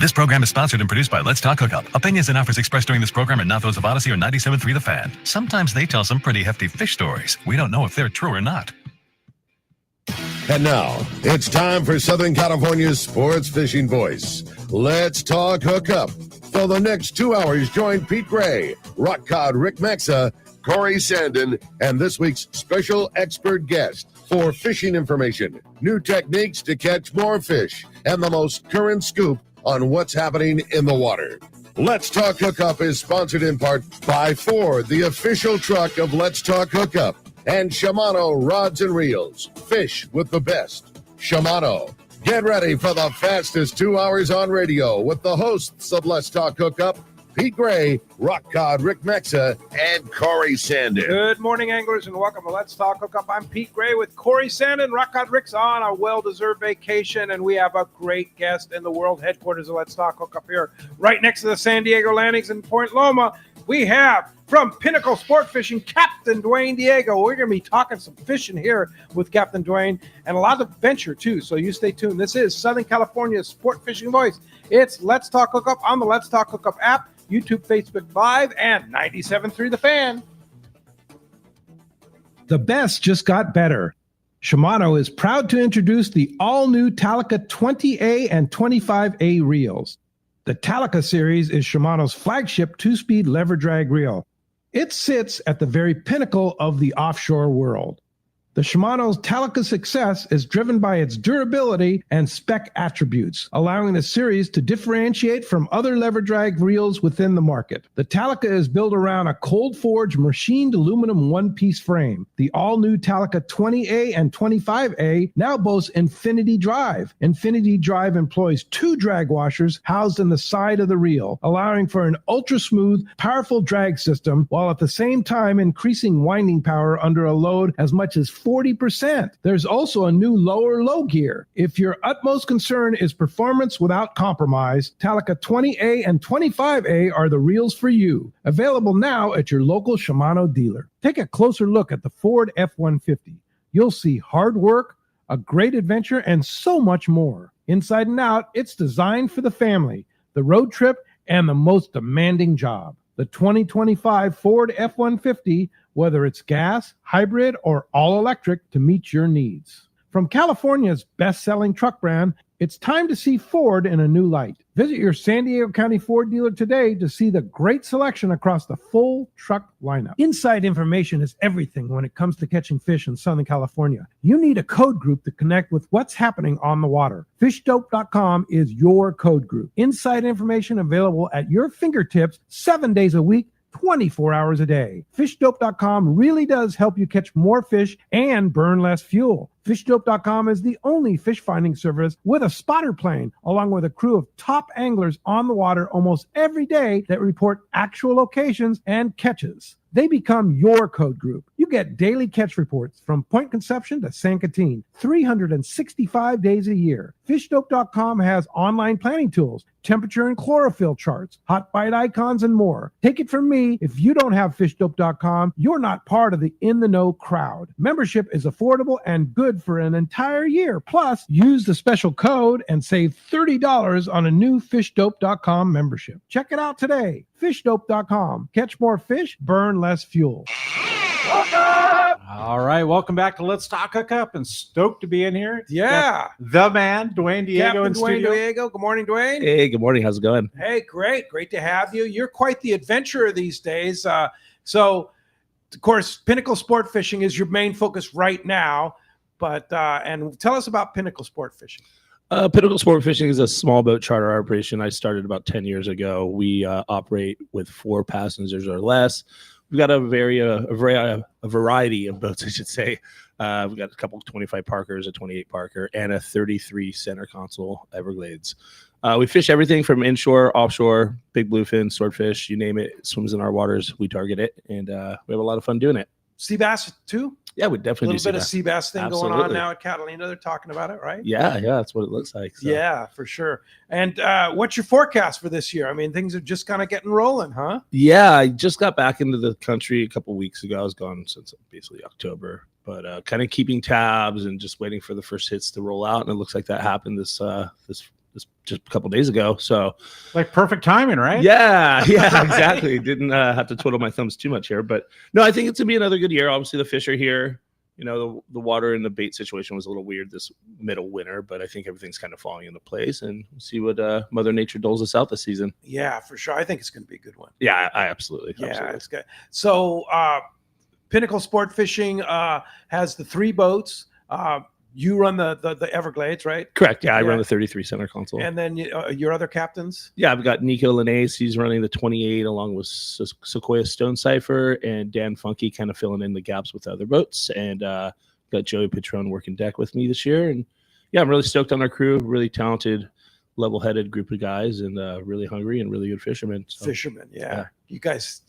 This program is sponsored and produced by Let's Talk Hookup. Opinions and offers expressed during this program are not those of Odyssey or 97.3 The Fan. Sometimes they tell some pretty hefty fish stories. We don't know if they're true or not. And now, it's time for Southern California's sports fishing voice. Let's Talk Hookup. For the next 2 hours, join Pete Gray, Rock Cod Rick Maxa, Cory Sanden, and this week's special expert guest for fishing information, new techniques to catch more fish, and the most current scoop on what's happening in the water. Let's Talk Hookup is sponsored in part by Ford, the official truck of Let's Talk Hookup, and Shimano Rods and Reels. Fish with the best. Shimano. Get ready for the fastest 2 hours on radio with the hosts of Let's Talk Hookup, Pete Gray, Rock Cod Rick Maxa, and Cory Sanden. Good morning, anglers, and welcome to Let's Talk Hookup. I'm Pete Gray with Cory Sanden. Rock Cod Rick's on a well-deserved vacation, and we have a great guest in the world headquarters of Let's Talk Hookup here, right next to the San Diego landings in Point Loma. We have, from Pinnacle Sportfishing, Captain Duane Diego. We're going to be talking some fishing here with Captain Duane, and a lot of adventure, too, so you stay tuned. This is Southern California's sport fishing voice. It's Let's Talk Hookup on the Let's Talk Hookup app, YouTube, Facebook Live, and 97.3 The Fan. The best just got better. Shimano is proud to introduce the all-new Talica 20A and 25A reels. The Talica series is Shimano's flagship two-speed lever drag reel. It sits at the very pinnacle of the offshore world. The Shimano's Talica success is driven by its durability and spec attributes, allowing the series to differentiate from other lever drag reels within the market. The Talica is built around a cold-forged machined aluminum one-piece frame. The all-new Talica 20A and 25A now boasts Infinity Drive. Infinity Drive employs two drag washers housed in the side of the reel, allowing for an ultra-smooth, powerful drag system, while at the same time increasing winding power under a load as much as 40%. There's also a new lower low gear. If your utmost concern is performance without compromise, Talica 20A and 25A are the reels for you. Available now at your local Shimano dealer. Take a closer look at the Ford F-150. You'll see hard work, a great adventure, and so much more. Inside and out, it's designed for the family, the road trip, and the most demanding job. The 2025 Ford F-150, whether it's gas, hybrid, or all-electric, to meet your needs. From California's best-selling truck brand, it's time to see Ford in a new light. Visit your San Diego County Ford dealer today to see the great selection across the full truck lineup. Inside information is everything when it comes to catching fish in Southern California. You need a code group to connect with what's happening on the water. FishDope.com is your code group. Inside information available at your fingertips 7 days a week, 24 hours a day. FishDope.com really does help you catch more fish and burn less fuel. FishDope.com is the only fish finding service with a spotter plane, along with a crew of top anglers on the water almost every day that report actual locations and catches. They become your code group. You get daily catch reports from Point Conception to San Quintin, 365 days a year. FishDope.com has online planning tools, temperature and chlorophyll charts, hot bite icons, and more. Take it from me, if you don't have FishDope.com, you're not part of the in-the-know crowd. Membership is affordable and good for an entire year. Plus, use the special code and save $30 on a new FishDope.com membership. Check it out today. FishDope.com. Catch more fish, burn less fuel. All right, welcome back to Let's Talk Hookup, and stoked to be in here. Yeah. The man, Dwayne Diego, Captain in Duane studio. Diego. Good morning, Dwayne. Hey, good morning. How's it going? Hey, great. Great to have you. You're quite the adventurer these days. So, of course, Pinnacle Sportfishing is your main focus right now. But and tell us about Pinnacle Sportfishing. Pinnacle Sportfishing is a small boat charter operation I started about 10 years ago. We operate with 4 passengers or less. We've got a variety of boats, I should say. We've got a couple of 25 Parkers, a 28 Parker, and a 33 center console Everglades. We fish everything from inshore, offshore, big bluefin, swordfish, you name it. It swims in our waters. We target it, and we have a lot of fun doing it. Sea bass too? Yeah, we definitely a little bit of sea bass thing going on now at Catalina. They're talking about it, right? Yeah, that's what it looks like. So. Yeah, for sure. And what's your forecast for this year? I mean, things are just kind of getting rolling, huh? Yeah, I just got back into the country a couple weeks ago. I was gone since basically October, but kind of keeping tabs and just waiting for the first hits to roll out. And it looks like that happened this just a couple days ago. So Like perfect timing, right? yeah, exactly. Didn't have to twiddle my thumbs too much here, but no, I think it's gonna be another good year. Obviously, the fish are here. You know, the water and the bait situation was a little weird this middle winter, but I think everything's kind of falling into place, and we'll see what Mother Nature doles us out this season. Yeah, for sure. I think it's going to be a good one. Yeah, I absolutely. Yeah, absolutely. it's good. So, Pinnacle Sport Fishing has the 3 boats. You run the Everglades, right? Correct. Yeah, I Yeah. run the 33 center console. And then your other captains? Yeah, I've got Nico Linnaeus. He's running the 28 along with Sequoia Stone Cipher, and Dan Funky kind of filling in the gaps with other boats. And got Joey Patron working deck with me this year. And yeah, I'm really stoked on our crew. Really talented, level-headed group of guys, and really hungry and really good fishermen. So, Fishermen, yeah. You guys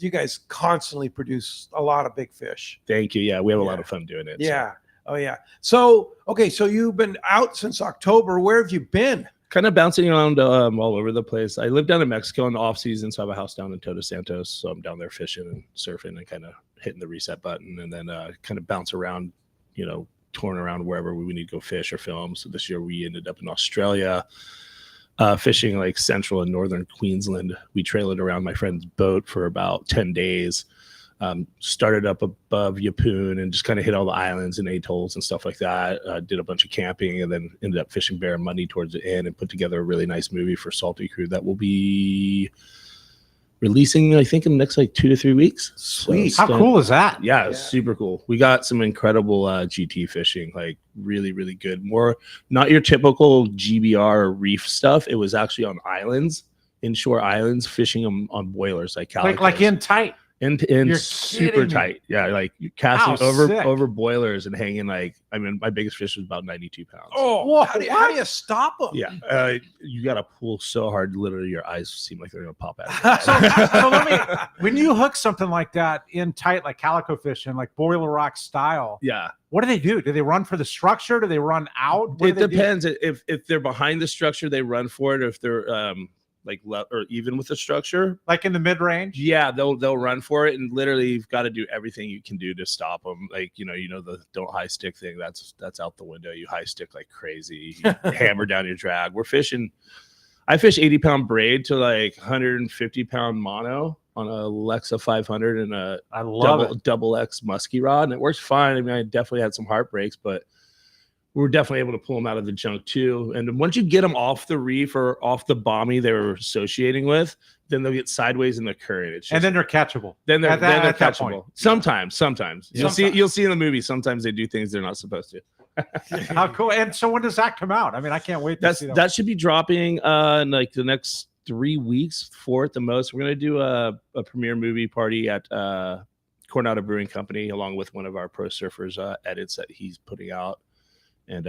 constantly produce a lot of big fish. thank you. Yeah, we have a lot Yeah. of fun doing it. Yeah. Oh yeah. So okay, so you've been out since October. Where have you been? Kind of bouncing around all over the place. I live down in Mexico in the off season, so I have a house down in Todos Santos. So I'm down there fishing and surfing and kind of hitting the reset button, and then kind of bounce around, you know, touring around wherever we need to go fish or film. So this year we ended up in Australia, fishing like central and northern Queensland. We trailed around my friend's boat for about 10 days. Started up above Yapoon and just kind of hit all the islands and atolls and stuff like that. Did a bunch of camping, and then ended up fishing Barramundi towards the end, and put together a really nice movie for Salty Crew that will be releasing, I think, in the next like 2 to 3 weeks. Sweet. How cool is that? Yeah, it's super cool. We got some incredible GT fishing, like really, really good. More not your typical GBR reef stuff. It was actually on islands, inshore islands, fishing them on boilers like calicos. Like in tight. And You're super kidding me. tight. Yeah, like you're casting How over sick. over boilers and hanging like, I mean, my biggest fish was about 92 pounds. Oh, Whoa, how do you stop them? Yeah, you got to pull so hard, literally your eyes seem like they're gonna pop out. So let me, when you hook something like that in tight, like calico fishing, like boiler rock style, Yeah, what do they do? Do they run for the structure? Do they run out? What it do they do? depends. If they're behind the structure, they run for it. Or if they're or even with the structure, Like in the mid range? yeah, they'll run for it, and literally you've got to do everything you can do to stop them. Like you know the don't high stick thing. That's out the window. You high stick like crazy. You hammer down your drag. We're fishing. I fish 80-pound braid to like 150-pound mono on a Lexa 500 and a I love double X musky rod, and it works fine. I mean, I definitely had some heartbreaks, but we were definitely able to pull them out of the junk too. And once you get them off the reef or off the bommy they were associating with, then they'll get sideways in the current. It's just, and then they're catchable. then they're at that catchable. point. Sometimes you'll see in the movie. Sometimes they do things they're not supposed to. How cool. And so when does that come out? I mean, I can't wait to see that. That should be dropping in like the next 3 weeks, 4 at the most. We're gonna do a premiere movie party at Coronado Brewing Company along with one of our pro surfers edits that he's putting out. And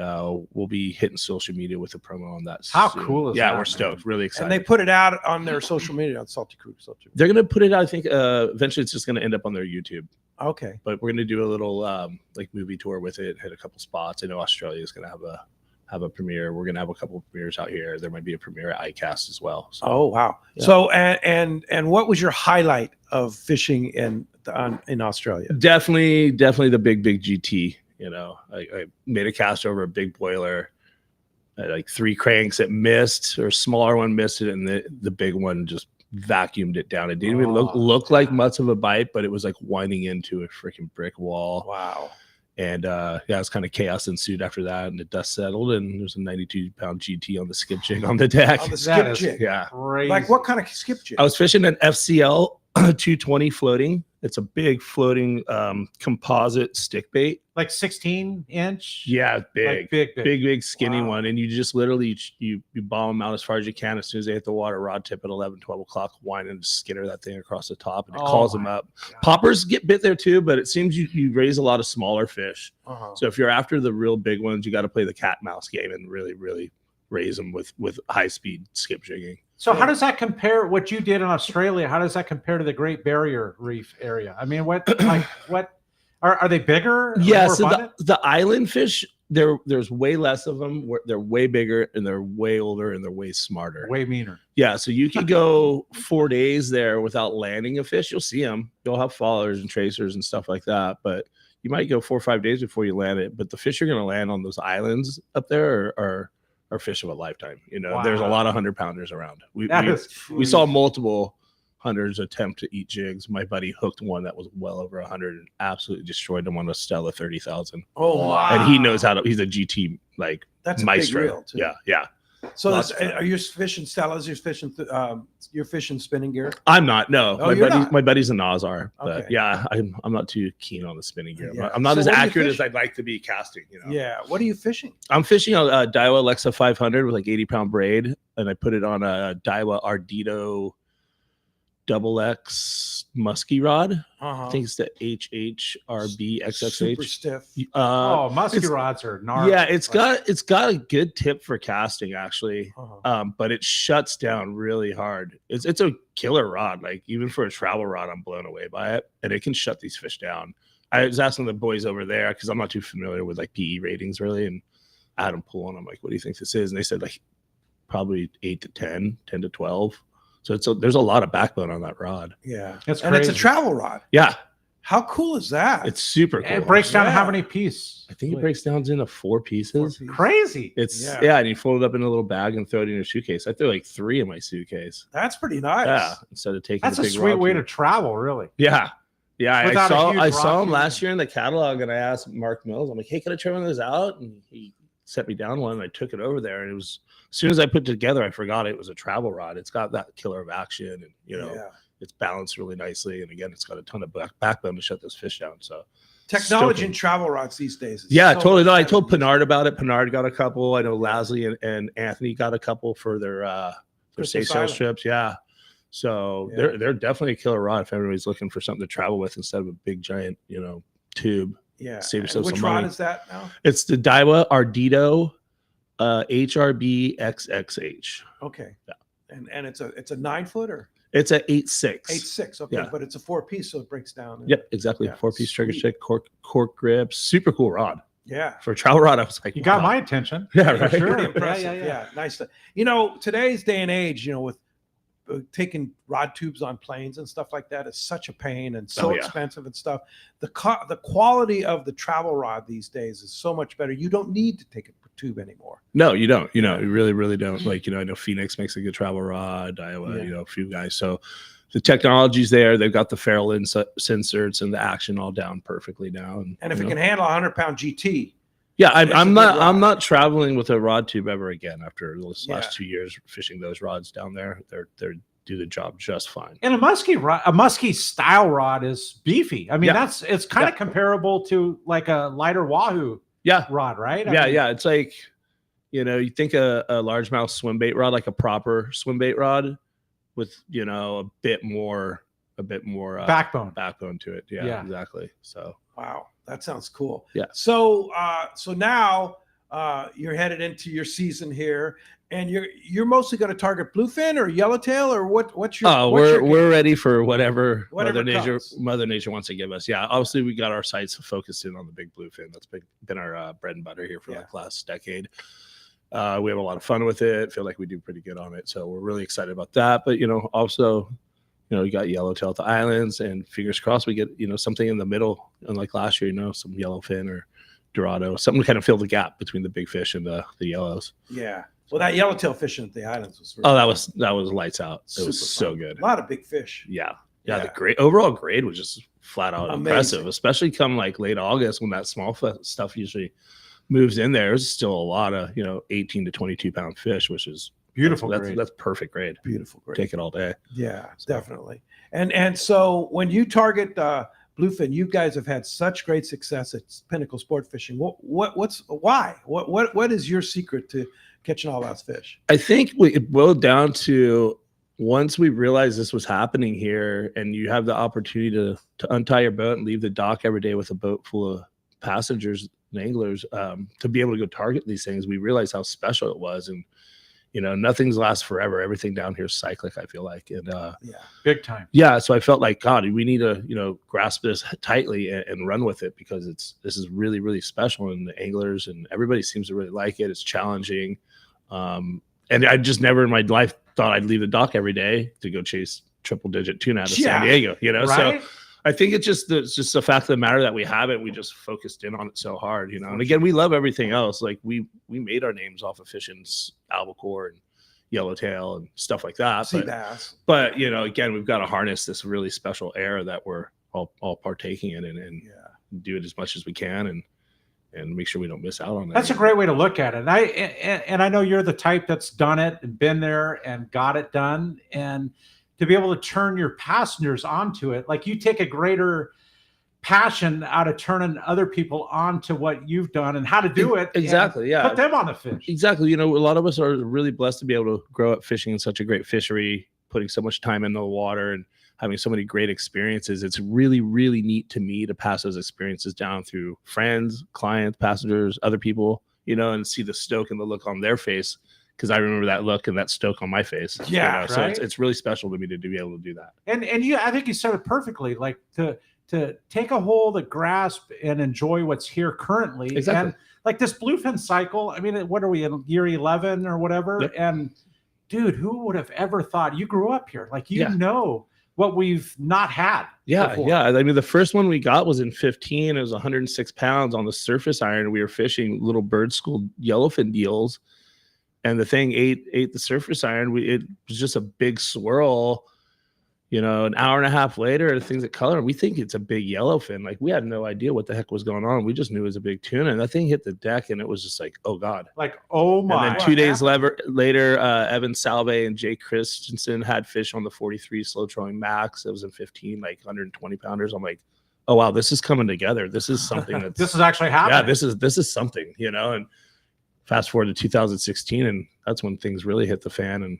we'll be hitting social media with a promo on that. How soon. cool is yeah, that, we're stoked. Really excited. And they put it out on their social media on Salty Crew. They're gonna put it out. I think eventually it's just gonna end up on their YouTube. Okay. But we're gonna do a little like movie tour with it. Hit a couple spots. I know Australia is gonna have a premiere. We're gonna have a couple of premieres out here. There might be a premiere at ICAST as well. So, Oh wow. Yeah. So and what was your highlight of fishing in Australia? definitely the big GT. You know, I made a cast over a big boiler. I had like 3 cranks that missed, or a smaller one missed it, and the big one just vacuumed it down. It didn't even look like much of a bite, but it was like winding into a freaking brick wall. Wow. And yeah, it was kind of chaos ensued after that, and the dust settled, and there's a 92-pound GT on the skip jig on the deck. On the That skip is jig. Yeah, Crazy. Like what kind of skip jig? I was fishing an FCL 220 floating. It's a big floating composite stick bait. Like 16-inch? Yeah, Like big. big. Big skinny Wow. one, and you just literally you bomb them out as far as you can. As soon as they hit the water, rod tip at 11 12 o'clock, whine and skitter that thing across the top, and it Oh calls them my up. God. Poppers get bit there too, but it seems you raise a lot of smaller fish. Uh-huh. So if you're after the real big ones, you got to play the cat and mouse game and really raise them with high speed skip jigging. So how does that compare, what you did in Australia, how does that compare to the Great Barrier Reef area? I mean, what are they bigger? Yeah, More so abundant? the island fish, there's way less of them. They're way bigger, and they're way older, and they're way smarter. Way meaner. Yeah, so you could go 4 days there without landing a fish. You'll see them. You'll have followers and tracers and stuff like that, but you might go 4 or 5 days before you land it. But the fish you're going to land on those islands up there are are fish of a lifetime. You know, there's a Wow. lot of 100-pounders around. We We saw multiple hunters attempt to eat jigs. My buddy hooked one that was well over 100 and absolutely destroyed him on a Stella 30,000. Oh, wow. And he knows how to. He's a GT like That's a big maestro. reel, too. Yeah. So Lots of fun. are you fishing Stellas? You're fishing spinning gear? I'm not. No, Oh, you're not? my buddy's a Nazar. But Okay. yeah, I'm not too keen on the spinning gear. Yeah. I'm not So as what are you accurate as fishing? I'd like to be casting. You know. Yeah. What are you fishing? I'm fishing a Daiwa Alexa 500 with like 80-pound braid, and I put it on a Daiwa Ardito XX musky rod. I think it's the HHRB Super XXH. stiff. Oh, musky it's- rods are gnarly. Yeah, it's got a good tip for casting actually, Uh-huh. but it shuts down really hard. It's a killer rod. Like even for a travel rod, I'm blown away by it, and it can shut these fish down. I was asking the boys over there because I'm not too familiar with like PE ratings really, and I had them pull on. I'm like, "What do you think this is?" And they said like probably 8 to 10, 10 to 12. So there's a lot of backbone on that rod. Yeah. It's and it's a crazy. travel rod. Yeah, How cool is that? it's super cool. It breaks down to how Yeah. many pieces? I think it breaks down into 4 pieces. Crazy. It's Yeah. yeah, and you fold it up in a little bag and throw it in your suitcase. I threw like 3 in my suitcase. That's pretty nice. Yeah, instead of taking That's the a big sweet rod way tube. to travel, really. Yeah. I Without a huge saw rock him tube. last year in the catalog, and I asked Mark Mills, I'm like, "Hey, can I try one of those out?" And he set me down one, and I took it over there, and it was as soon as I put it together, I forgot it was a travel rod. It's got that killer of action, and Yeah. it's balanced really nicely, and again, it's got a ton of backbone to shut those fish down. So Technology Stoking. and travel rods these days. is yeah, so totally. much No, I better told than Pinard about it. Pinard got a couple. I know Lasley and Anthony got a couple for their Christmas Seychelles Island. trips. Yeah. So Yeah. they're definitely a killer rod if everybody's looking for something to travel with instead of a big giant, tube. Yeah. Save And yourself which some rod money. is that now? It's the Daiwa Ardito HRB XXH. Okay. Yeah. And it's a 9-footer, It's a 8.6. 8.6. Okay, Yeah. but it's a 4-piece, so it breaks down. Yep, exactly. Yeah, 4-piece trigger sweet. stick, cork grip, super cool rod. Yeah. For a travel rod, I was like, You got wow. my attention. Yeah, For right. sure. Pretty impressive. Yeah. Yeah, nice. Today's day and age, with taking rod tubes on planes and stuff like that is such a pain and so Oh, yeah. expensive and stuff. The quality of the travel rod these days is so much better. You don't need to take a tube anymore. No, you don't. You really, really don't. Like, I know Phoenix makes a good travel rod, Iowa, Yeah. a few guys. So the technology's there. They've got the ferrule inserts and the action all down perfectly now. And if it can handle a 100-pound GT, yeah, it's a I'm good not. I'm rod. not traveling with a rod tube ever again after those Yeah. last 2 years fishing those rods down there. They're do the job just fine. And a musky style rod is beefy. I mean, Yeah. it's kind of comparable to like a lighter Wahoo Yeah, rod, right? yeah. It's like, you think a largemouth swim bait rod, like a proper swim bait rod, with a bit more Backbone. to it. Yeah, Yeah. exactly. So wow, that sounds cool. Yeah. So now you're headed into your season here, and you're mostly going to target bluefin or yellowtail, or what's your? we're ready for whatever Whatever comes. Mother Nature wants to give us. Yeah, obviously we got our sights focused in on the big bluefin. That's been our bread and butter here for like last decade. We have a lot of fun with it. Feel like we do pretty good on it, so we're really excited about that. But also, you got yellowtail at the islands, and fingers crossed we get something in the middle. Unlike last year, some yellowfin or Dorado, something to kind of fill the gap between the big fish and the yellows. Yeah. Well, that yellowtail fishing at the islands was. Really Oh, that was lights out. It was super so fun. good. A lot of big fish. Yeah. Yeah. The overall grade was just flat out Amazing. impressive, especially come like late August when that small stuff usually moves in there. There's still a lot of 18 to 22 pound fish, which is Beautiful That's grade. that's perfect grade. Beautiful grade. Take it all day. Yeah, definitely. And so when you target bluefin, you guys have had such great success at Pinnacle Sportfishing. What is your secret to catching all those fish? I think it boiled down to once we realized this was happening here, and you have the opportunity to untie your boat and leave the dock every day with a boat full of passengers and anglers, to be able to go target these things. We realized how special it was, and nothing's lasts forever. Everything down here is cyclic, I feel like. And Big time. yeah, so I felt like, God, we need to grasp this tightly and run with it, because this is really, really special, and the anglers and everybody seems to really like it. It's challenging. And I just never in my life thought I'd leave the dock every day to go chase triple digit tuna out of San Diego, Right? I think it's just the fact of the matter that we haven't. We just focused in on it so hard, you know. And again, we love everything else. Like we made our names off of fishing albacore and yellowtail and stuff like that. Sea bass. But you know, again, we've got to harness this really special air that we're all partaking in, and do it as much as we can, and make sure we don't miss out on that. That's a great way to look at it. And I know you're the type that's done it and been there and got it done, and to be able to turn your passengers onto it, like you take a greater passion out of turning other people onto what you've done and how to do it. Exactly. Yeah. Put them on the fish. Exactly. You know, a lot of us are really blessed to be able to grow up fishing in such a great fishery, putting so much time in the water and having so many great experiences. It's really, really neat to me to pass those experiences down through friends, clients, passengers, other people, you know, and see the stoke and the look on their face. Because I remember that look and that stoke on my face. Yeah, you know? right? So it's really special to me to be able to do that. And I think you said it perfectly. Like to take a hold of, grasp, and enjoy what's here currently. Exactly. And like this bluefin cycle. I mean, what are we in year 11 or whatever? Yep. And dude, who would have ever thought? You grew up here, like you know what we've not had. Before. Yeah. I mean, the first one we got was in 15. It was 106 pounds on the surface iron. We were fishing little bird school yellowfin deals. And the thing ate the surface iron. It was just a big swirl, you know, an hour and a half later, the things that color, we think it's a big yellowfin. Like we had no idea what the heck was going on. We just knew it was a big tuna. And that thing hit the deck and it was just like, oh God. Like, oh my. And then 2 days later, Evan Salve and Jay Christensen had fish on the 43 slow trolling max. It was in 15, like 120 pounders. I'm like, oh wow, this is coming together. This is something that's this is actually happening. Yeah, this is something, you know. And fast forward to 2016, and that's when things really hit the fan, and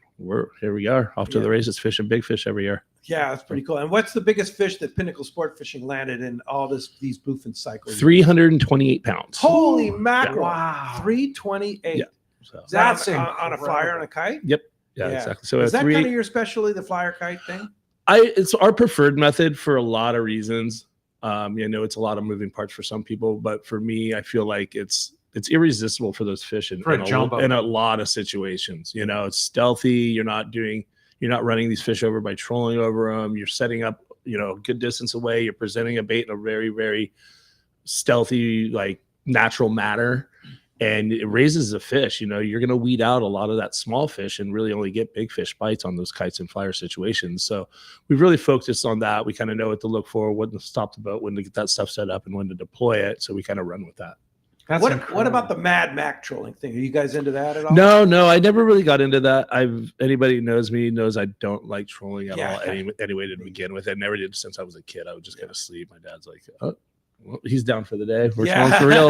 here we are off to the races, fishing big fish every year. Yeah, that's pretty cool. And what's the biggest fish that Pinnacle Sportfishing landed in all these bluefin cycles? 328 pounds. Holy mackerel! Wow, 328. Yeah, so That's on a flyer on a kite. Yep. Yeah, exactly. So is that kind of your specialty, the flyer kite thing? It's our preferred method for a lot of reasons. You know, it's a lot of moving parts for some people, but for me, I feel like it's irresistible for those fish in a lot of situations. You know, it's stealthy. You're not running these fish over by trolling over them. You're setting up, you know, a good distance away. You're presenting a bait in a very, very stealthy, like natural manner, and it raises the fish. You know, you're going to weed out a lot of that small fish and really only get big fish bites on those kites and flyer situations. So we've really focused on that. We kind of know what to look for, when to stop the boat, when to get that stuff set up, and when to deploy it. So we kind of run with that. What about the Mad Mac trolling thing? Are you guys into that at all? No, I never really got into that. Anybody who knows me knows I don't like trolling at all anyway to begin with. I never did since I was a kid. I would just go to sleep. My dad's like, oh, well, he's down for the day. We're trolling for real,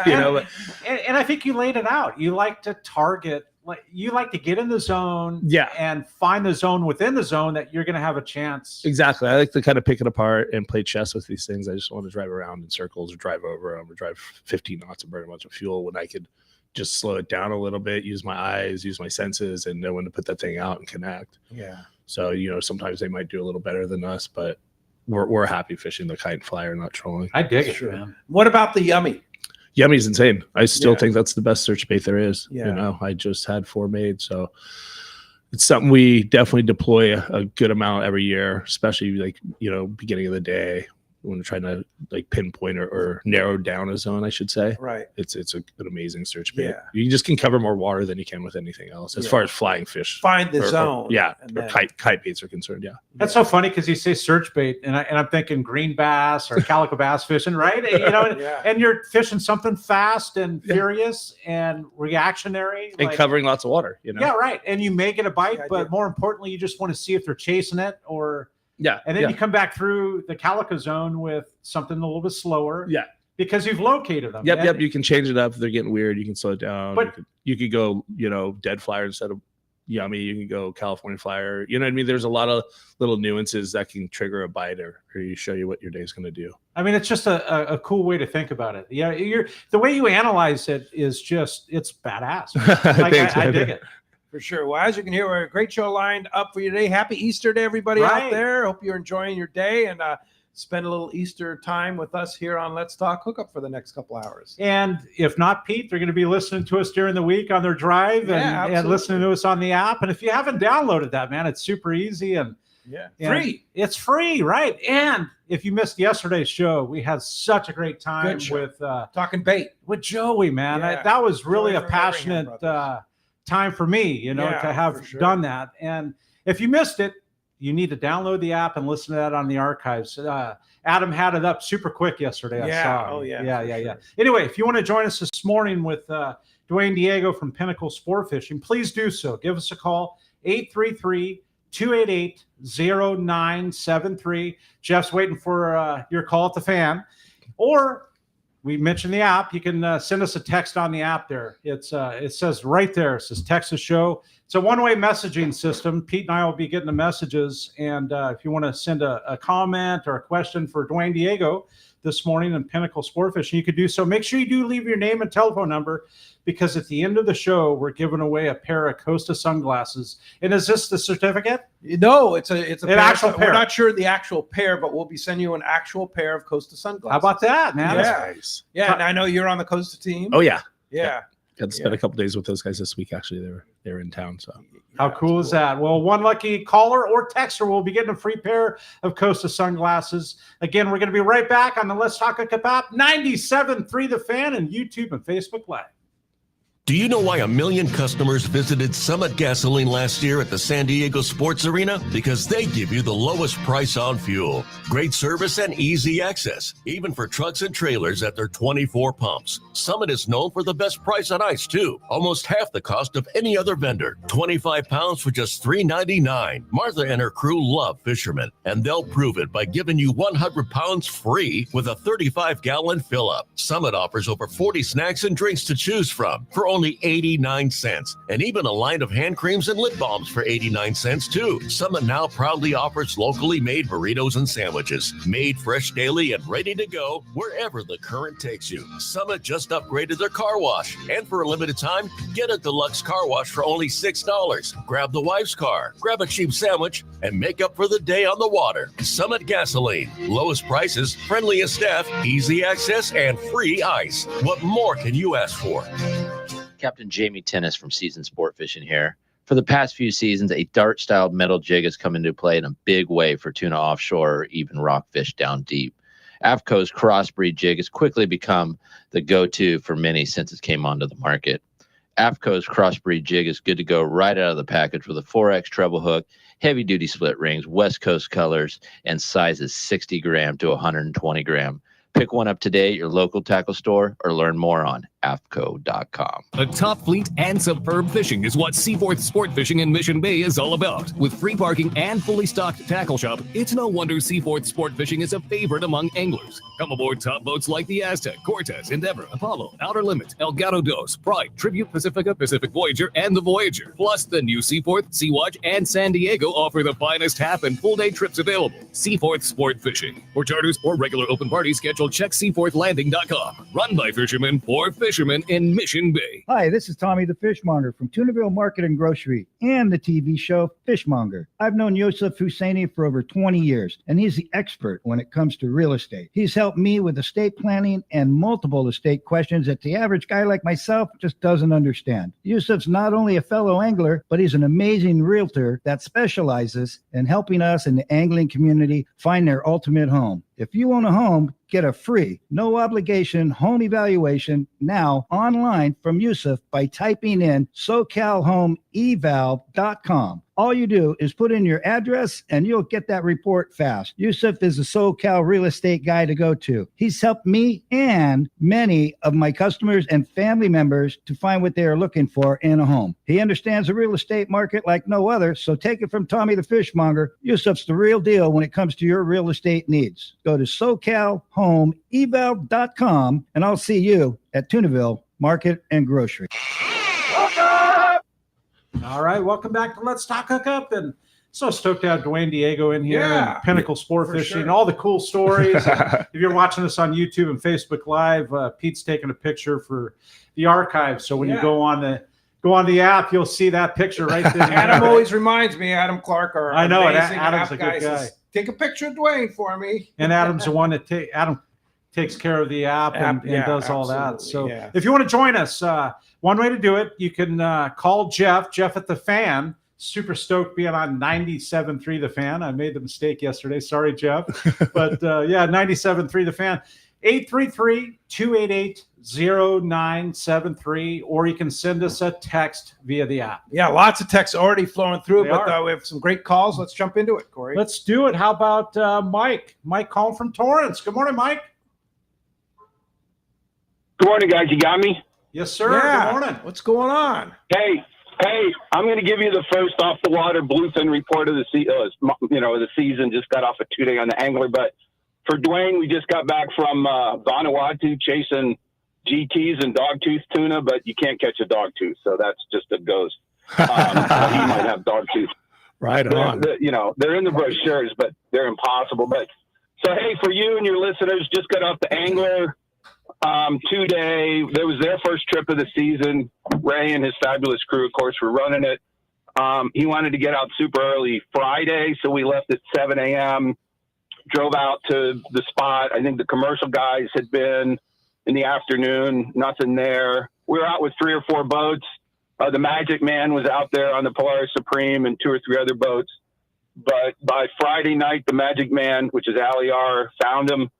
you know. But, and I think you laid it out. You like to target. Like you like to get in the zone, and find the zone within the zone that you're going to have a chance. Exactly. I like to kind of pick it apart and play chess with these things. I just want to drive around in circles or drive over them or drive 15 knots and burn a bunch of fuel when I could just slow it down a little bit, use my eyes, use my senses, and know when to put that thing out and connect. Yeah. So, you know, sometimes they might do a little better than us, but we're happy fishing the kite and flyer, not trolling. I dig it, man. What about the Yummy? Yummy's insane. I still think that's the best search bait there is. Yeah. You know, I just had 4 made, so it's something we definitely deploy a good amount every year, especially like, you know, beginning of the day when we're trying to like pinpoint or narrow down a zone, I should say. Right. It's an amazing search bait. Yeah. You just can cover more water than you can with anything else as far as flying fish. Find the zone. Or kite baits are concerned. Yeah. That's so funny because you say search bait, and I'm thinking green bass or calico bass fishing, right? You know, and you're fishing something fast and furious and reactionary, and covering lots of water. You know. Yeah, right. And you may get a bite, but more importantly, you just want to see if they're chasing it or. Yeah. And then you come back through the calico zone with something a little bit slower. Yeah. Because you've located them. Yep. You can change it up if they're getting weird. You can slow it down. But you could go, you know, dead flyer instead of Yummy. You can go California flyer. You know what I mean? There's a lot of little nuances that can trigger a bite or you show you what your day's going to do. I mean, it's just a cool way to think about it. Yeah. The way you analyze it is just, it's badass. Like, I dig it. For sure. Well, as you can hear, we're a great show lined up for you today. Happy Easter to everybody out there. Hope you're enjoying your day and spend a little Easter time with us here on Let's Talk Hookup for the next couple hours. And if not, Pete, they're going to be listening to us during the week on their drive and listening to us on the app. And if you haven't downloaded that, man, it's super easy. And Yeah. And Free. It's free, right? And if you missed yesterday's show, we had such a great time with talking bait with Joey, man. Yeah. That was really Joey a from Everingham passionate time for me, you know, Yeah, to have for sure. done that. And if you missed it, you need to download the app and listen to that on the archives. Adam had it up super quick yesterday. I saw. Oh, yeah. Yeah. Anyway, if you want to join us this morning with Dwayne Diego from Pinnacle Sportfishing, please do so. Give us a call, 833-288-0973. Jeff's waiting for your call at the fan. Or we mentioned the app. You can send us a text on the app there. It says right there, it says text the show. It's a one-way messaging system. Pete and I will be getting the messages. And if you want to send a comment or a question for Dwayne Diego this morning in Pinnacle Sportfishing, you could do so. Make sure you do leave your name and telephone number, because at the end of the show, we're giving away a pair of Costa sunglasses. And is this the certificate? No, it's an actual pair. We're not sure the actual pair, but we'll be sending you an actual pair of Costa sunglasses. How about that, man? Yeah. That's nice. Yeah, and I know you're on the Costa team. Oh yeah. Yeah. Got to spend a couple days with those guys this week. Actually, they're in town. So How cool is that? Well, one lucky caller or texter will be getting a free pair of Costa sunglasses. Again, we're going to be right back on the Let's Talk Hookup app, 97.3 The Fan, and YouTube and Facebook Live. Do you know why 1 million customers visited Summit Gasoline last year at the San Diego Sports Arena? Because they give you the lowest price on fuel, great service, and easy access, even for trucks and trailers at their 24 pumps. Summit is known for the best price on ice, too. Almost half the cost of any other vendor. 25 pounds for just $3.99. Martha and her crew love fishermen, and they'll prove it by giving you 100 pounds free with a 35-gallon fill-up. Summit offers over 40 snacks and drinks to choose from for only 89 cents, and even a line of hand creams and lip balms for 89 cents too. Summit now proudly offers locally made burritos and sandwiches, made fresh daily and ready to go wherever the current takes you. Summit just upgraded their car wash, and for a limited time, get a deluxe car wash for only $6. Grab the wife's car, grab a cheap sandwich, and make up for the day on the water. Summit Gasoline, lowest prices, friendliest staff, easy access, and free ice. What more can you ask for? Captain Jamie Tennis from Season Sport Fishing here. For the past few seasons, a dart-styled metal jig has come into play in a big way for tuna offshore or even rockfish down deep. AFCO's crossbreed jig has quickly become the go-to for many since it came onto the market. AFCO's crossbreed jig is good to go right out of the package with a 4X treble hook, heavy-duty split rings, West Coast colors, and sizes 60 gram to 120 gram. Pick one up today at your local tackle store or learn more on AFCO.com. A top fleet and superb fishing is what Seaforth Sport Fishing in Mission Bay is all about. With free parking and fully stocked tackle shop, it's no wonder Seaforth Sport Fishing is a favorite among anglers. Come aboard top boats like the Aztec, Cortez, Endeavor, Apollo, Outer Limit, Elgato Dos, Pride, Tribute Pacifica, Pacific Voyager, and the Voyager. Plus, the new Seaforth, Sea-Watch, and San Diego offer the finest half and full day trips available. Seaforth Sport Fishing. For charters or regular open parties, schedule check seaforthlanding.com. Run by fishermen for fishermen in Mission Bay. Hi, this is Tommy the Fishmonger from Tunaville Market and Grocery and the TV show Fishmonger. I've known Yosef Husseini for over 20 years, and he's the expert when it comes to real estate. He's helped me with estate planning and multiple estate questions that the average guy like myself just doesn't understand. Yosef's not only a fellow angler, but he's an amazing realtor that specializes in helping us in the angling community find their ultimate home. If you own a home, get a free, no obligation home evaluation now online from Yusuf by typing in SoCalHomeEval.com. All you do is put in your address and you'll get that report fast. Yusuf is a SoCal real estate guy to go to. He's helped me and many of my customers and family members to find what they are looking for in a home. He understands the real estate market like no other, so take it from Tommy the Fishmonger. Yusuf's the real deal when it comes to your real estate needs. Go to SoCalHomeEval.com and I'll see you at Tunaville Market and Grocery. All right, welcome back to Let's Talk Hookup. And so stoked to have Dwayne Diego in here and Pinnacle Sport Fishing, all the cool stories. If you're watching us on YouTube and Facebook Live, Pete's taking a picture for the archive. So when you go on the app, you'll see that picture right there. Adam always reminds me, Adam Clark, our I know, amazing Adam's app a good guy. says, take a picture of Dwayne for me. And Adam's the one that Adam takes care of the app and does all that. So if you want to join us, one way to do it, you can call Jeff at the Fan, super stoked being on 97.3 The Fan. I made the mistake yesterday. Sorry, Jeff. But yeah, 97.3 The Fan. 833-288-0973, or you can send us a text via the app. Yeah, lots of texts already flowing through, They but are. we have some great calls. Let's jump into it, Cory. Let's do it. How about Mike? Mike calling from Torrance. Good morning, Mike. Good morning, guys. You got me? Yes, sir. Yeah. Good morning. What's going on? Hey, I'm going to give you the first off the water bluefin report of the the season. Just got off a 2-day on the angler, but for Dwayne, we just got back from Vanuatu chasing GTs and dogtooth tuna, but you can't catch a dogtooth, so that's just a ghost. He might have dogtooth. Right on. They're in the brochures, but they're impossible. But so, hey, for you and your listeners, just got off the angler 2-day. That was their first trip of the season. Ray and his fabulous crew, of course, were running it. He wanted to get out super early Friday, so we left at 7 a.m., drove out to the spot. I think the commercial guys had been in the afternoon, nothing there. We were out with 3 or 4 boats. The Magic Man was out there on the Polaris Supreme and 2 or 3 other boats. But by Friday night, the Magic Man, which is Aliar, found him,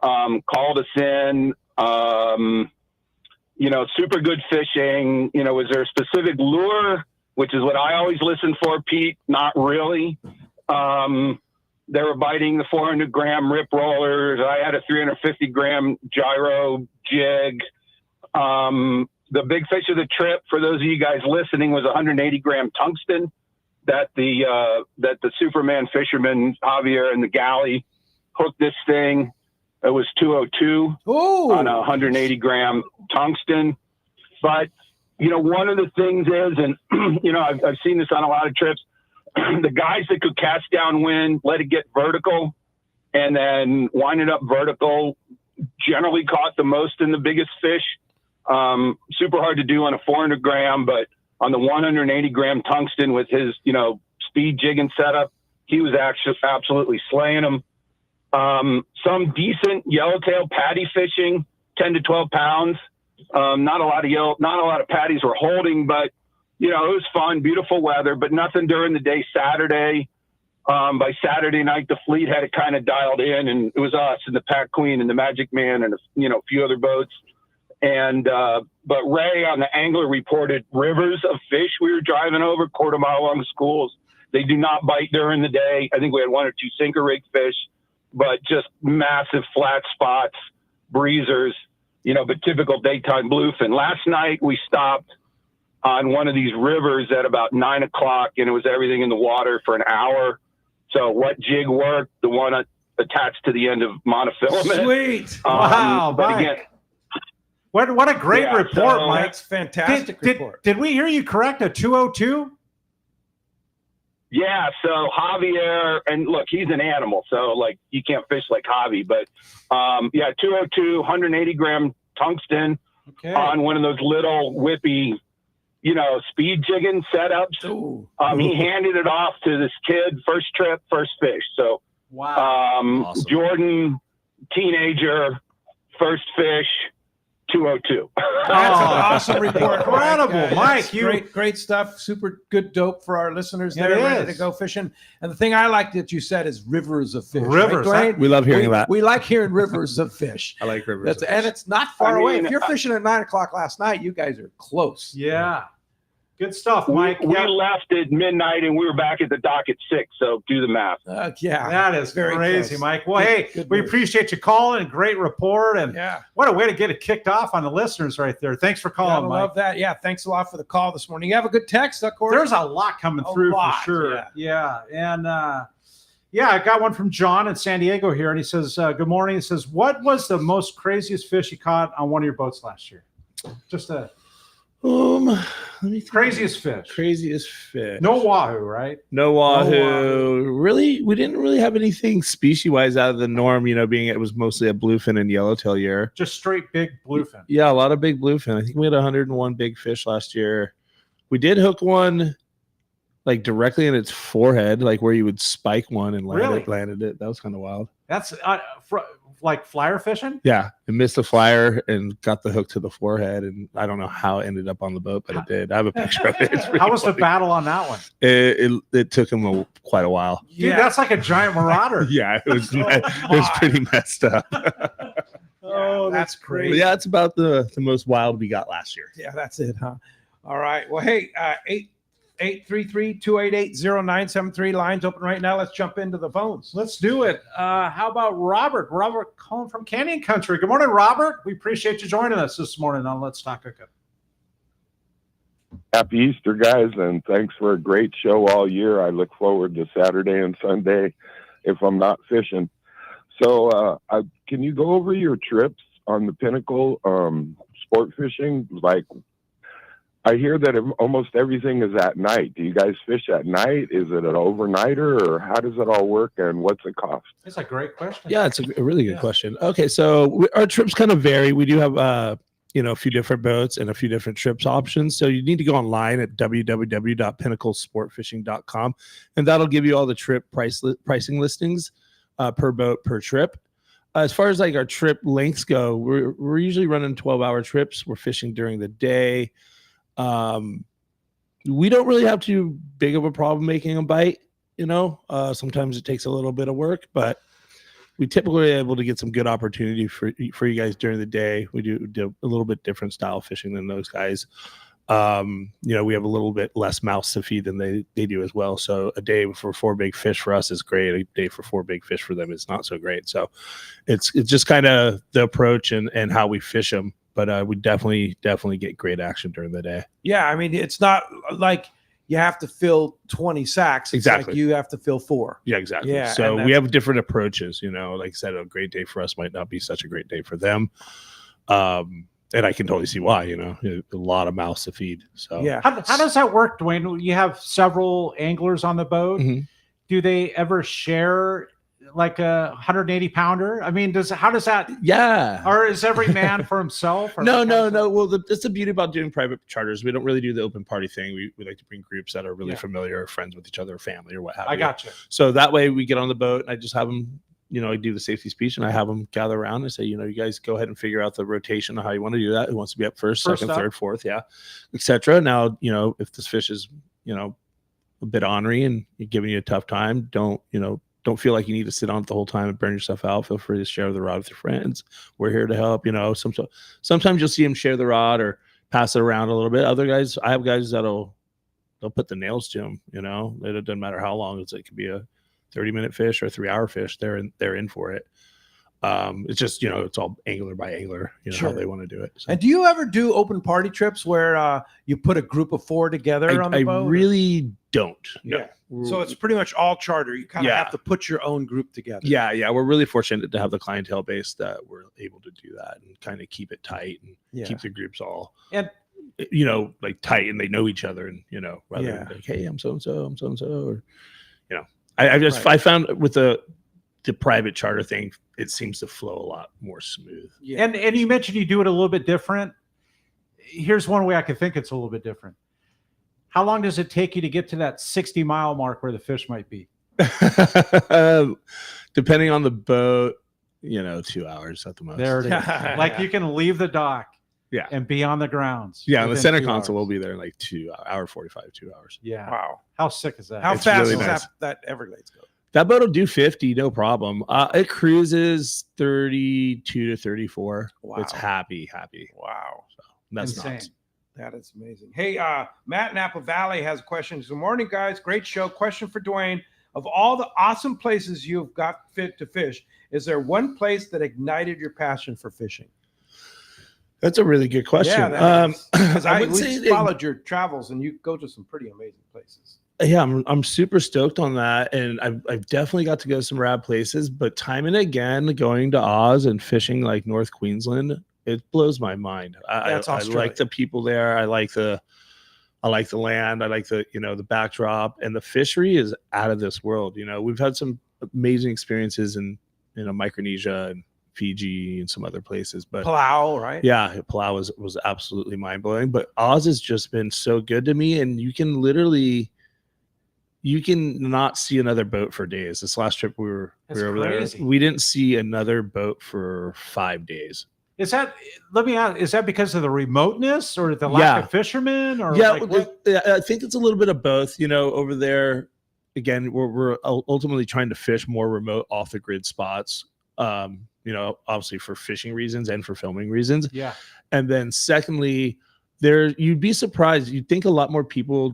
called us in. Super good fishing. Was there a specific lure, which is what I always listen for, Pete? Not really. They were biting the 400-gram rip rollers. I had a 350-gram gyro jig. The big fish of the trip, for those of you guys listening, was 180-gram tungsten that the Superman fisherman, Javier, and the galley hooked this thing. It was 202 on a 180-gram tungsten. But, one of the things is, and, I've seen this on a lot of trips, the guys that could cast downwind, let it get vertical, and then wind it up vertical, generally caught the most and the biggest fish. Super hard to do on a 400-gram, but on the 180-gram tungsten with his, speed jigging setup, he was actually absolutely slaying them. Some decent yellowtail patty fishing, 10 to 12 pounds. Not a lot of patties were holding, but it was fun, beautiful weather, but nothing during the day Saturday. By Saturday night, the fleet had it kind of dialed in, and it was us and the Pac Queen and the Magic Man and a few other boats. And but Ray on the angler reported rivers of fish we were driving over, quarter-mile long schools. They do not bite during the day. I think we had 1 or 2 sinker rig fish, but just massive flat spots, breezers, but typical daytime bluefin. Last night we stopped on one of these rivers at about 9 o'clock, and it was everything in the water for an hour. So what jig worked? The one attached to the end of monofilament. Sweet. Wow, but Mike. again, What a great report, Mike. That's fantastic report. Did we hear you correct a 202? Yeah, so Javier, and look, he's an animal, so you can't fish like Javi, but 202, 180-gram tungsten on one of those little whippy, speed jigging setups. He handed it off to this kid, first trip, first fish. So, wow, awesome. Jordan, teenager, first fish, 202. That's an awesome report. Incredible, Mike. Great stuff. Super good dope for our listeners It there, ready is. to go fishing. And the thing I like that you said is rivers of fish. Rivers, right, Dwayne? We love hearing that. We like hearing rivers of fish. I like rivers. And it's not far I away. mean, If you're fishing at 9 o'clock last night, you guys are close. Yeah. Good stuff, Mike. We left at midnight and we were back at the dock at 6, so do the math. Yeah. That is Very crazy, close. Mike. Well, hey, Good we news. appreciate you calling. Great report. And Yeah. what a way to get it kicked off on the listeners right there. Thanks for calling, Gotta Mike. love that. Yeah. Thanks a lot for the call this morning. You have a good text, of course. There's a lot coming through lot, for sure. yeah. And I got one from John in San Diego here, and he says, good morning. He says, what was the most craziest fish you caught on one of your boats last year? Just a Let me think. craziest fish. Craziest fish. No wahoo, right? No wahoo. wahoo. Really, we didn't really have anything species-wise out of the norm. Being it was mostly a bluefin and yellowtail year. Just straight big bluefin. Yeah, a lot of big bluefin. I think we had 101 big fish last year. We did hook one directly in its forehead, where you would spike one and Really? landed it. That was kind of wild. That's like flyer fishing. Yeah, I missed the flyer and got the hook to the forehead, and I don't know how it ended up on the boat, but it did. I have a picture of it. How was the battle on that one? It took him quite a while. Dude, that's like a giant marauder. Yeah, it was pretty messed up. Oh, that's great. But yeah, it's about the most wild we got last year. Yeah, that's it, huh? All right. Well, hey, 833-288-0973. Lines open right now. Let's jump into the phones. Let's do it. How about Robert? Robert calling from Canyon Country. Good morning, Robert. We appreciate you joining us this morning on Let's Talk Hookup. Happy Easter, guys, and thanks for a great show all year. I look forward to Saturday and Sunday if I'm not fishing. So can you go over your trips on the Pinnacle sport fishing? Like, I hear that almost everything is at night. Do you guys fish at night? Is it an overnighter, or how does it all work, and what's it cost? That's a great question. Yeah, it's a really good question. Okay, so our trips kind of vary. We do have a few different boats and a few different trips options. So you need to go online at www.pinnaclesportfishing.com, and that'll give you all the trip pricing listings per boat per trip. As far as like our trip lengths go, we're usually running 12-hour trips. We're fishing during the day. We don't really have too big of a problem making a bite. Sometimes it takes a little bit of work, but we typically are able to get some good opportunity for you guys during the day. We do a little bit different style fishing than those guys. We have a little bit less mouths to feed than they do as well. So a day for 4 big fish for us is great. A day for 4 big fish for them is not so great. So it's just kind of the approach and how we fish them. But we definitely get great action during the day. Yeah, I mean, it's not like you have to fill 20 sacks. It's exactly. Like you have to fill 4. Yeah, exactly. Yeah, so we have different approaches. Like I said, a great day for us might not be such a great day for them. And I can totally see why. A lot of mouths to feed. So yeah. How does that work, Dwayne? You have several anglers on the boat. Mm-hmm. Do they ever share like a 180 pounder? I mean, how does that? Yeah. Or is every man for himself? Or No. Well, that's the beauty about doing private charters. We don't really do the open party thing. We like to bring groups that are really familiar, or friends with each other, family, or what have you. I got you. So that way we get on the boat and I just have them, I do the safety speech and I have them gather around and say, you guys go ahead and figure out the rotation of how you want to do that. Who wants to be up first second, third, fourth, etc. Now, if this fish is, a bit ornery and giving you a tough time, don't feel like you need to sit on it the whole time and burn yourself out. Feel free to share the rod with your friends. We're here to help. Sometimes you'll see them share the rod or pass it around a little bit. Other guys, I have guys they'll put the nails to them. It doesn't matter how long. It could be a 30-minute fish or a 3-hour fish. They're in for it. It's just it's all angler by angler. How they want to do it. So. And do you ever do open party trips where you put a group of 4 together on the boat? I really don't. No. Yeah. So it's pretty much all charter. You kind of have to put your own group together. Yeah. We're really fortunate to have the clientele base that we're able to do that and kind of keep it tight and keep the groups all like tight and they know each other and rather than like, hey, I'm so and so, or I found with the private charter thing, it seems to flow a lot more smooth. Yeah. And you mentioned you do it a little bit different. Here's one way I could think it's a little bit different. How long does it take you to get to that 60-mile mark where the fish might be? Depending on the boat, 2 hours at the most. There it is. Like you can leave the dock and be on the grounds. Yeah, and the center console will be there in like 2 hours, 45, 2 hours. Yeah. Wow. How sick is that? How fast does that Everglades go? That boat will do 50, no problem. It cruises 32 to 34. Wow. It's happy. Wow. So that's insane. nuts. That is amazing. Hey, Matt in Apple Valley has a question. Good morning, guys. Great show. Question for Dwayne. Of all the awesome places you've got fit to fish, is there one place that ignited your passion for fishing? That's a really good question. Yeah, because I followed your travels, and you go to some pretty amazing places. Yeah, I'm super stoked on that, and I've definitely got to go to some rad places. But time and again, going to Oz and fishing like North Queensland, it blows my mind. I like the people there. I like the land. I like the the backdrop, and the fishery is out of this world. We've had some amazing experiences in Micronesia and Fiji and some other places, but Palau, right? Yeah, Palau was absolutely mind blowing. But Oz has just been so good to me, and you can literally you can not see another boat for days. This last trip we were over crazy. there, we didn't see another boat for 5 days. Is that, let me ask, is that because of the remoteness or the lack of fishermen? Or yeah, like what? I think it's a little bit of both. Over there, again, we're ultimately trying to fish more remote, off the grid spots. Obviously for fishing reasons and for filming reasons. Yeah. And then secondly, you'd be surprised. You'd think a lot more people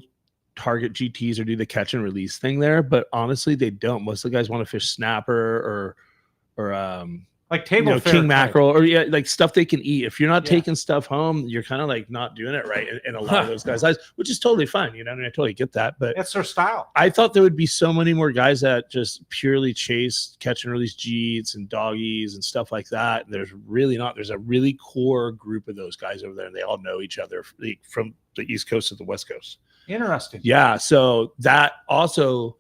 target GTs or do the catch and release thing there, but honestly, they don't. Most of the guys want to fish snapper or like table fare king mackerel, or like stuff they can eat. If you're not Yeah. taking stuff home, you're kind of like not doing it right in a lot of those guys' eyes, which is totally fine. I totally get that, but It's their style. I thought there would be so many more guys that just purely chase catch and release Jeets and doggies and stuff like that. There's really not. There's a really core group of those guys over there, and they all know each other from the East Coast to the West Coast. Interesting. Yeah, so that also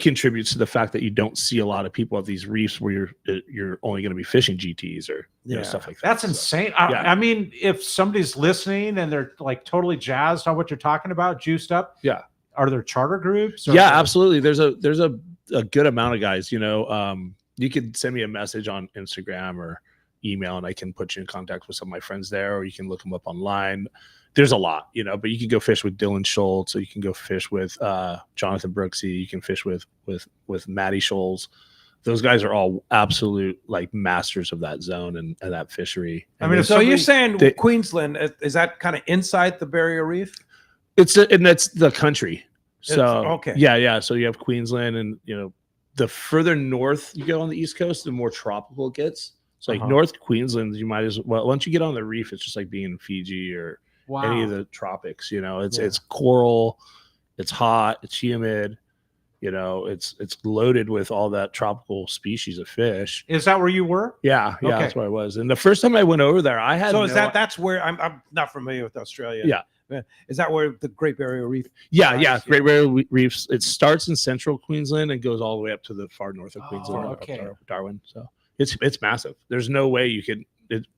contributes to the fact that you don't see a lot of people at these reefs where you're only going to be fishing GTs or stuff like that. That's insane. Yeah. I mean, if somebody's listening and they're like totally jazzed on what you're talking about, juiced up. Yeah. Are there charter groups? Yeah, absolutely. There's a good amount of guys. You could send me a message on Instagram or email, and I can put you in contact with some of my friends there, or you can look them up online. There's a lot, but you can go fish with Dylan Schultz, or you can go fish with Jonathan Brooksy. You can fish with Matty Scholes. Those guys are all absolute like masters of that zone and that fishery. I mean, so you're saying Queensland, is that kind of inside the Barrier Reef? And that's the country. So okay. Yeah. So you have Queensland, and the further north you go on the East Coast, the more tropical it gets. So like North Queensland, you might as well, once you get on the reef, it's just like being in Fiji or any of the tropics. It's coral, it's hot, it's humid, it's loaded with all that tropical species of fish. Is that where you were? Yeah, Okay. that's where I was. And the first time I went over there, I had that's where I'm not familiar with Australia. Yeah. Is that where the Great Barrier Reef? Yeah. Great Barrier Reefs. It starts in central Queensland and goes all the way up to the far north of Queensland, up Darwin. So it's massive. There's no way you could.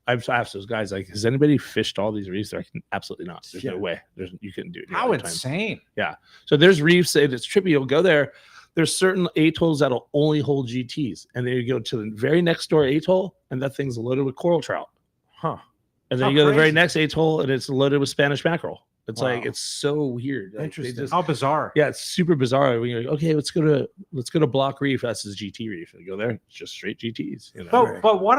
I've asked those guys, like, has anybody fished all these reefs? They're like, absolutely not. There's no way. You couldn't do it. How insane. Yeah. So there's reefs. It's trippy. You'll go there. There's certain atolls that'll only hold GTs. And then you go to the very next door atoll, and that thing's loaded with coral trout. Huh. And then you go to the very next atoll, and it's loaded with Spanish mackerel. It's like, it's so weird. Like, Interesting. How bizarre. Yeah, it's super bizarre. When you're like, okay, let's go to Block Reef. That's his GT reef. And you go there, it's just straight GTs. But what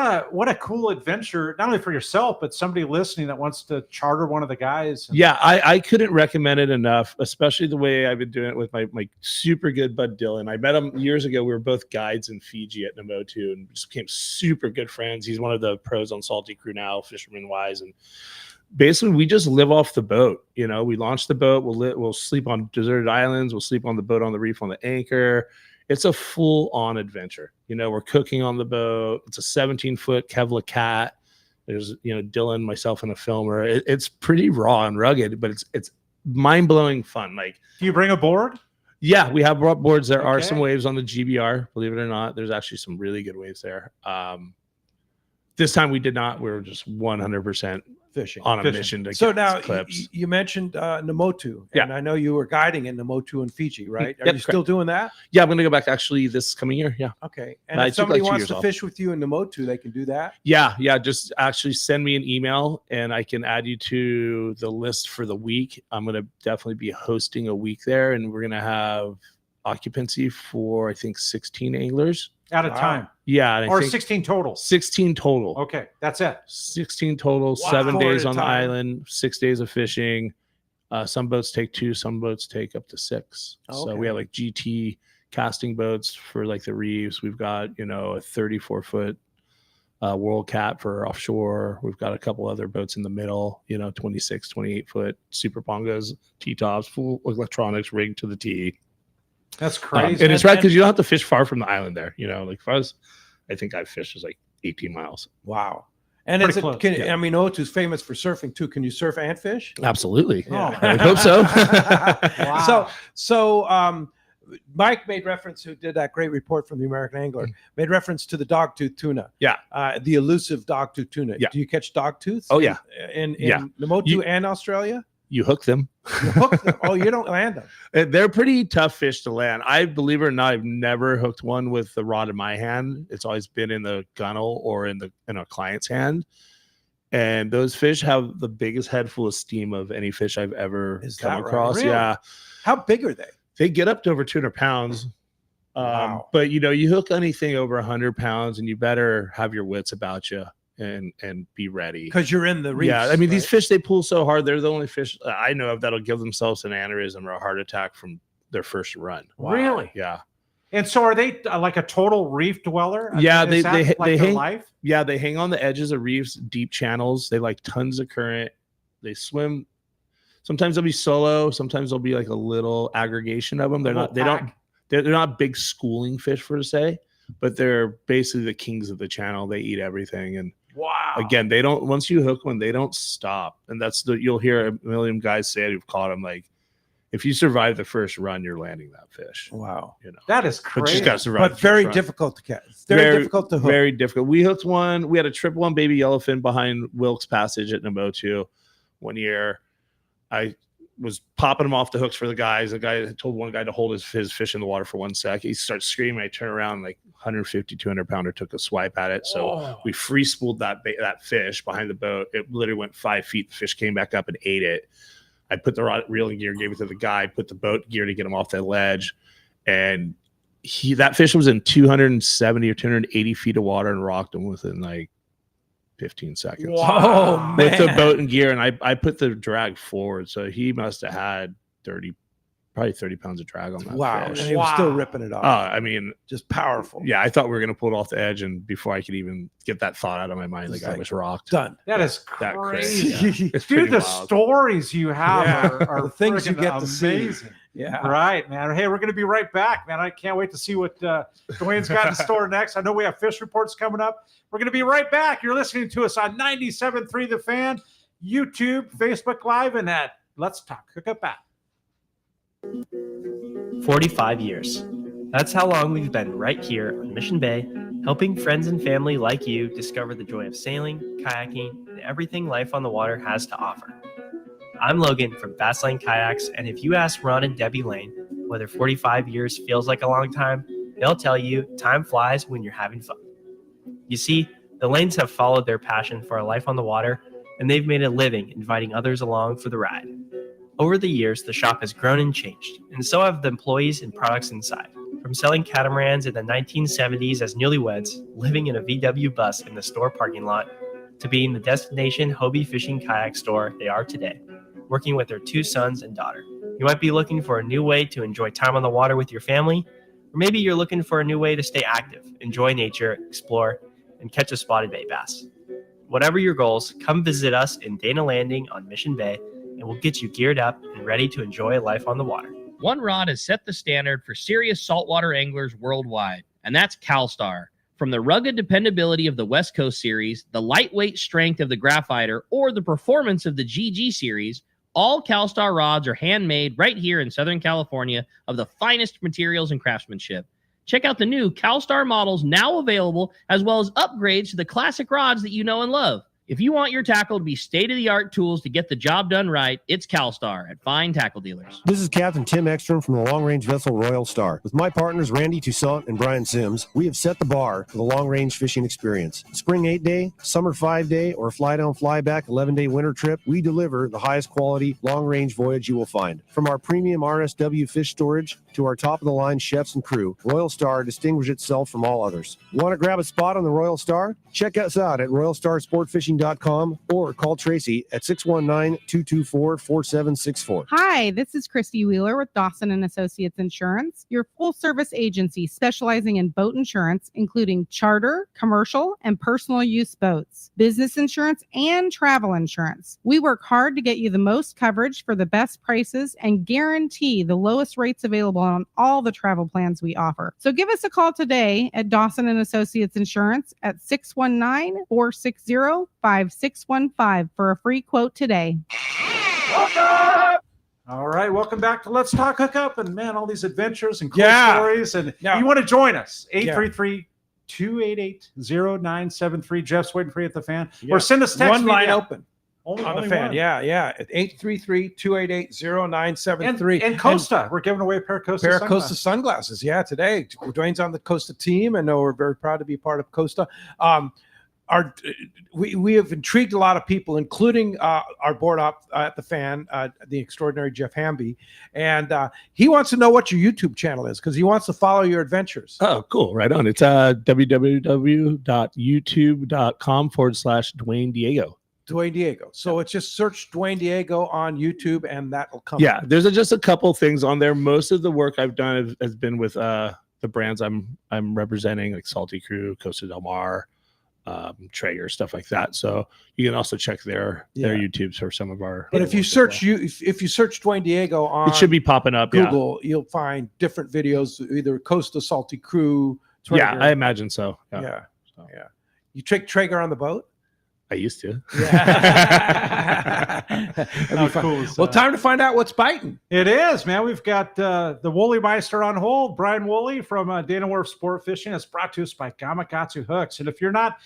a cool adventure, not only for yourself, but somebody listening that wants to charter one of the guys. Yeah, I couldn't recommend it enough, especially the way I've been doing it with my super good bud Dylan. I met him years ago. We were both guides in Fiji at Namotu and just became super good friends. He's one of the pros on Salty Crew now, fisherman wise, and basically we just live off the boat. We launch the boat, we'll sleep on deserted islands, we'll sleep on the boat on the reef on the anchor. It's a full-on adventure. We're cooking on the boat. It's a 17-foot Kevlar cat. There's Dylan, myself, and a filmer. It's pretty raw and rugged, but it's mind-blowing fun. Like, do you bring a board? Yeah, we have brought boards. There are some waves on the GBR, believe it or not. There's actually some really good waves there. This time we did not. We were just 100% fishing on a mission to so get now clips. you mentioned Namotu, and I know you were guiding in Namotu and Fiji, right? Are Yep, you still doing that? Yeah, I'm going to go back actually this coming year. Yeah. Okay. And if somebody wants to fish with you in Namotu, they can do that? Yeah. Just actually send me an email and I can add you to the list for the week. I'm going to definitely be hosting a week there, and we're going to have occupancy for, I think, 16 anglers. At a time. Yeah. Or 16 total. 16 total. Okay. That's it. 16 total, 7 days on the island, 6 days of fishing. Some boats take 2, some boats take up to 6. So we have like GT casting boats for like the reefs. We've got, a 34-foot World Cat for offshore. We've got a couple other boats in the middle, 26, 28-foot Super Pongos, T-tops, full electronics rigged to the T. That's crazy. And it's right because you don't have to fish far from the island there. Like for us, I think I've fished is like 18 miles. Wow. And Namotu's famous for surfing too. Can you surf and fish? Absolutely. Yeah. I hope so. Wow. So Mike made reference, who did that great report from the American Angler, made reference to the dogtooth tuna. Yeah. The elusive dogtooth tuna. Yeah. Do you catch dogtooths? Oh, yeah. In Namotu and Australia? You hook them. You hook them. Oh, you don't land them. They're pretty tough fish to land. I believe it or not, I've never hooked one with the rod in my hand. It's always been in the gunnel or in a client's hand. And those fish have the biggest head full of steam of any fish I've ever come across. Really? Yeah. How big are they? They get up to over 200 pounds. Wow. But you hook anything over 100 pounds, and you better have your wits about you and be ready, because you're in the reefs. Yeah, I mean, these fish, they pull so hard. They're the only fish I know of that'll give themselves an aneurysm or a heart attack from their first run. Wow. Really? Yeah. And so, are they like a total reef dweller? Yeah, Is they hang. Life? Yeah, they hang on the edges of reefs, deep channels. They like tons of current. They swim. Sometimes they'll be solo. Sometimes there'll be like a little aggregation of them. They're not big schooling fish per se, but they're basically the kings of the channel. They eat everything. And wow, again, they don't, once you hook one, they don't stop. And you'll hear a million guys say it who've caught them. Like, if you survive the first run, you're landing that fish. Wow. That is crazy. But you just got to survive. But very difficult to catch. Very difficult to hook. Very difficult. We hooked one. We had a triple one baby yellowfin behind Wilkes Passage at Namotu one year. I was popping them off the hooks for the guys. The guy told one guy to hold his fish in the water for 1 sec. He starts screaming. I turn around, like 150, 200 pounder took a swipe at it. So we free spooled that fish behind the boat. It literally went 5 feet. The fish came back up and ate it. I put the rod reeling gear, gave it to the guy, put the boat gear to get him off that ledge. And that fish was in 270 or 280 feet of water and rocked him within like 15 seconds. Wow, with the boat and gear. And I put the drag forward. So he must have had probably 30 pounds of drag on that fish. And he was still ripping it off. I mean, just powerful. Yeah, I thought we were going to pull it off the edge. And before I could even get that thought out of my mind, the guy was rocked. Done. That is crazy. Yeah. It's Dude, the wild. stories you have are the things you get amazing. to see. Yeah. Right, man. Hey, we're going to be right back, man. I can't wait to see what Dwayne's got in store next. I know we have fish reports coming up. We're going to be right back. You're listening to us on 97.3 The Fan, YouTube, Facebook Live, and at Let's Talk Hookup app. 45 years. That's how long we've been right here on Mission Bay, helping friends and family like you discover the joy of sailing, kayaking, and everything life on the water has to offer. I'm Logan from Fast Lane Kayaks, and if you ask Ron and Debbie Lane whether 45 years feels like a long time, they'll tell you time flies when you're having fun. You see, the Lanes have followed their passion for a life on the water, and they've made a living inviting others along for the ride. Over the years, the shop has grown and changed, and so have the employees and products inside. From selling catamarans in the 1970s as newlyweds, living in a VW bus in the store parking lot, to being the destination Hobie fishing kayak store they are today, working with their 2 sons and daughter. You might be looking for a new way to enjoy time on the water with your family, or maybe you're looking for a new way to stay active, enjoy nature, explore, and catch a spotted bay bass. Whatever your goals, come visit us in Dana Landing on Mission Bay, and we'll get you geared up and ready to enjoy life on the water. One rod has set the standard for serious saltwater anglers worldwide, and that's CalStar. From the rugged dependability of the West Coast series, the lightweight strength of the Graphiter, or the performance of the GG series, all CalStar rods are handmade right here in Southern California of the finest materials and craftsmanship. Check out the new CalStar models now available, as well as upgrades to the classic rods that you know and love. If you want your tackle to be state-of-the-art tools to get the job done right, it's CalStar at fine tackle dealers. This is Captain Tim Ekstrom from the long-range vessel Royal Star. With my partners Randy Toussaint and Brian Sims, we have set the bar for the long-range fishing experience. Spring 8-day, summer 5-day, or fly-down, fly-back 11-day winter trip, we deliver the highest quality long-range voyage you will find. From our premium RSW fish storage to our top-of-the-line chefs and crew, Royal Star distinguishes itself from all others. Want to grab a spot on the Royal Star? Check us out at royalstarsportfishing.com or call Tracy at 619-224-4764. Hi, this is Christy Wheeler with Dawson & Associates Insurance, your full-service agency specializing in boat insurance, including charter, commercial, and personal use boats, business insurance, and travel insurance. We work hard to get you the most coverage for the best prices and guarantee the lowest rates available on all the travel plans we offer. So give us a call today at Dawson & Associates Insurance at 619-460-5615 for a free quote today. All right, welcome back to Let's Talk Hookup. And man, all these adventures and cool stories. And you want to join us, 833-288-0973. Jeff's waiting for you at the fan. Or send us text. One line open. On the fan, yeah. At 833-288-0973. And Costa. We're giving away a pair of Costa sunglasses. Yeah, today. Dwayne's on the Costa team, and we're very proud to be part of Costa. We have intrigued a lot of people, including our board op at the fan, the extraordinary Jeff Hamby, and he wants to know what your YouTube channel is because he wants to follow your adventures. Oh, cool! Right on. It's www.youtube.com/Dwayne Diego. Dwayne Diego. So it's just search Dwayne Diego on YouTube, and that will come. Yeah, there's just a couple things on there. Most of the work I've done has been with the brands I'm representing, like Salty Crew, Costa Del Mar, Traeger, stuff like that. So you can also check their YouTubes for some of our. But if you search if you search Dwayne Diego on, it should be popping up. Google, you'll find different videos, either Costa, Salty Crew. Traeger. Yeah, I imagine so. Yeah. You take Traeger on the boat? I used to. Yeah. Cool. Well, time to find out what's biting. It is, man. We've got the Woolley Meister on hold. Brian Woolley from Dana Wharf Sport Fishing. It's brought to us by Gamakatsu Hooks. And if you're not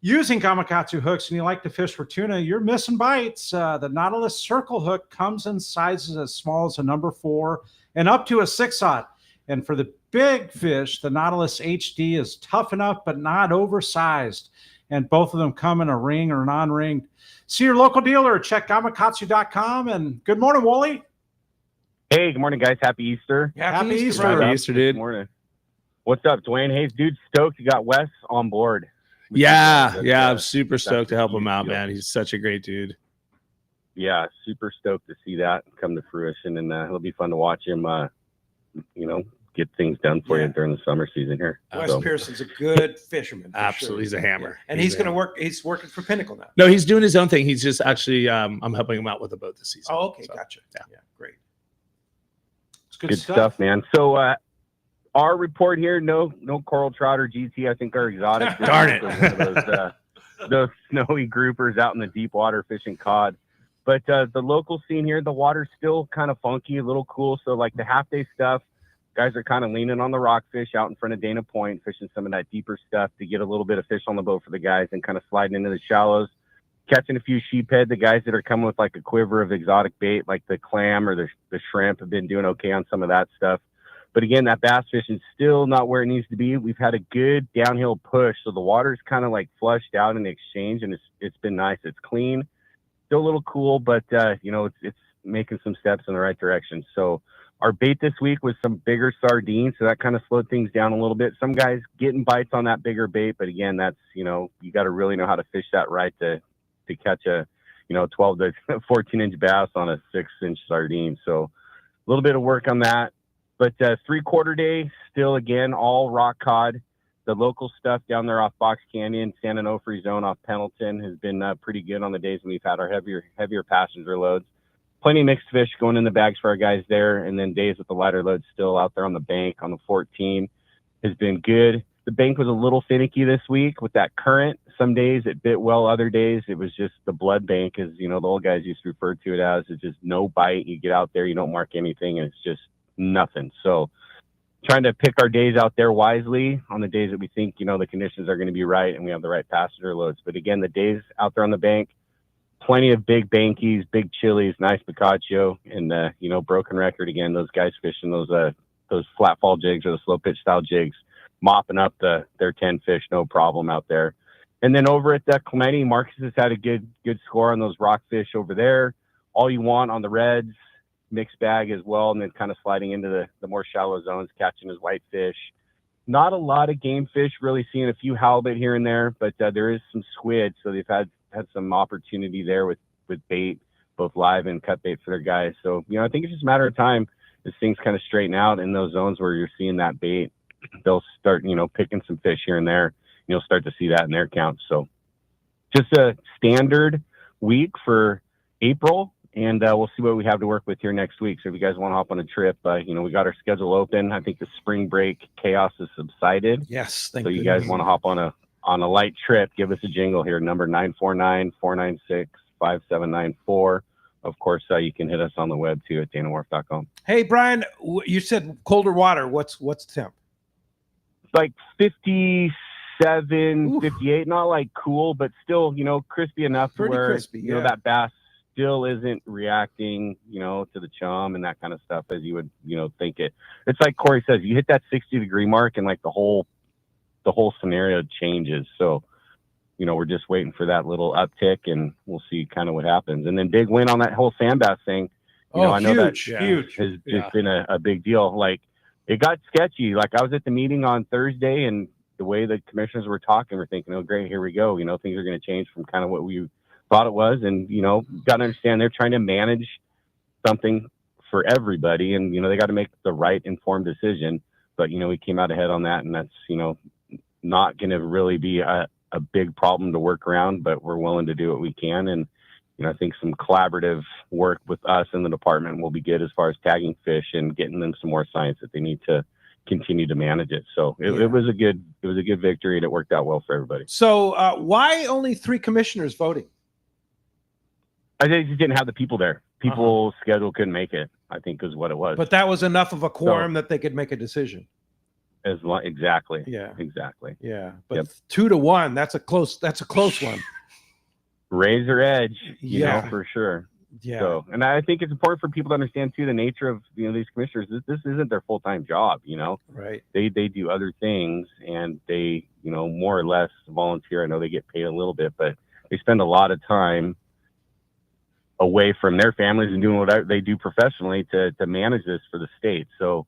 using Gamakatsu hooks and you like to fish for tuna, you're missing bites. The Nautilus Circle Hook comes in sizes as small as a number 4 and up to a 6/0. And for the big fish, the Nautilus HD is tough enough but not oversized. And both of them come in a ring or non-ringed. See your local dealer. Check gamakatsu.com. And good morning, Woolley. Hey, good morning, guys. Happy Easter. Happy Easter. Happy Easter, dude. Good morning. What's up, Dwayne? Hey, dude, stoked you got Wes on board. I'm super stoked to help him out, man. He's such a great dude. Yeah, super stoked to see that come to fruition. And it'll be fun to watch him, get things done for you during the summer season here. Wes Pearson's a good fisherman. Absolutely. He's a hammer. And he's going to work. He's working for Pinnacle now. No, he's doing his own thing. He's just actually, I'm helping him out with a boat this season. Oh, okay. So, gotcha. Yeah, great. It's good stuff, man. So, our report here, no coral trout or GT. I think are exotic. Darn it. Those snowy groupers out in the deep water fishing cod. But the local scene here, the water's still kind of funky, a little cool. So like the half day stuff, guys are kind of leaning on the rockfish out in front of Dana Point, fishing some of that deeper stuff to get a little bit of fish on the boat for the guys and kind of sliding into the shallows, catching a few sheephead. The guys that are coming with like a quiver of exotic bait, like the clam or the shrimp, have been doing okay on some of that stuff. But again, that bass fishing still not where it needs to be. We've had a good downhill push, so the water's kind of like flushed out in the exchange, and it's been nice. It's clean, still a little cool, but it's making some steps in the right direction. So our bait this week was some bigger sardines, so that kind of slowed things down a little bit. Some guys getting bites on that bigger bait, but again, that's you got to really know how to fish that right to catch a 12 to 14 inch bass on a 6-inch sardine. So a little bit of work on that. But 3/4 day, still again, all rock cod. The local stuff down there off Box Canyon, San Onofre Zone off Pendleton has been pretty good on the days when we've had our heavier passenger loads. Plenty of mixed fish going in the bags for our guys there. And then days with the lighter loads still out there on the bank on the 14 has been good. The bank was a little finicky this week with that current. Some days it bit well, other days it was just the blood bank, as the old guys used to refer to it as. It's just no bite. You get out there, you don't mark anything, and it's just nothing. So trying to pick our days out there wisely on the days that we think the conditions are going to be right and we have the right passenger loads. But again, the days out there on the bank, plenty of big bankies, big chilies, nice picacho, and broken record again. Those guys fishing those flat fall jigs or the slow pitch style jigs, mopping up their 10 fish, no problem out there. And then over at Clemente, Marcus has had a good score on those rockfish over there. All you want on the reds, mixed bag as well, and then kind of sliding into the more shallow zones, catching his whitefish. Not a lot of game fish, really seeing a few halibut here and there, but there is some squid, so they've had some opportunity there with bait, both live and cut bait for their guys. So I think it's just a matter of time as things kind of straighten out in those zones where you're seeing that bait. They'll start picking some fish here and there. You'll start to see that in their counts. So just a standard week for April. And we'll see what we have to work with here next week. So if you guys want to hop on a trip, we got our schedule open. I think the spring break chaos has subsided. Yes. So you guys want to hop on a light trip, give us a jingle here, number 949-496-5794. Of course, you can hit us on the web too at danawharf.com. Hey, Brian, you said colder water. What's the temp? It's like 56 57, 58, not like cool, but still, crispy enough to Pretty where, crispy, yeah. that bass still isn't reacting, to the chum and that kind of stuff as you would, think it. It's like Cory says, you hit that 60-degree mark and like the whole scenario changes. So, we're just waiting for that little uptick and we'll see kind of what happens. And then big win on that whole sand bass thing. I know that huge has just been a big deal. Like, it got sketchy. Like, I was at the meeting on Thursday and the way the commissioners were talking, we're thinking, oh, great, here we go. Things are going to change from kind of what we thought it was. And, got to understand they're trying to manage something for everybody. And, they got to make the right informed decision. But, we came out ahead on that. And that's, not going to really be a big problem to work around, but we're willing to do what we can. And, I think some collaborative work with us in the department will be good as far as tagging fish and getting them some more science that they need to continue to manage it. So it was a good victory and it worked out well for everybody. So why only 3 commissioners voting? I think they just didn't have the people there. People's schedule couldn't make it, I think is what it was. But that was enough of a quorum that they could make a decision. Exactly. Yeah. Exactly. Yeah. But 2-1, that's a close one. Razor edge, for sure. Yeah. So, and I think it's important for people to understand too the nature of these commissioners. This isn't their full-time job. Right. They do other things and they more or less volunteer. I know they get paid a little bit, but they spend a lot of time away from their families and doing what they do professionally to manage this for the state. So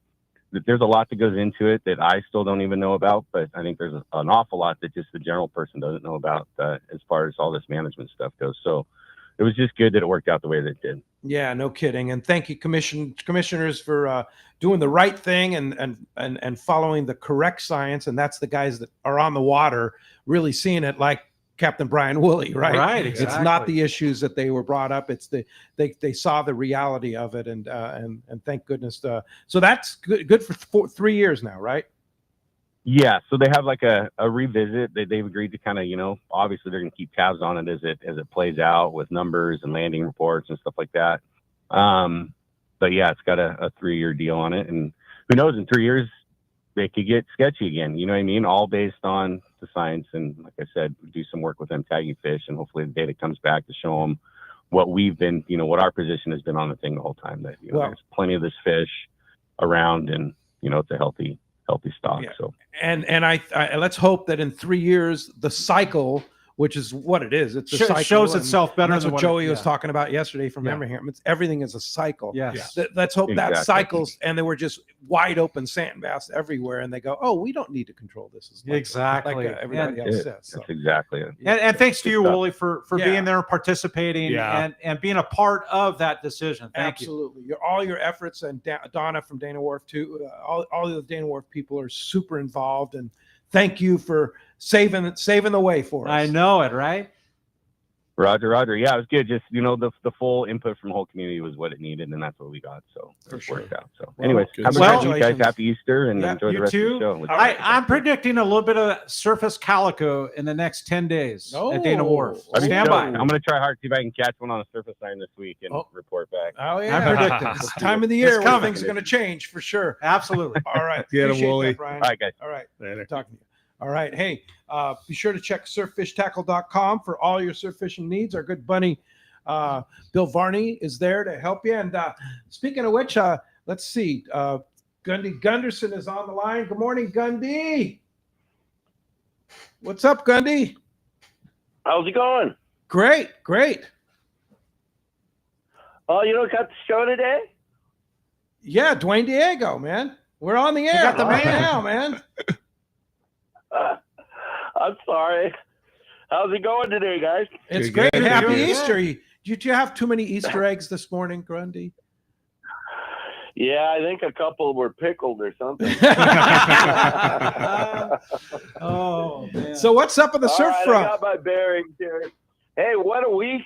there's a lot that goes into it that I still don't even know about, but I think there's an awful lot that just the general person doesn't know about as far as all this management stuff goes. So it was just good that it worked out the way that it did. Yeah, no kidding. And thank you, commissioners, for doing the right thing and following the correct science. And that's the guys that are on the water really seeing it like Captain Brian Woolley, right? Right, exactly. It's not the issues that they were brought up. It's they saw the reality of it, and thank goodness. So that's good for 3 years now, right? Yeah. So they have like a revisit. They've agreed to kind of obviously they're going to keep tabs on it as it plays out with numbers and landing reports and stuff like that. But yeah, it's got a 3-year deal on it, and who knows, in 3 years they could get sketchy again. You know what I mean? All based on the science. And like I said, do some work with them tagging fish, and hopefully the data comes back to show them what we've been, what our position has been on the thing the whole time, that, there's plenty of this fish around and, it's a healthy stock. Yeah. So, and I let's hope that in 3 years, the cycle, which is what it is. It's a cycle. Shows itself better. That's what Joey was talking about yesterday from memory here. Everything is a cycle. Yes. Let's hope that cycles, and they were just wide open sand bass everywhere, and they go, oh, we don't need to control this as much. Exactly. Like everybody else says. So. That's exactly it. And thanks to you, Woolley, for being there, participating, and being a part of that decision. Thank you. Absolutely. All your efforts, and Donna from Dana Wharf too. All the Dana Wharf people are super involved, and thank you for saving the way for us. I know it, right? Roger. Yeah, it was good. Just, the full input from the whole community was what it needed, and that's what we got. So it worked out. So anyways, have a great week, guys. Happy Easter, and enjoy the rest of the show. I'm predicting a little bit of surface calico in the next 10 days at Dana Wharf. Stand by. I'm going to try hard to see if I can catch one on a surface sign this week and report back. Oh, yeah. I'm predicting. It's time of the year where things are going to change for sure. Absolutely. All right. Get him, Woolley. All right, guys. All right. Later. Talking to you. All right. Hey, be sure to check surffishtackle.com for all your surf fishing needs. Our good buddy, Bill Varney, is there to help you. And speaking of which, let's see. Gundy Gunderson is on the line. Good morning, Gundy. What's up, Gundy? How's it going? Great. Oh, you don't got the show today? Yeah, Dwayne Diego, man. We're on the air. Got the man now, man. I'm sorry. How's it going today, guys? It's great. Happy Easter. Did you have too many Easter eggs this morning, Grundy? Yeah, I think a couple were pickled or something. Oh, man. So what's up with the surf front? I got my bearings here. Hey, what a week.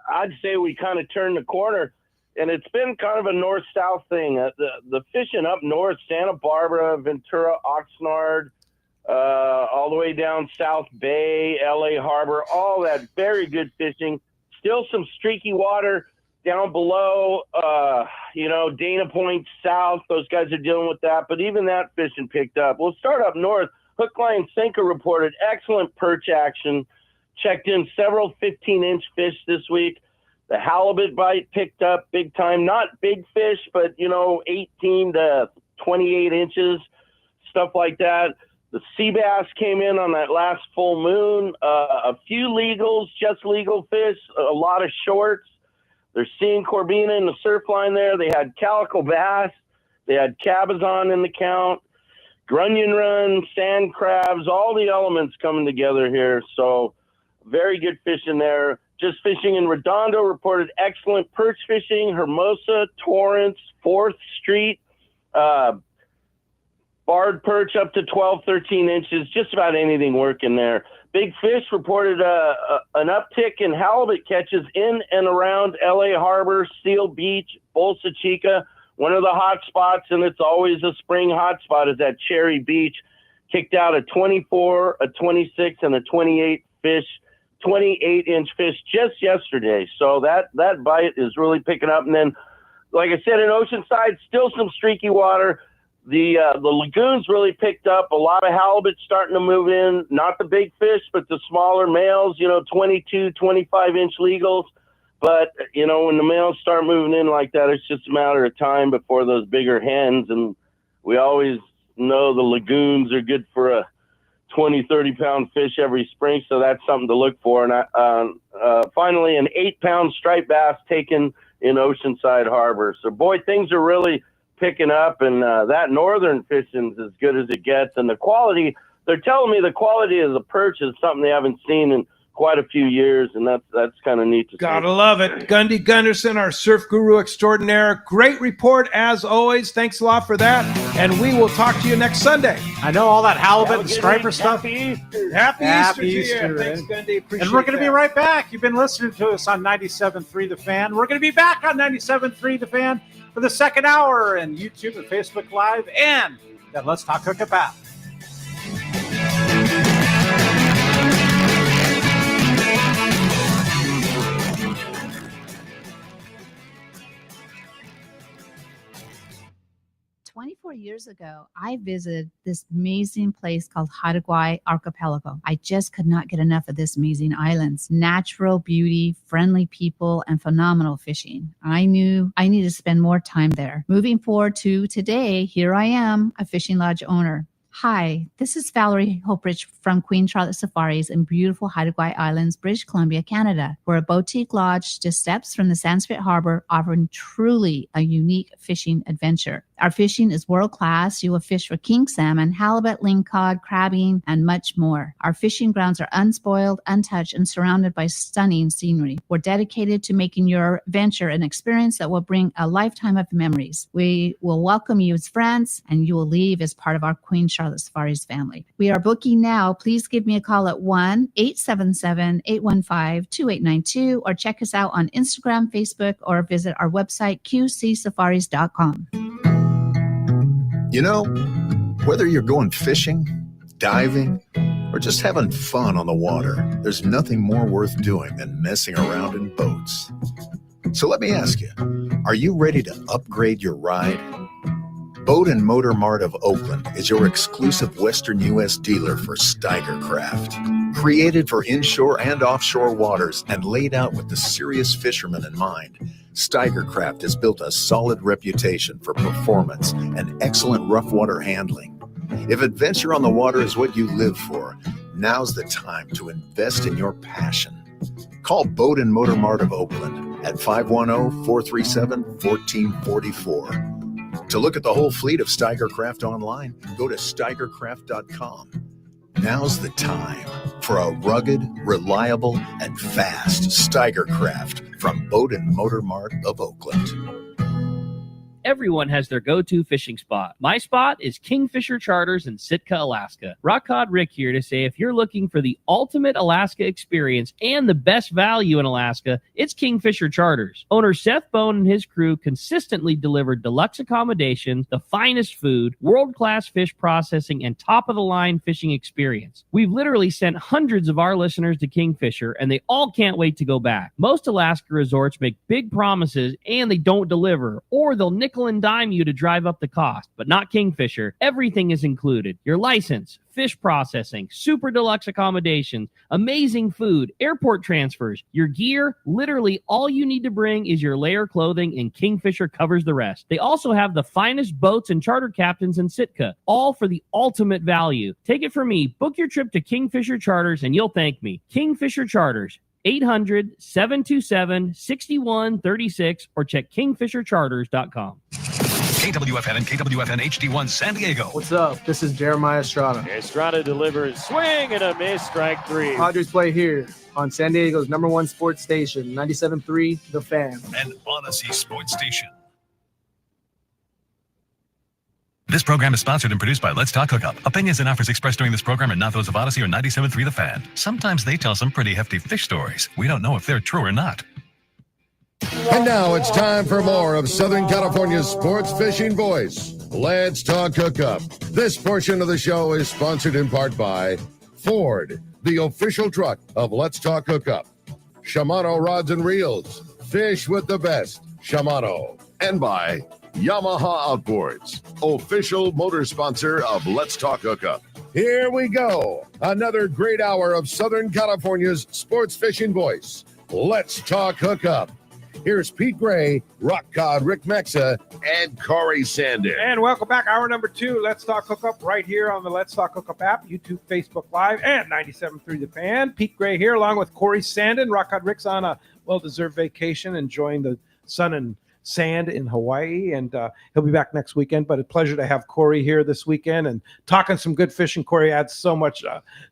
I'd say we kind of turned the corner. And it's been kind of a north-south thing. The fishing up north, Santa Barbara, Ventura, Oxnard, all the way down South Bay, LA Harbor, all that very good fishing. Still some streaky water down below, Dana Point South. Those guys are dealing with that. But even that fishing picked up. We'll start up north. Hook, line, sinker reported excellent perch action. Checked in several 15-inch fish this week. The halibut bite picked up big time. Not big fish, but, 18 to 28 inches, stuff like that. The sea bass came in on that last full moon. A few legals, just legal fish, a lot of shorts. They're seeing Corbina in the surf line there. They had calico bass. They had cabezon in the count. Grunion run, sand crabs, all the elements coming together here. So very good fishing there. Just fishing in Redondo reported excellent perch fishing. Hermosa, Torrance, 4th Street, barred perch up to 12, 13 inches. Just about anything working there. Big Fish reported an uptick in halibut catches in and around LA Harbor, Seal Beach, Bolsa Chica. One of the hot spots, and it's always a spring hot spot, is at Cherry Beach. Kicked out a 24, a 26, and a 28-inch fish just yesterday. So that bite is really picking up. And then, like I said, in Oceanside, still some streaky water. The lagoons really picked up. A lot of halibut starting to move in. Not the big fish, but the smaller males, 22, 25-inch legals. But, when the males start moving in like that, it's just a matter of time before those bigger hens. And we always know the lagoons are good for a 20, 30-pound fish every spring. So that's something to look for. And finally, an 8-pound striped bass taken in Oceanside Harbor. So, boy, things are really picking up. And that northern fishing is as good as it gets. And the quality, they're telling me the quality of the perch is something they haven't seen in quite a few years, and that's kind of neat to see. Gotta love it. Gundy Gunderson, our surf guru extraordinaire. Great report as always. Thanks a lot for that, and we will talk to you next Sunday. I know all that halibut and striper stuff. Happy Easter to you. Thanks, Gundy. Appreciate And we're going to be that. right back. You've been listening to us on 97.3 The Fan. We're going to be back on 97.3 The Fan for the second hour and YouTube and Facebook Live, and then Let's Talk Hookup app. Years ago, I visited this amazing place called Hawaii Archipelago. I just could not get enough of this amazing islands. Natural beauty, friendly people, and phenomenal fishing. I knew I needed to spend more time there. Moving forward to today, here I am, a fishing lodge owner. Hi, this is Valerie Hopridge from Queen Charlotte Safaris in beautiful Hawaii Islands, British Columbia, Canada. We're a boutique lodge just steps from the Sanskrit Harbor, offering truly a unique fishing adventure. Our fishing is world-class. You will fish for king salmon, halibut, lingcod, crabbing, and much more. Our fishing grounds are unspoiled, untouched, and surrounded by stunning scenery. We're dedicated to making your venture an experience that will bring a lifetime of memories. We will welcome you as friends, and you will leave as part of our Queen Charlotte Safaris family. We are booking now. Please give me a call at 1-877-815-2892 or check us out on Instagram, Facebook, or visit our website, qcsafaris.com. Whether you're going fishing, diving, or just having fun on the water, there's nothing more worth doing than messing around in boats. So let me ask you, are you ready to upgrade your ride? Boat and Motor Mart of Oakland is your exclusive Western U.S. dealer for Steiger Craft. Created for inshore and offshore waters and laid out with the serious fisherman in mind, Steiger Craft has built a solid reputation for performance and excellent rough water handling. If adventure on the water is what you live for, now's the time to invest in your passion. Call Boat and Motor Mart of Oakland at 510-437-1444. To look at the whole fleet of Steiger Craft online, go to steigercraft.com. Now's the time for a rugged, reliable, and fast Steiger Craft from Boat and Motor Mart of Oakland. Everyone has their go-to fishing spot. My spot is Kingfisher Charters in Sitka, Alaska. Rock Cod Rick here to say if you're looking for the ultimate Alaska experience and the best value in Alaska, it's Kingfisher Charters. Owner Seth Bone and his crew consistently deliver deluxe accommodations, the finest food, world-class fish processing, and top-of-the-line fishing experience. We've literally sent hundreds of our listeners to Kingfisher, and they all can't wait to go back. Most Alaska resorts make big promises, and they don't deliver, or they'll nick nickel and dime you to drive up the cost, but not Kingfisher. Everything is included. Your license, fish processing, super deluxe accommodations, amazing food, airport transfers, your gear. Literally all you need to bring is your layer clothing, and Kingfisher covers the rest. They also have the finest boats and charter captains in Sitka, all for the ultimate value. Take it from me, book your trip to Kingfisher Charters and you'll thank me. Kingfisher Charters, 800-727-6136 or check kingfishercharters.com. KWFN and KWFN HD1 San Diego. What's up? This is Jeremiah Estrada. Estrada delivers swing and a miss, strike three. Padres play here on San Diego's #1 sports station, 97.3 The Fan. And Odyssey Sports Station. This program is sponsored and produced by Let's Talk Hookup. Opinions and offers expressed during this program are not those of Odyssey or 97.3 The Fan. Sometimes they tell some pretty hefty fish stories. We don't know if they're true or not. And now it's time for more of Southern California's sports fishing voice. Let's Talk Hookup. This portion of the show is sponsored in part by Ford, the official truck of Let's Talk Hookup. Shimano Rods and Reels. Fish with the best. Shimano. And by Yamaha Outboards, official motor sponsor of Let's Talk Hookup. Here we go. Another great hour of Southern California's sports fishing voice. Let's Talk Hookup. Here's Pete Gray, Rock Cod Rick Mexa, and Cory Sanden. And welcome back. Hour number 2. Let's Talk Hookup right here on the Let's Talk Hookup app, YouTube, Facebook Live, and 97.3 The Fan. Pete Gray here along with Cory Sanden. Rock Cod Rick's on a well-deserved vacation, enjoying the sun and sand in Hawaii, and he'll be back next weekend. But a pleasure to have Cory here this weekend and talking some good fishing. Cory adds so much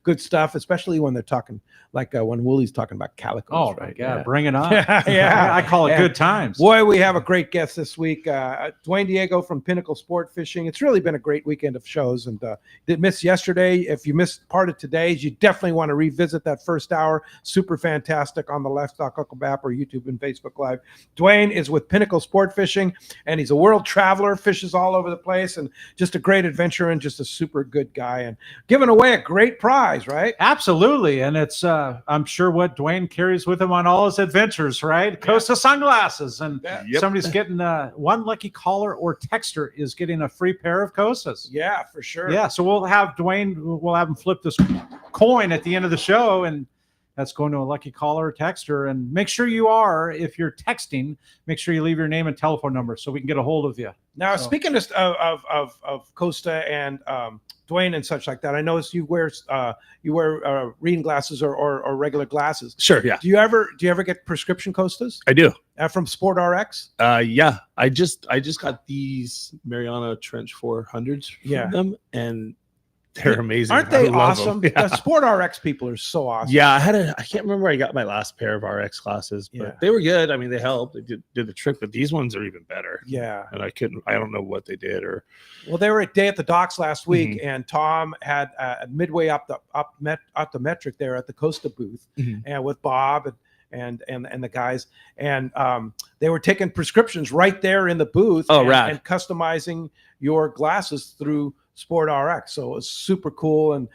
good stuff, especially when they're talking like when Woolie's talking about calicos. Oh, right? yeah, bring it on. Yeah. I call it good times. Boy, we have a great guest this week. Dwayne Diego from Pinnacle Sportfishing. It's really been a great weekend of shows, and did miss yesterday. If you missed part of today's, you definitely want to revisit that first hour. Super fantastic on the Let's Talk Hookup app or YouTube and Facebook Live. Dwayne is with Pinnacle Sportfishing, and he's a world traveler, fishes all over the place, and just a great adventurer and just a super good guy, and giving away a great prize, right? Absolutely. And it's I'm sure what Dwayne carries with him on all his adventures, right? Costa sunglasses, and somebody's getting one lucky caller or texter is getting a free pair of Costas. Yeah, for sure. Yeah, so we'll have Dwayne, we'll have him flip this coin at the end of the show, and that's going to a lucky caller or texter. And make sure you are, if you're texting, make sure you leave your name and telephone number so we can get a hold of you. Now, speaking of Costa and Dwayne and such like that, I noticed you wear reading glasses or regular glasses. Sure, yeah. Do you ever get prescription Costas? I do. From Sport RX? Yeah. I just got these Mariana Trench 400s from them, and they're amazing. Aren't they I love awesome? them. Yeah. The Sport RX people are so awesome. Yeah, I can't remember where I got my last pair of RX glasses, but they were good. I mean, they helped. They did the trick, but these ones are even better. Yeah. And I don't know what they did Well, they were at Day at the Docks last week, and Tom had midway up the metric there at the Costa booth, and with Bob and the guys, and they were taking prescriptions right there in the booth. And customizing your glasses through Sport RX. So it was super cool. And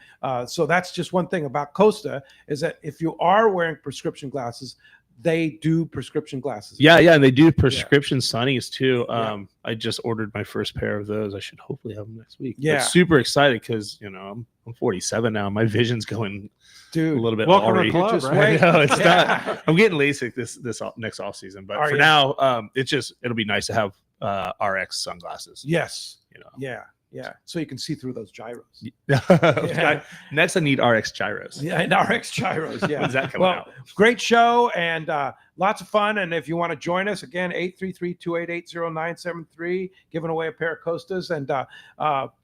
so that's just one thing about Costa, is that if you are wearing prescription glasses, they do prescription glasses. Yeah, and they do prescription sunnies too. I just ordered my first pair of those. I should hopefully have them next week. Yeah. But super excited because I'm 47 now. My vision's going a little bit. Welcome to the club, right? I know, it's not. I'm getting LASIK this next off season, but for now, it'll be nice to have RX sunglasses. Yes. Yeah. So you can see through those gyros. Next, I need RX gyros. Yeah, and RX gyros. Yeah. When's that coming out? Great show and lots of fun. And if you want to join us again, 833-288-0973, giving away a pair of Costas. And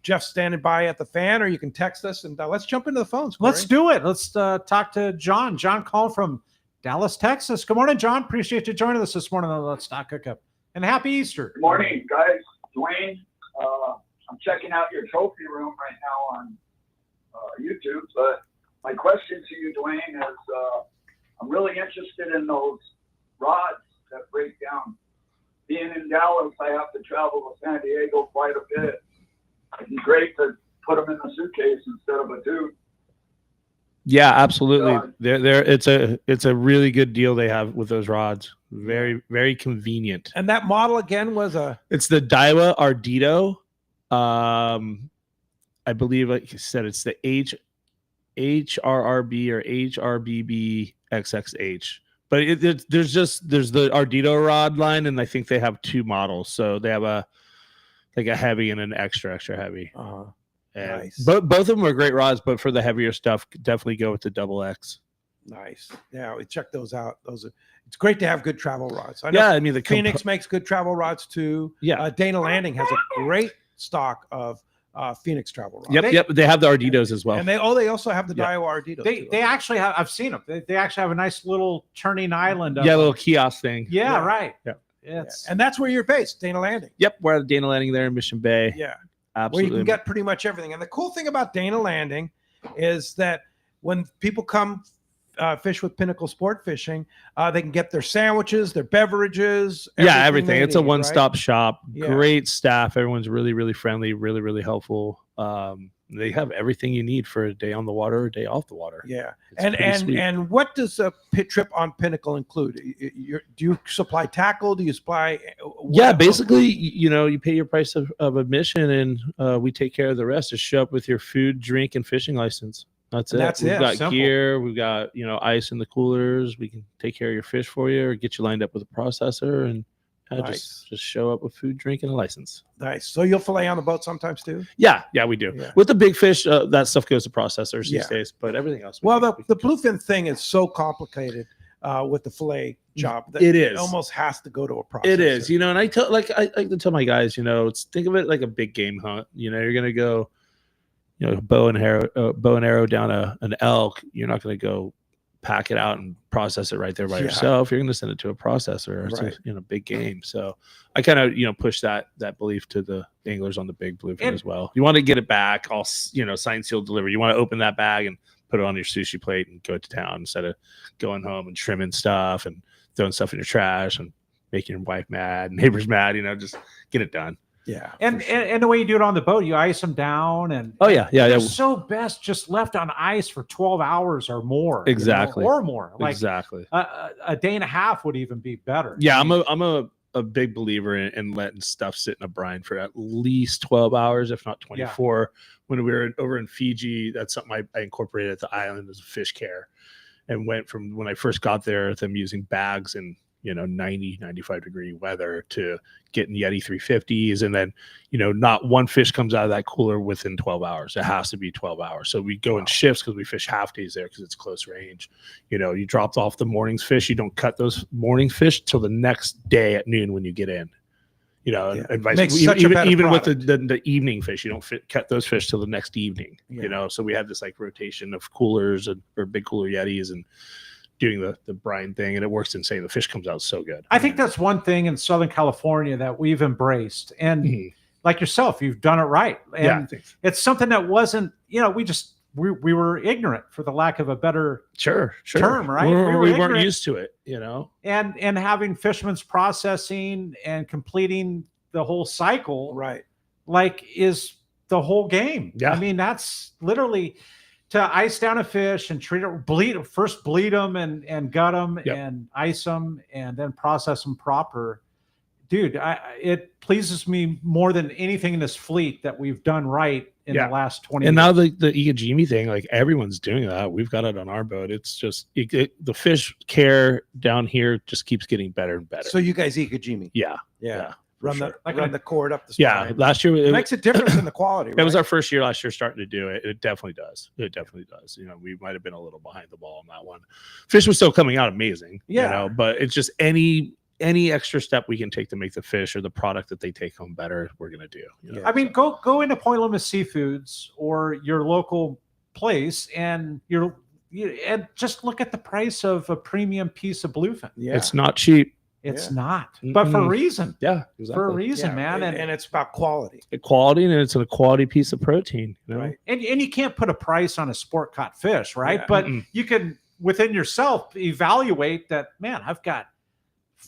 Jeff's standing by at the Fan, or you can text us. And let's jump into the phones, Cory. Let's do it. Let's talk to John. John called from Dallas, Texas. Good morning, John. Appreciate you joining us this morning on Let's Talk Hookup. And happy Easter. Good morning, guys. Dwayne, I'm checking out your trophy room right now on YouTube. But my question to you, Dwayne, is I'm really interested in those rods that break down. Being in Dallas, I have to travel to San Diego quite a bit. It'd be great to put them in a suitcase instead of a tube. Yeah, absolutely. Uh, It's a really good deal they have with those rods. Very, very convenient. And that model again was It's the Daiwa Ardito. I believe, like you said, it's the HRRB or HRBB XXH. But there's the Ardito rod line, and I think they have 2 models. So they have a heavy and an extra heavy. Nice. Both of them are great rods, but for the heavier stuff, definitely go with the double X. Nice. Yeah, we checked those out. It's great to have good travel rods. I mean, the Phoenix makes good travel rods too. Yeah. Dana Landing has a great stock of Phoenix travel rods. Yep. They have the Arditos as well. And they also have the Daiwa Arditos. They actually have. I've seen them. They actually have a nice little turning island. Yeah, little kiosk thing. Yeah, right. Yeah. And that's where you're based, Dana Landing. Yep, we're at Dana Landing there in Mission Bay. Yeah. Absolutely. Where you can get pretty much everything. And the cool thing about Dana Landing is that when people come fish with Pinnacle Sportfishing, they can get their sandwiches, their beverages. Everything. It's a need, one-stop shop. Yeah. Great staff. Everyone's really, really friendly, really, really helpful. They have everything you need for a day on the water or a day off the water. Yeah. It's pretty sweet. And what does a pit trip on Pinnacle include? Do you supply tackle? Do you supply? Basically, you pay your price of admission, and we take care of the rest. Just show up with your food, drink, and fishing license. That's it. We've got Simple. gear. We've got ice in the coolers. We can take care of your fish for you, or get you lined up with a processor, and Nice. just show up with food, drink, and a license. Nice. So you'll fillet on the boat sometimes too? Yeah, we do. Yeah. With the big fish, that stuff goes to processors these days, but everything else. Well, the bluefin thing is so complicated with the fillet job that It is. It almost has to go to a processor. It is, and I tell I like to tell my guys, think of it like a big game hunt. You're gonna go, bow and arrow down an elk. You're not gonna go pack it out and process it right there by yourself. You're gonna send it to a processor. It's a big game. So I kind of push that belief to the anglers on the big bluefin as well. You want to get it back all signed, sealed, delivered. You want to open that bag and put it on your sushi plate and go to town instead of going home and trimming stuff and throwing stuff in your trash and making your wife mad, neighbors mad. Just get it done. Yeah. And the way you do it on the boat, you ice them down, and they're so best just left on ice for 12 hours or more. Exactly. Or more. Like exactly. A day and a half would even be better. Yeah, I'm a big believer in letting stuff sit in a brine for at least 12 hours, if not 24. When we were over in Fiji, that's something I incorporated at the island as a fish care, and went from when I first got there, them using bags and 90, 95 degree weather to getting Yeti 350s. And then, not one fish comes out of that cooler within 12 hours. It has to be 12 hours. So we go in shifts because we fish half days there because it's close range. You dropped off the morning's fish. You don't cut those morning fish till the next day at noon when you get in. And vice even with the evening fish, you don't cut those fish till the next evening. So we had this rotation of coolers or big cooler Yetis and doing the brine thing, and it works insane. The fish comes out so good. I think that's one thing in Southern California that we've embraced, and like yourself, you've done it right. And it's something that wasn't, we were ignorant, for the lack of a better term, right? We weren't used to it, and having fishermen's processing and completing the whole cycle, right? Is the whole game. Yeah. I mean, that's literally to ice down a fish and treat it, bleed them and gut them and ice them and then process them proper. Dude, it pleases me more than anything in this fleet that we've done right in the last 20 years. And now the Ikejime thing, everyone's doing that. We've got it on our boat. It's just the fish care down here just keeps getting better and better. So you guys Ikejime? Yeah. Run the cord up the spine. Yeah, last year it makes a difference in the quality. Right? It was our first year last year starting to do it. It definitely does. We might have been a little behind the ball on that one. Fish was still coming out amazing. But it's just any extra step we can take to make the fish or the product that they take home better, we're gonna do. I mean, go into Point Loomis Seafoods or your local place and and just look at the price of a premium piece of bluefin. It's not cheap. It's not, but for a reason. Yeah, exactly. For a reason, man. And it's about quality. Quality, and it's a quality piece of protein. Right. And you can't put a price on a sport caught fish, right? Yeah. But you can, within yourself, evaluate that, man, I've got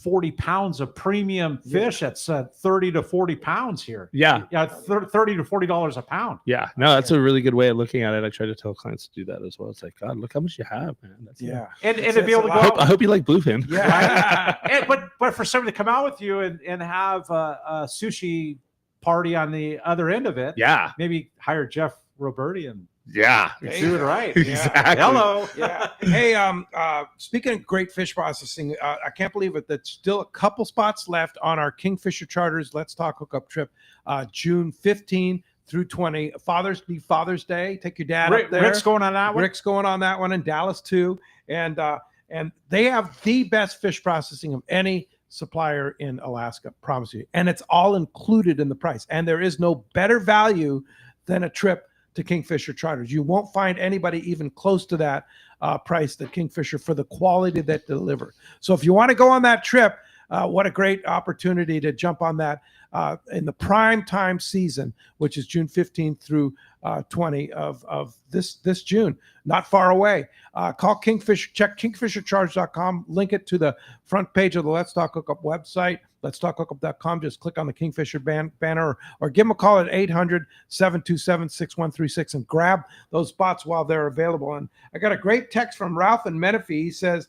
40 pounds of premium fish that's 30 to 40 pounds here. Yeah. Yeah, $30 to $40 a pound. Yeah, no, that's a really good way of looking at it. I try to tell clients to do that as well. It's like, God, look how much you have, man. That's And to be able to go out, I hope you like Bluefin. Yeah. but for somebody to come out with you and have a sushi party on the other end of it. Yeah. Maybe hire Jeff Roberti and do it right. Exactly. Hello. Yeah. Hey, speaking of great fish processing, I can't believe it. That's still a couple spots left on our Kingfisher Charters Let's Talk Hookup trip, June 15 through 20. Father's Day. Take your dad up there. Rick's going on that one. Rick's going on that one in Dallas too, and they have the best fish processing of any supplier in Alaska. Promise you, and it's all included in the price. And there is no better value than a trip to Kingfisher Charters. You won't find anybody even close to that price that Kingfisher for the quality that deliver. So if you want to go on that trip, what a great opportunity to jump on that in the prime time season, which is June 15th through 20 of this June, not far away. Call Kingfisher, check kingfishercharge.com, link it to the front page of the Let's Talk Hookup website, letstalkhookup.com. Just click on the Kingfisher banner or give them a call at 800-727-6136 and grab those spots while they're available. And I got a great text from Ralph in Menifee. He says,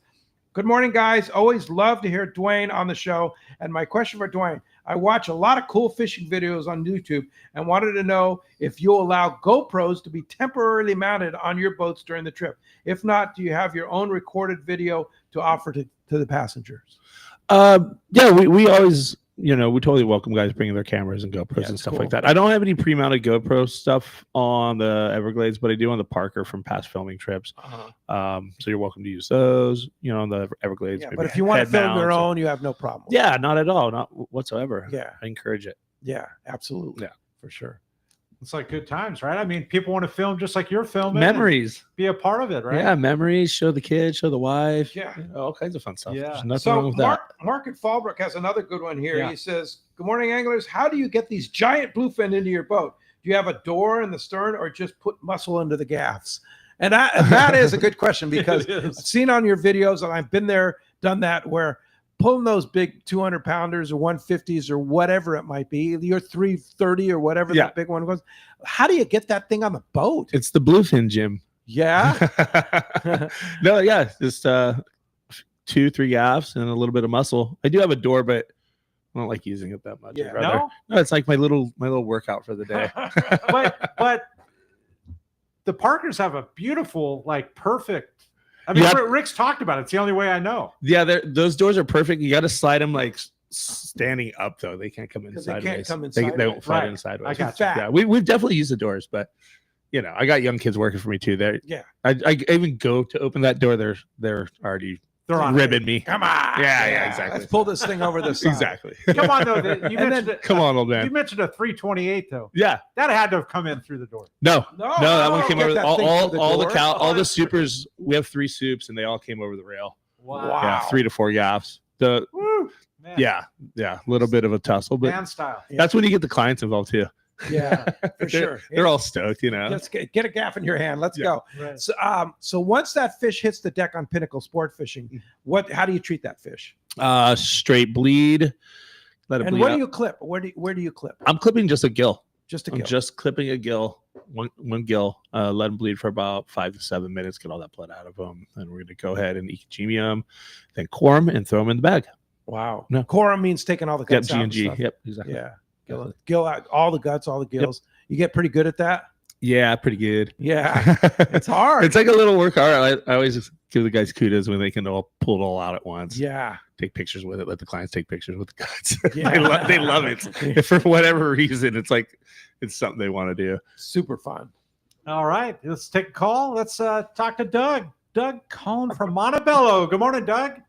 "Good morning, guys. Always love to hear Dwayne on the show. And my question for Dwayne, I watch a lot of cool fishing videos on YouTube and wanted to know if you'll allow GoPros to be temporarily mounted on your boats during the trip. If not, do you have your own recorded video to offer to the passengers?" Yeah, we always, we totally welcome guys bringing their cameras and GoPros and stuff like that. I don't have any pre-mounted GoPro stuff on the Everglades, but I do on the Parker from past filming trips. So you're welcome to use those, on the Everglades. Yeah, but if you want to film your own, you have no problem. Yeah, not at all. Not whatsoever. Yeah. I encourage it. Yeah, absolutely. Yeah, for sure. It's like good times, right? I mean, people want to film just like you're filming. Memories. Be a part of it, right? Yeah, memories. Show the kids, show the wife. Yeah. All kinds of fun stuff. Yeah. There's nothing wrong with that. Mark at Fallbrook has another good one here. Yeah. He says, "Good morning, anglers. How do you get these giant bluefin into your boat? Do you have a door in the stern or just put muscle into the gaffs?" And that is a good question because I've seen on your videos, and I've been there, done that, where pulling those big 200 pounders or 150s or whatever it might be, your 330 or whatever that big one was. How do you get that thing on the boat? It's the Bluefin, Jim. Yeah. No, yeah, just 2-3 gaffs and a little bit of muscle. I do have a door, but I don't like using it that much. Yeah. No, it's like my little workout for the day. but the Parkers have a beautiful, perfect. I mean, Rick's talked about it. It's the only way I know. Yeah, those doors are perfect. You got to slide them standing up, though. They can't come in sideways. They can't come in They won't fly in sideways. I got you. Yeah, we've definitely used the doors, but I got young kids working for me too. I even go to open that door. They're already ribbing me. Come on. Yeah, exactly. Let's pull this thing over the side. Exactly. Come on, though. Come on, old man. You mentioned a 328, though. Yeah. That had to have come in through the door. No, that one came over. All the door. supers. We have 3 soups, and they all came over the rail. Wow. Yeah, 3 to 4 gaffs. Yeah, a little bit of a tussle, but Man style. that's when you get the clients involved too. Yeah, for sure. They're all stoked, Let's get a gaff in your hand. Let's go. Right. So once that fish hits the deck on Pinnacle Sportfishing, how do you treat that fish? Straight bleed. Let it bleed. And what out. do you clip? Where do you clip? I'm clipping just a gill. Just a I'm gill. just clipping a gill, one gill. Let them bleed for about 5 to 7 minutes. Get all that blood out of them, and we're going to go ahead and ekogemium them, then core them and throw them in the bag. Wow. No. Core means taking all the guts out. G&G. Stuff. Yep, exactly. Yeah. Gill out all the guts, all the gills. You get pretty good at that. Yeah, pretty good. Yeah, it's hard. It's like a little work hard. I always just give the guys kudos when they can all pull it all out at once. Yeah. Take pictures with it. Let the clients take pictures with the guts. Yeah. they love it. For whatever reason, it's something they want to do. Super fun. All right, let's take a call. Let's talk to Doug. Doug Cohn from Montebello. Good morning, Doug.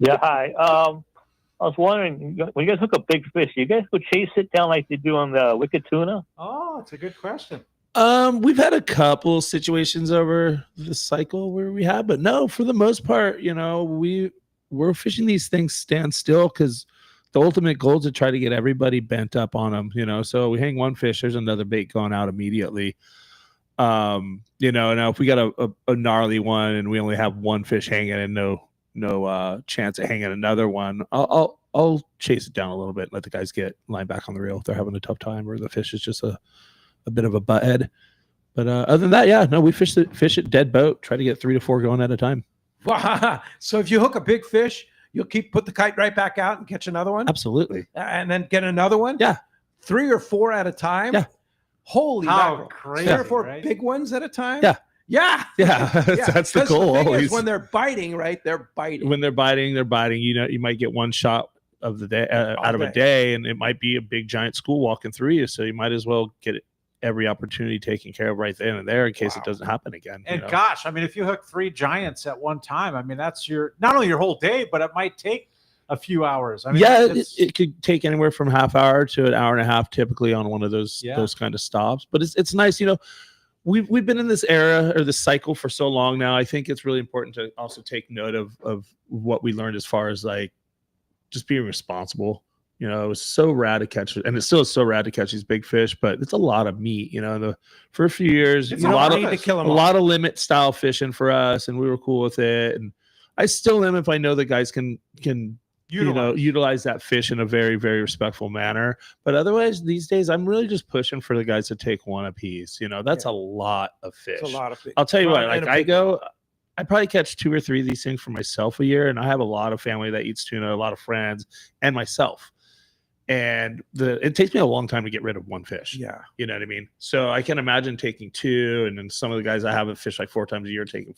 Yeah, hi. I was wondering, when you guys hook up big fish, you guys go chase it down like they do on the wicked tuna? Oh, it's a good question. We've had a couple situations over the cycle where we have, but no, for the most part, we're fishing these things stand still because the ultimate goal is to try to get everybody bent up on them, so we hang one fish, there's another bait going out immediately. Now if we got a gnarly one and we only have one fish hanging and no no chance at hanging another one, I'll chase it down a little bit, let the guys get line back on the reel if they're having a tough time or the fish is just a bit of a butt head. But other than that, yeah, no, we fish it dead boat, try to get 3 to 4 going at a time. Wow. So if you hook a big fish, you'll put the kite right back out and catch another one? Absolutely. And then get another one? Yeah. 3 or 4 at a time? Yeah. Holy How mackerel. crazy, 3 or 4 right? big ones at a time? Yeah. Yeah. Yeah. That's the 'Cause goal thing is, always. when they're biting, right? They're biting. When they're biting, You know, you might get one shot of the day out of a day, and it might be a big giant school walking through you. So you might as well get every opportunity taken care of right then and there in case it doesn't happen again. And gosh, I mean, if you hook 3 giants at one time, I mean, that's not only your whole day, but it might take a few hours. I mean, it could take anywhere from half hour to an hour and a half typically on one of those kind of stops. But it's nice, you know. We've been in this era or this cycle for so long now. I think it's really important to also take note of what we learned as far as like just being responsible. You know, it was so rad to catch it, and it still is so rad to catch these big fish, but it's a lot of meat. You know, for a few years, It's a lot of to kill 'em a all. lot of limit style fishing for us, and we were cool with it. And I still am if I know that guys can utilize that fish in a very, very respectful manner. But otherwise, these days, I'm really just pushing for the guys to take one a piece. You know, that's a lot of fish. It's a lot of fish. I'll tell you what, And like a I probably catch 2 or 3 of these things for myself a year, and I have a lot of family that eats tuna, a lot of friends, and myself. And it takes me a long time to get rid of one fish. Yeah. You know what I mean? So I can imagine taking 2, and then some of the guys I have fish like 4 times a year, taking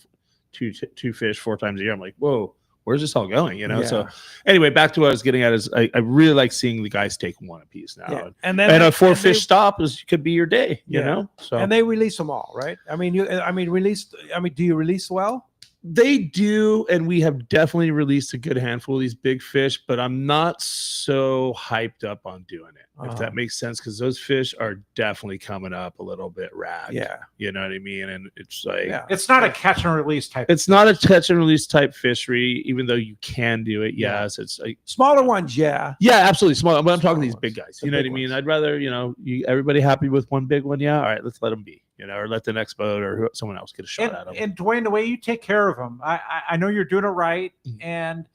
two fish 4 times a year. I'm like, whoa, where's this all going? You know? So anyway, back to what I was getting at is I really like seeing the guys take one apiece now. Yeah. And then a 4-fish stop could be your day, you know? So And they release them all, right? I mean, do you release well? They do, and we have definitely released a good handful of these big fish, but I'm not so hyped up on doing it, if that makes sense, because those fish are definitely coming up a little bit rag. Yeah. You know what I mean? And it's like... It's not a catch and release type. It's not a catch and release type fishery, even though you can do it. Yes, it's like... Smaller ones, yeah. Yeah, absolutely. Small, but I'm talking these big guys. You know what I big mean? I'd rather, everybody happy with one big one? Yeah, all right, let's let them be. Or let the next boat or someone else get a shot at them. And Dwayne, the way you take care of them, I know you're doing it right. And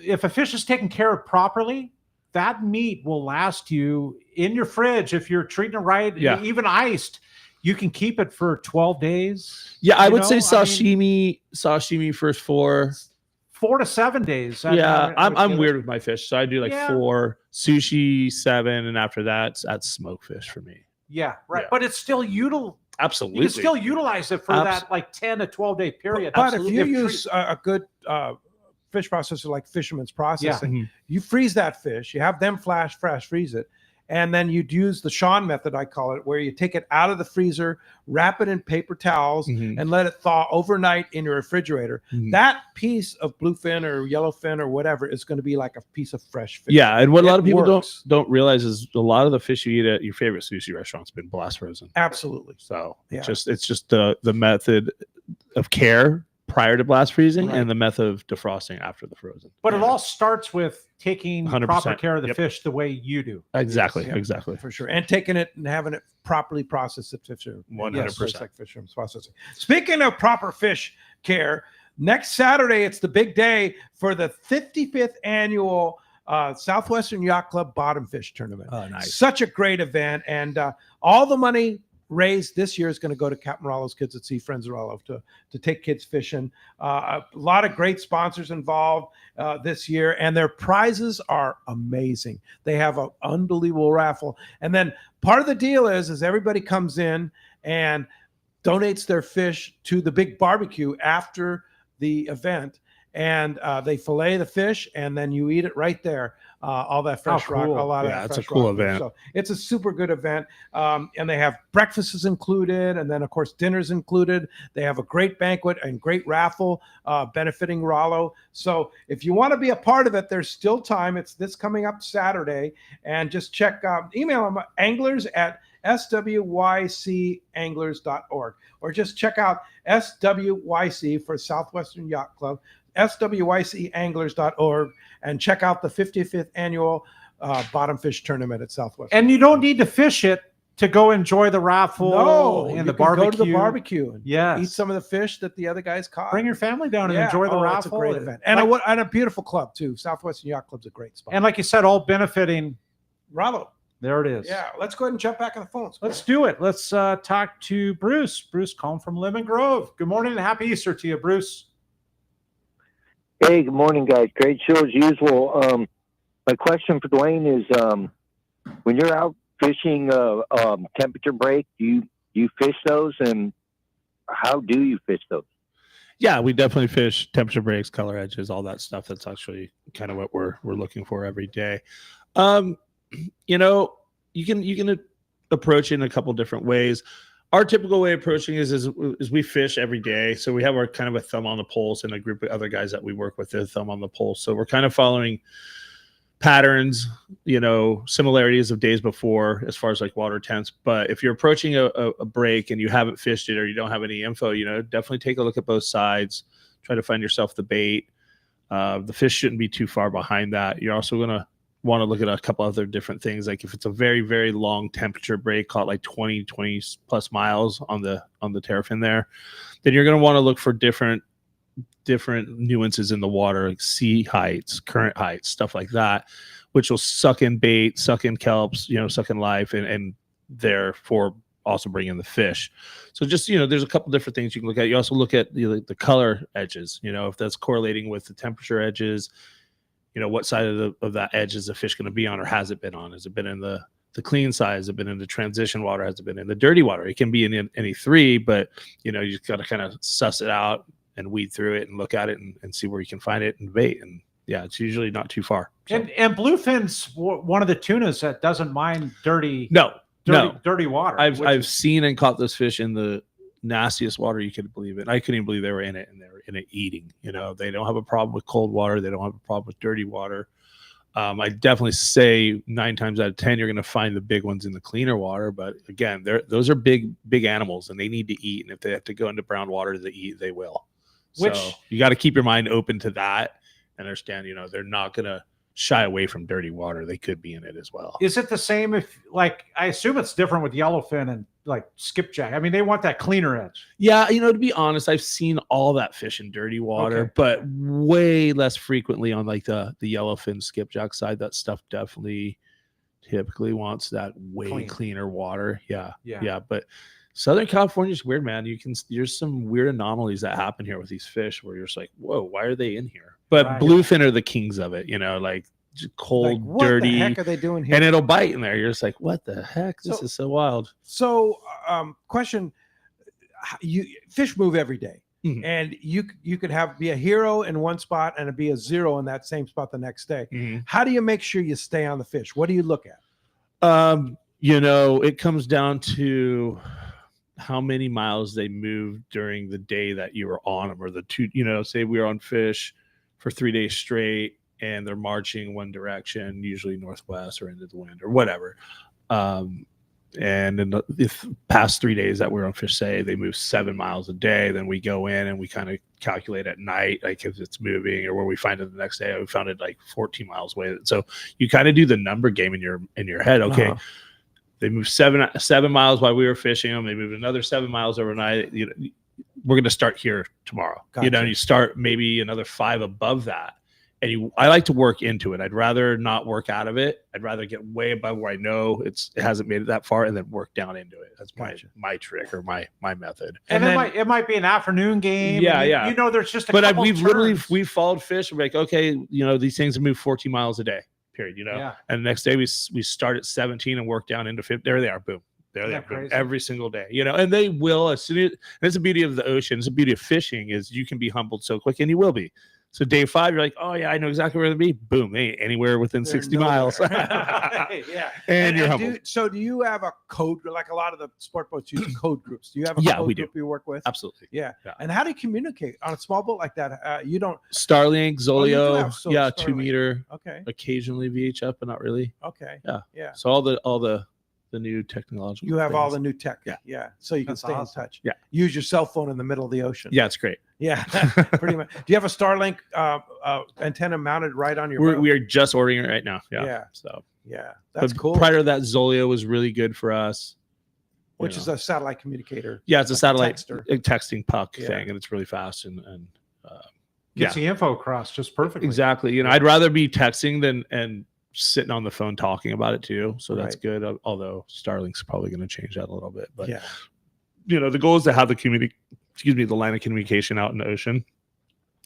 if a fish is taken care of properly, that meat will last you in your fridge if you're treating it right. Yeah. Even iced, you can keep it for 12 days. Yeah, I would say sashimi first 4 to 7 days. I'm weird with my fish, so I do like 4, sushi 7, and after that, that's smoked fish for me. Yeah, right. Yeah. But it's still absolutely. You can still utilize it for that like 10 to 12 day period. But if you use a good fish processor like Fisherman's Processing, you freeze that fish, you have them flash freeze it, and then you'd use the Sean method, I call it, where you take it out of the freezer, wrap it in paper towels, and let it thaw overnight in your refrigerator. That piece of bluefin or yellowfin or whatever is going to be like a piece of fresh fish. Yeah, and what a lot of people don't realize is a lot of the fish you eat at your favorite sushi restaurant's been blast frozen. Absolutely. So it's just the method of care prior to blast freezing and the method of defrosting after the frozen. But it all starts with taking 100%. proper care of the fish the way you do. Exactly, Yes, exactly. For sure. And taking it and having it properly processed at Fisher. 100%. Yes, like Fisherman's Processing. Speaking of proper fish care, next Saturday, it's the big day for the 55th annual Southwestern Yacht Club Bottom Fish Tournament. Oh, nice. Such a great event. And all the money raised this year is going to go to Captain Rollo's Kids at Sea, Friends of Rollo, to take kids fishing. A lot of great sponsors involved this year, and their prizes are amazing. They have an unbelievable raffle. And then part of the deal is everybody comes in and donates their fish to the big barbecue after the event. And they fillet the fish, and then you eat it right there. All that fresh rock, a lot of that it's a fresh cool rock. event. So it's a super good event. And they have breakfasts included, and then of course dinners included. They have a great banquet and great raffle benefiting Rollo. So if you want to be a part of it, there's still time. It's this coming up Saturday, and just check email them anglers@swycanglers.org, or just check out SWYC for Southwestern Yacht Club, SWYCanglers.org, and check out the 55th annual Bottom Fish Tournament at Southwestern. And you don't need to fish it to go enjoy the raffle No, and you the can barbecue. go to the barbecue and Yes. eat some of the fish that the other guys caught. Bring your family down and Yeah. enjoy the Oh, raffle. It's a great event. And, and a beautiful club, too. Southwestern Yacht Club's a great spot. And like you said, all benefiting. Bravo. There it is. Yeah, let's go ahead and jump back on the phones. Let's do it. Let's talk to Bruce. Bruce calling from Lemon Grove. Good morning and happy Easter to you, Bruce. Hey, good morning, guys. Great show as usual. My question for Dwayne is, when you're out fishing temperature break, do you fish those, and how do you fish those? Yeah, we definitely fish temperature breaks, color edges, all that stuff. That's actually kind of what we're looking for every day. You know, you can approach it in a couple different ways. Our typical way of approaching is we fish every day. So we have our kind of a thumb on the pulse, and a group of other guys that we work with, their thumb on the pulse. So we're kind of following patterns, you know, similarities of days before as far as like water temps. But if you're approaching a break and you haven't fished it or you don't have any info, you know, definitely take a look at both sides. Try to find yourself the bait. The fish shouldn't be too far behind that. You're also going to want to look at a couple other different things. Like if it's a very, very long temperature break, caught like 20 plus miles on the terrafin there, then you're going to want to look for different nuances in the water, like sea heights, current heights, stuff like that, which will suck in bait, suck in kelps, you know, suck in life, and therefore also bring in the fish. So just, you know, there's a couple different things you can look at. You also look at the color edges, you know, if that's correlating with the temperature edges, you know, what side of that edge is the fish going to be on, or has it been on? Has it been in the clean side? Has it been in the transition water? Has it been in the dirty water? It can be in any three, but, you know, you just got to kind of suss it out and weed through it and look at it and see where you can find it and bait. And yeah, it's usually not too far. So. And bluefin's one of the tunas that doesn't mind dirty water. I've seen and caught those fish in the nastiest water you could believe it. I couldn't even believe they were in it, and they were in it eating. You know, they don't have a problem with cold water. They don't have a problem with dirty water. I definitely say 9 times out of 10 you're going to find the big ones in the cleaner water. But again, those are big animals, and they need to eat. And if they have to go into brown water to eat, they will. So you got to keep your mind open to that and understand, you know, they're not going to shy away from dirty water. They could be in it as well. Is it the same if, like, I assume it's different with yellowfin and like skipjack? I mean, they want that cleaner edge. Yeah, you know, to be honest, I've seen all that fish in dirty water, but way less frequently on like the yellowfin skipjack side. That stuff definitely typically wants that way cleaner water. Yeah. But Southern California is weird, man. There's some weird anomalies that happen here with these fish where you're just like, whoa, why are they in here? But bluefin are the kings of it, you know, like cold, what dirty. the heck are they doing here? And it'll bite in there. You're just like, what the heck? This is so wild. So, question: fish move every day, and you could be a hero in one spot and be a zero in that same spot the next day. How do you make sure you stay on the fish? What do you look at? You know, it comes down to how many miles they move during the day that you were on them, or the two. You know, say we were on fish for 3 days straight, and they're marching one direction, usually northwest or into the wind or whatever. And in the past 3 days that we're on fish, say they move 7 miles a day, then we go in and we kind of calculate at night, like if it's moving, or where we find it the next day. We found it like 14 miles away. So you kind of do the number game in your head. Okay. They moved 7 miles while we were fishing them. They moved another 7 miles overnight. You know, we're going to start here tomorrow. You know, and you start maybe another 5 above that. And I like to work into it. I'd rather not work out of it. I'd rather get way above where I know it hasn't made it that far, and then work down into it. That's my trick, or my method. And then, it might be an afternoon game. Yeah. You know, there's just But we've followed fish. We're like, okay, you know, these things move 14 miles a day. Period. You know, and the next day we start at 17 and work down into 50. There they are. Boom. There they are. Boom. Every single day. You know, and they will, as soon as, and it's the beauty of the ocean. It's the beauty of fishing is you can be humbled so quick, and you will be. So day 5, you're like, oh yeah, I know exactly where to be. Boom, hey, anywhere within 60 miles. And you're humbled. So do you have a code, like a lot of the sport boats use code groups? Do you have a code group you work with? Absolutely. Yeah. And how do you communicate on a small boat like that? You don't. Starlink, Zoleo, Starlink. 2 meter. Okay. Occasionally VHF, but not really. Okay. Yeah. So all the new technological. You have things. all the new tech. Yeah. So you can stay in touch. Yeah. Use your cell phone in the middle of the ocean. Yeah, it's great. Yeah. Pretty much. Do you have a Starlink antenna mounted right on your boat? We are just ordering it right now. Yeah. So yeah, that's but cool. Prior to that, Zoleo was really good for us. which is a satellite communicator. Yeah, it's a like satellite texter. texting puck Yeah. thing, and it's really fast and Gets the info across just perfectly. Exactly. You know, I'd rather be texting than and sitting on the phone talking about it too. So that's Right. good. Although Starlink's probably going to change that a little bit. But Yeah. you know, the goal is to have the line of communication out in the ocean.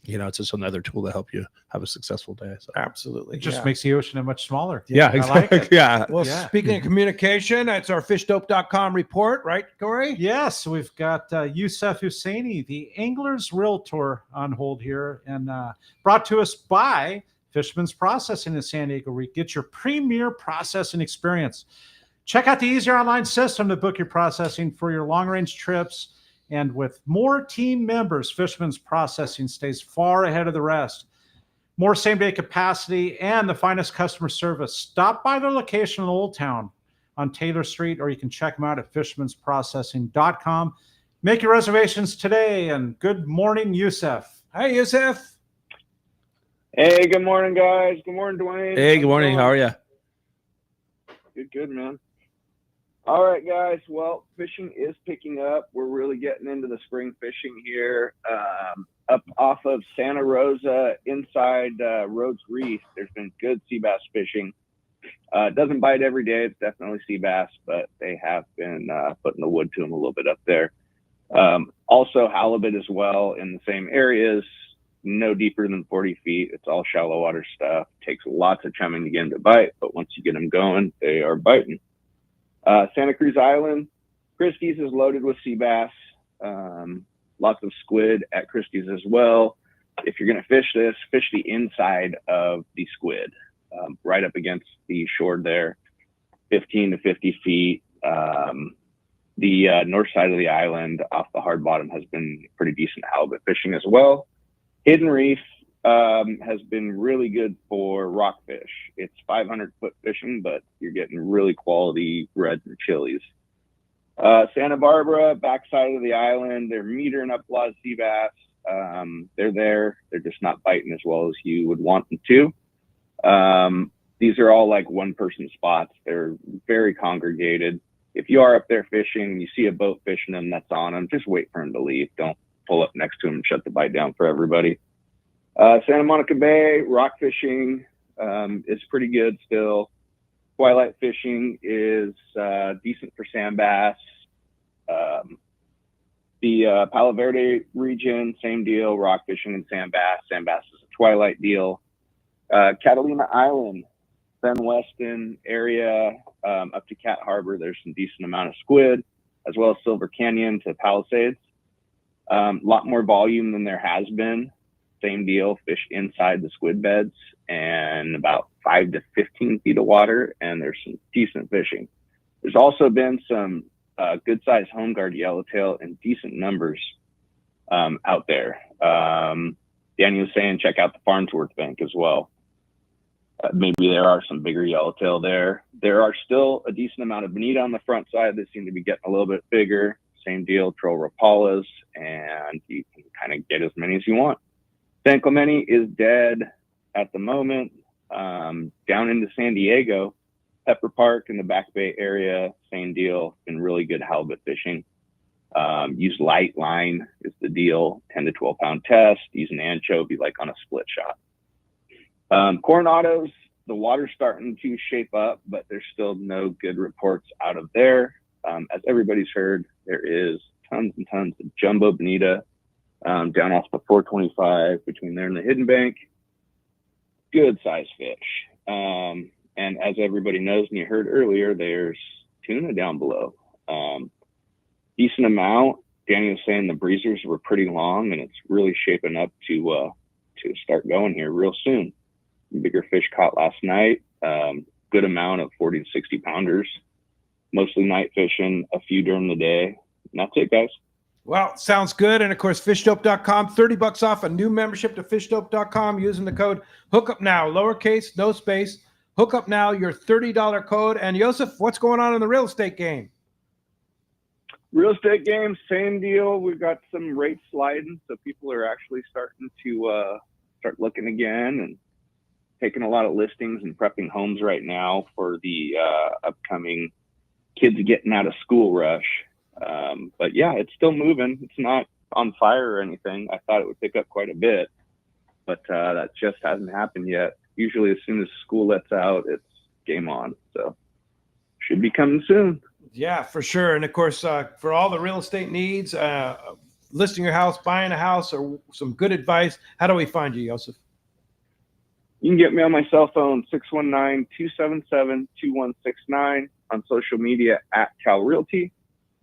You know, it's just another tool to help you have a successful day. So absolutely. It just makes the ocean much smaller. Yeah, I exactly. like it. Yeah. Well, speaking of communication, it's our fishdope.com report, right, Cory? Yes, we've got Youssef Husseini, the Angler's Realtor, on hold here, and brought to us by Fisherman's Processing in San Diego, where you get your premier processing experience. Check out the easier online system to book your processing for your long-range trips. And with more team members, Fisherman's Processing stays far ahead of the rest. More same-day capacity and the finest customer service. Stop by their location in Old Town on Taylor Street, or you can check them out at fishermansprocessing.com. Make your reservations today, and good morning, Youssef. Hi, Youssef. Hey, good morning, guys. Good morning, Dwayne. Hey, good morning. How are you? Good, man. All right, guys. Well, fishing is picking up. We're really getting into the spring fishing here. Up off of Santa Rosa, inside Rhodes Reef, there's been good sea bass fishing. It doesn't bite every day. It's definitely sea bass, but they have been putting the wood to them a little bit up there. Also, halibut as well in the same areas. No deeper than 40 feet. It's all shallow water stuff. Takes lots of chumming to get them to bite, but once you get them going, they are biting. Santa Cruz Island, Christie's is loaded with sea bass. Lots of squid at Christie's as well. If you're going to fish this, fish the inside of the squid, right up against the shore there, 15 to 50 feet. The north side of the island off the hard bottom has been pretty decent halibut fishing as well. Hidden Reef has been really good for rockfish. It's 500-foot fishing, but you're getting really quality reds and chilies. Santa Barbara, backside of the island, they're metering up a lot of sea bass. They're there. They're just not biting as well as you would want them to. These are all like one-person spots. They're very congregated. If you are up there fishing and you see a boat fishing them that's on them, just wait for them to leave. Don't pull up next to them and shut the bite down for everybody. Santa Monica Bay, rock fishing is pretty good still. Twilight fishing is decent for sand bass. The Palo Verde region, same deal, rock fishing and sand bass. Sand bass is a twilight deal. Catalina Island, Ben Weston area, up to Cat Harbor, there's some decent amount of squid, as well as Silver Canyon to Palisades. A lot more volume than there has been. Same deal, fish inside the squid beds and about 5 to 15 feet of water, and there's some decent fishing. There's also been some good-sized home guard yellowtail in decent numbers out there. Daniel was saying check out the Farnsworth Bank as well. Maybe there are some bigger yellowtail there. There are still a decent amount of bonita on the front side that seem to be getting a little bit bigger. Same deal, troll rapalas, and you can kind of get as many as you want. San Clemente is dead at the moment. Down into San Diego, Pepper Park in the Back Bay area, same deal. Been really good halibut fishing. Use light line is the deal. 10 to 12 pound test. Use an anchovy like on a split shot. Coronados, the water's starting to shape up, but there's still no good reports out of there. As everybody's heard, there is tons and tons of jumbo bonita down off the 425 between there and the Hidden Bank. Good size fish. And as everybody knows, and you heard earlier, there's tuna down below. Decent amount. Danny was saying the breezers were pretty long, and it's really shaping up to start going here real soon. Bigger fish caught last night. Good amount of 40 to 60 pounders. Mostly night fishing, a few during the day. And that's it, guys. Well, sounds good. And of course, fishdope.com, $30 off a new membership to fishdope.com using the code Hookup Now, lowercase, no space. Hookup Now, your $30 code. And Joseph, what's going on in the real estate game? Real estate game, same deal. We've got some rates sliding, so people are actually starting to start looking again and taking a lot of listings and prepping homes right now for the upcoming kids getting out of school rush. But yeah, it's still moving. It's not on fire or anything. I thought it would pick up quite a bit, but that just hasn't happened yet. Usually as soon as school lets out, it's game on. So should be coming soon. Yeah, for sure. And of course, for all the real estate needs, listing your house, buying a house, or some good advice, how do we find you, Joseph? You can get me on my cell phone, 619-277-2169, on social media at Cal Realty,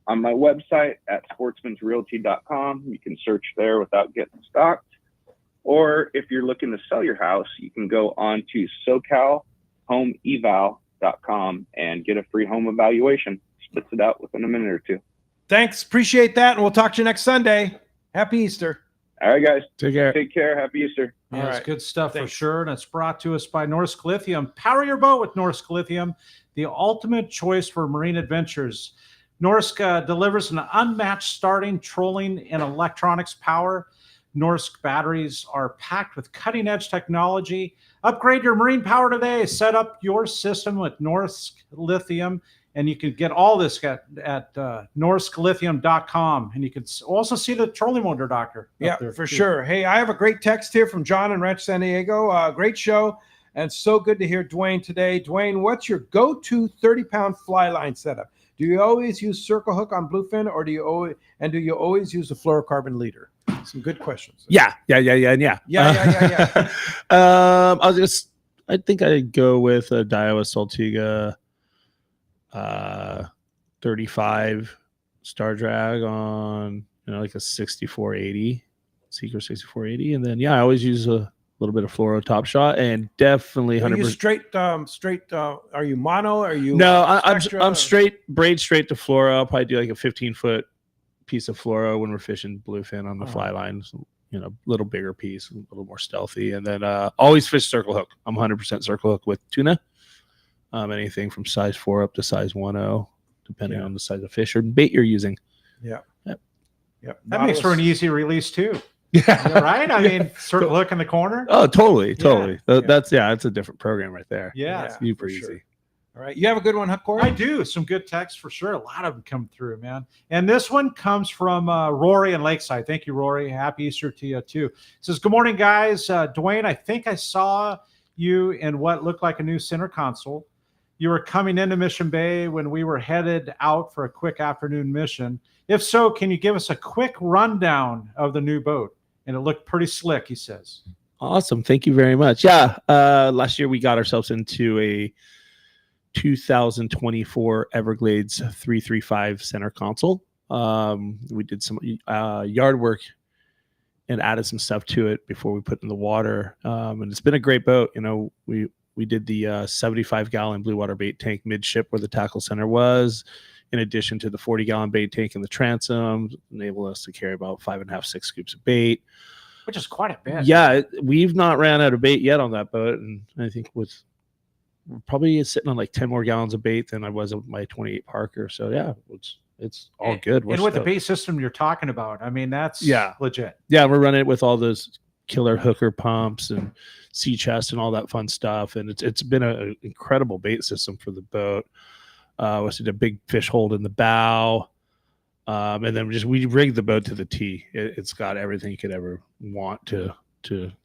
on my website at sportsmansrealty.com. You can search there without getting stalked. Or if you're looking to sell your house, you can go on to SoCalHomeEval.com and get a free home evaluation. Spits it out within a minute or two. Thanks. Appreciate that. And we'll talk to you next Sunday. Happy Easter. All right, guys. Take care. Take care. Happy Easter. Yeah, All it's right. good stuff Thanks. for sure. And it's brought to us by Norsk Lithium. Power your boat with Norsk Lithium, the ultimate choice for marine adventures. Norsk delivers an unmatched starting, trolling, and electronics power. Norsk batteries are packed with cutting-edge technology. Upgrade your marine power today. Set up your system with Norsk Lithium, and you can get all this at norsklithium.com. And you can also see the trolling motor doctor. Yeah, up there for too. sure. Hey, I have a great text here from John in Ranch San Diego. Great show, and so good to hear Dwayne today. Dwayne, what's your go-to 30-pound fly line setup? Do you always use circle hook on bluefin, or do you always use a fluorocarbon leader? Some good questions. Yeah. Yeah. I think I'd go with a Daiwa Saltiga 35 star drag on, like a 6480, Seeker 6480. And then, I always use a little bit of fluoro top shot, and definitely 100%. Are you straight? Are you mono? Are you? No, I'm spectra? straight to fluoro. I'll probably do like a 15-foot piece of fluoro when we're fishing bluefin on the fly lines, little bigger piece, a little more stealthy. And then always fish circle hook. I'm 100% circle hook with tuna. Anything from size 4 up to size 1.0, depending on the size of fish or bait you're using. Yeah. That makes for an easy release too. Yeah, right. I mean, circle hook in the corner. Oh, totally. Yeah. That's a different program right there. Yeah, It's super for easy. sure. All right, you have a good one, huh, Cory? I do. Some good texts for sure. A lot of them come through, man. And this one comes from Rory in Lakeside. Thank you, Rory. Happy Easter to you, too. It says, good morning, guys. Dwayne, I think I saw you in what looked like a new center console. You were coming into Mission Bay when we were headed out for a quick afternoon mission. If so, can you give us a quick rundown of the new boat? And it looked pretty slick, he says. Awesome. Thank you very much. Yeah. Last year we got ourselves into a 2024 Everglades 335 center console. We did some yard work and added some stuff to it before we put it in the water. And it's been a great boat. We did the 75-gallon blue water bait tank midship where the tackle center was, in addition to the 40-gallon bait tank in the transom, enable us to carry about 5.5, 6 scoops of bait. Which is quite a bit. Yeah, we've not ran out of bait yet on that boat. And I think we're probably sitting on like 10 more gallons of bait than I was with my 28 Parker. So yeah, it's all good. And with the bait system you're talking about, I mean, that's legit. Yeah, we're running it with all those killer hooker pumps and sea chest and all that fun stuff. And it's been an incredible bait system for the boat. We did a big fish hold in the bow. And then we rigged the boat to the T. It's got everything you could ever want to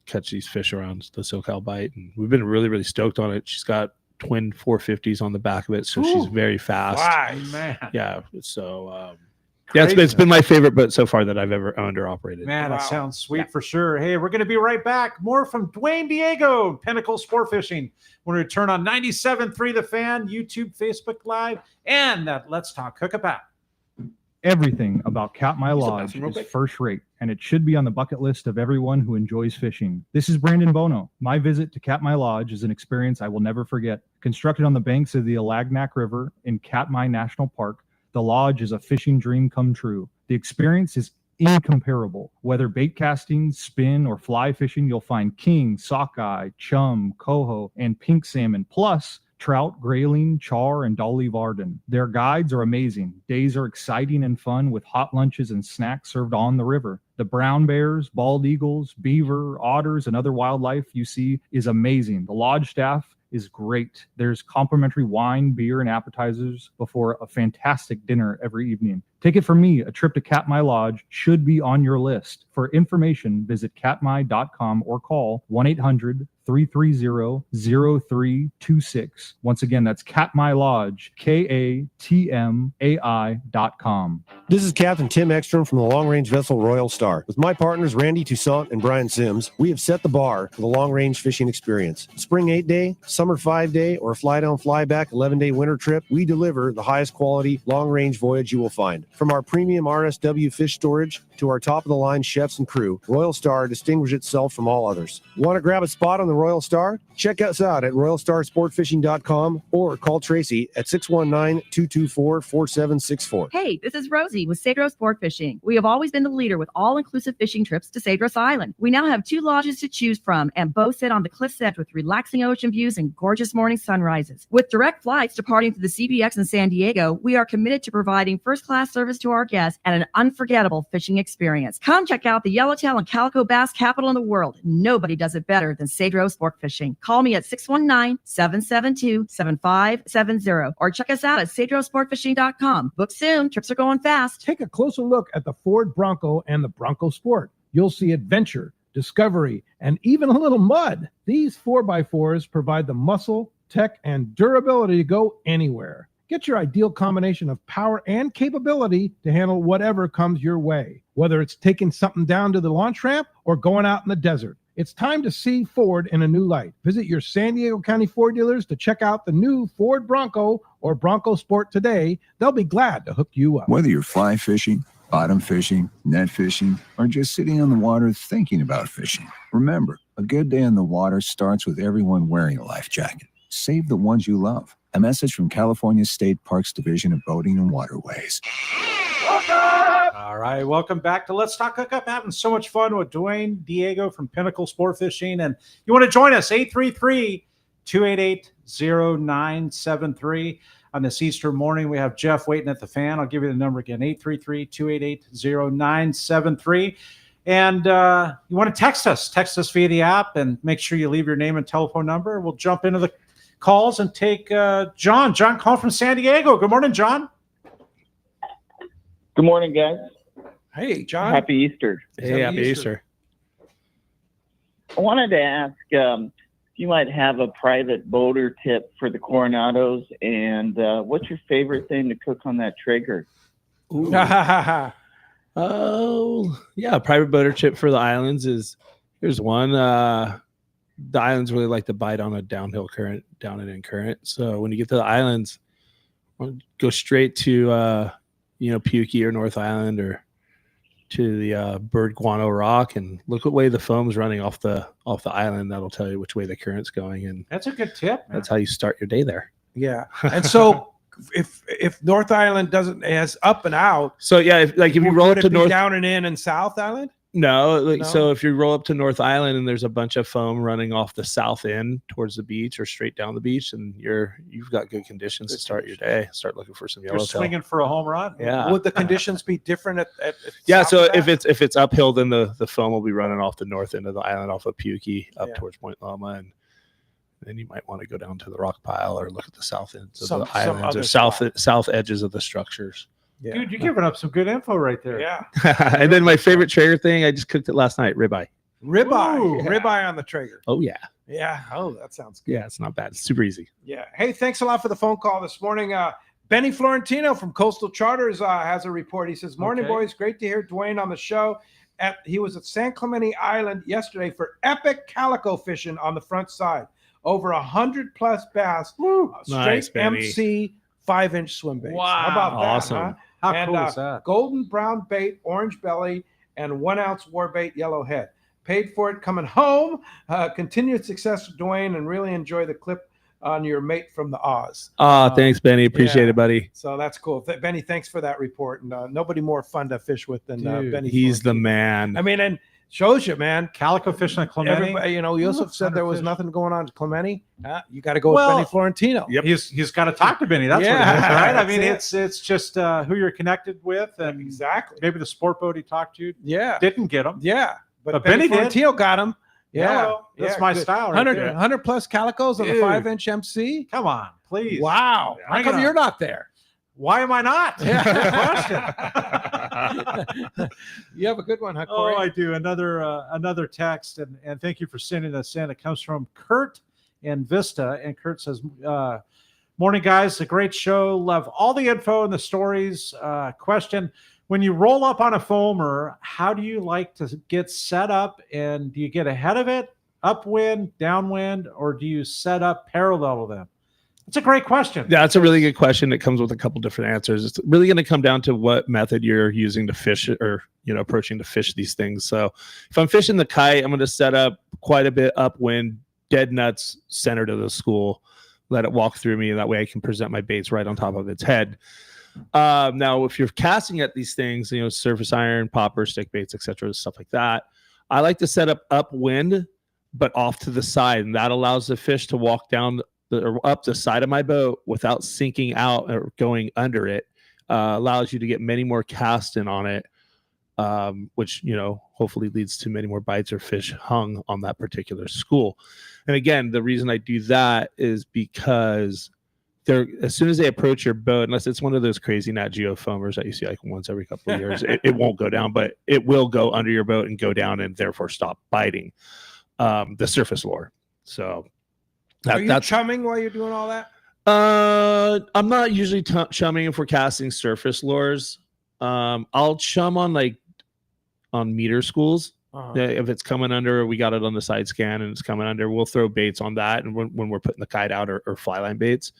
catch these fish around the SoCal Bite. And we've been really, really stoked on it. She's got twin 450s on the back of it, so she's very fast. Wow, man. Yeah. So it's been my favorite boat so far that I've ever owned or operated. Man, that sounds sweet for sure. Hey, we're going to be right back. More from Dwayne Diego, Pinnacle Sportfishing, when we return on 97.3 The Fan, YouTube, Facebook Live, and that Let's Talk Hookup app. Everything about Katmai Use the Lodge bathroom real is quick. first rate, and it should be on the bucket list of everyone who enjoys fishing. This is Brandon Bono. My visit to Katmai Lodge is an experience I will never forget. Constructed on the banks of the Alagnak River in Katmai National Park, the lodge is a fishing dream come true. The experience is incomparable. Whether bait casting, spin, or fly fishing, you'll find king, sockeye, chum, coho, and pink salmon, plus trout, grayling, char, and dolly varden. Their guides are amazing. Days are exciting and fun with hot lunches and snacks served on the river. The brown bears, bald eagles, beaver, otters, and other wildlife you see is amazing. The lodge staff is great. There's complimentary wine, beer, and appetizers before a fantastic dinner every evening. Take it from me, a trip to Katmai Lodge should be on your list. For information, visit katmai.com or call 1-800-330-0326. Once again, that's Katmai Lodge, KATMAI.com. This is Captain Tim Ekstrom from the long-range vessel Royal Star. With my partners Randy Toussaint and Brian Sims, we have set the bar for the long-range fishing experience. Spring 8-day, summer 5-day, or fly-down, fly-back 11-day winter trip, we deliver the highest quality long-range voyage you will find. From our premium RSW fish storage to our top-of-the-line chefs and crew, Royal Star distinguishes itself from all others. Want to grab a spot on the Royal Star? Check us out at royalstarsportfishing.com or call Tracy at 619-224-4764. Hey, this is Rosie with Cedro Sport Fishing. We have always been the leader with all-inclusive fishing trips to Cedros Island. We now have 2 lodges to choose from and both sit on the cliff's edge with relaxing ocean views and gorgeous morning sunrises. With direct flights departing to the CBX in San Diego, we are committed to providing first-class service to our guests and an unforgettable fishing experience. Come check out the yellowtail and calico bass capital in the world. Nobody does it better than Cedro Sport Fishing. Call me at 619-772-7570 or check us out at cedrosportfishing.com. Book soon. Trips are going fast. Take a closer look at the Ford Bronco and the Bronco Sport. You'll see adventure, discovery, and even a little mud. These 4x4s provide the muscle, tech, and durability to go anywhere. Get your ideal combination of power and capability to handle whatever comes your way. Whether it's taking something down to the launch ramp or going out in the desert, it's time to see Ford in a new light. Visit your San Diego County Ford dealers to check out the new Ford Bronco or Bronco Sport today. They'll be glad to hook you up. Whether you're fly fishing, bottom fishing, net fishing, or just sitting on the water thinking about fishing, remember, a good day on the water starts with everyone wearing a life jacket. Save the ones you love. A message from California State Parks Division of Boating and Waterways. All right, welcome back to Let's Talk Hookup. Having so much fun with Dwayne Diego from Pinnacle Sportfishing. And you want to join us, 833-288-0973. On this Easter morning, we have Jeff waiting at the fan. I'll give you the number again, 833-288-0973. And you want to text us via the app and make sure you leave your name and telephone number. We'll jump into the calls and take John. John called from San Diego. Good morning, John. Good morning, guys. Hey, John. Happy Easter. Hey, happy Easter. I wanted to ask if you might have a private boater tip for the Coronados, and what's your favorite thing to cook on that Traeger? Oh, yeah. Private boater tip for the islands is, here's one. The islands really like to bite on a downhill current, down and in current. So when you get to the islands, go straight to, Pukey or North Island or to the Bird Guano Rock and look what way the foam's running off the island. That'll tell you which way the current's going. And that's a good tip, man. That's how you start your day there. Yeah. And so if North Island has up and out. So yeah, if you roll up to North down and in and South Island? No, so if you roll up to North Island and there's a bunch of foam running off the south end towards the beach or straight down the beach, and you've got good conditions to start your day. Start looking for some You're yellowtail. swinging for a home run. Yeah. Would the conditions be different at yeah, south so of that? if it's uphill, then the foam will be running off the north end of the island, off of Pukey up towards Point Loma, and then you might want to go down to the rock pile or look at the south ends of the islands or south edges of the structures. Yeah. Dude, you're giving up some good info right there. Yeah. And then my favorite Traeger thing, I just cooked it last night, ribeye. Ribeye on the Traeger. Oh yeah. Yeah. Oh, that sounds good. Yeah, it's not bad. It's super easy. Yeah. Hey, thanks a lot for the phone call this morning. Benny Florentino from Coastal Charters has a report. He says, "Morning, boys. Great to hear Dwayne on the show. He was at San Clemente Island yesterday for epic calico fishing on the front side. Over 100 plus bass. Straight Nice, Benny. MC 5-inch swim baits. Wow. How about that? Awesome. Huh? How And, cool is that? Golden brown bait, orange belly, and 1 ounce war bait, yellow head. Paid for it coming home. Continued success with Dwayne, and really enjoy the clip on your mate from the Oz. Thanks, Benny. Appreciate it, buddy. So that's cool. Benny, thanks for that report. And nobody more fun to fish with than Benny. He's the man. I mean, and shows you, man. Calico fishing at Clemente. Everybody, Yusuf said there was nothing going on at Clemente. You got to go with Benny Florentino. Yep. He's got to talk to Benny. That's what it is, right? I mean, it's just who you're connected with, and exactly maybe the sport boat he talked to didn't get him. Yeah, but Benny Benny Florentino got him. Yeah, That's my style right 100, there. 100 plus calicos on a Dude. 5-inch MC. Come on, please. Wow. How Bring it come on. you're not there? Why am I not? Good question. You have a good one, huh, Cory? Oh, I do. Another text, and thank you for sending us in. It comes from Kurt in Vista, and Kurt says, "Morning, guys. A great show. Love all the info and the stories. Question: when you roll up on a foamer, how do you like to get set up? And do you get ahead of it, upwind, downwind, or do you set up parallel to them?" It's a great question. Yeah, it's a really good question. It comes with a couple different answers. It's really going to come down to what method you're using to fish or, approaching to fish these things. So if I'm fishing the kite, I'm going to set up quite a bit upwind, dead nuts, center to the school, let it walk through me. And that way I can present my baits right on top of its head. Now, if you're casting at these things, surface iron, popper, stick baits, etc., stuff like that, I like to set up upwind, but off to the side. And that allows the fish to walk down or up the side of my boat without sinking out or going under it. Allows you to get many more casting on it, which hopefully leads to many more bites or fish hung on that particular school. And again, the reason I do that is because as soon as they approach your boat, unless it's one of those crazy Nat Geo foamers that you see like once every couple of years, it won't go down, but it will go under your boat and go down and therefore stop biting the surface lure. So Are you chumming while you're doing all that? I'm not usually chumming if we're casting surface lures. I'll chum on meter schools. If it's coming under, we got it on the side scan and it's coming under, we'll throw baits on that. And when we're putting the kite out or fly line baits.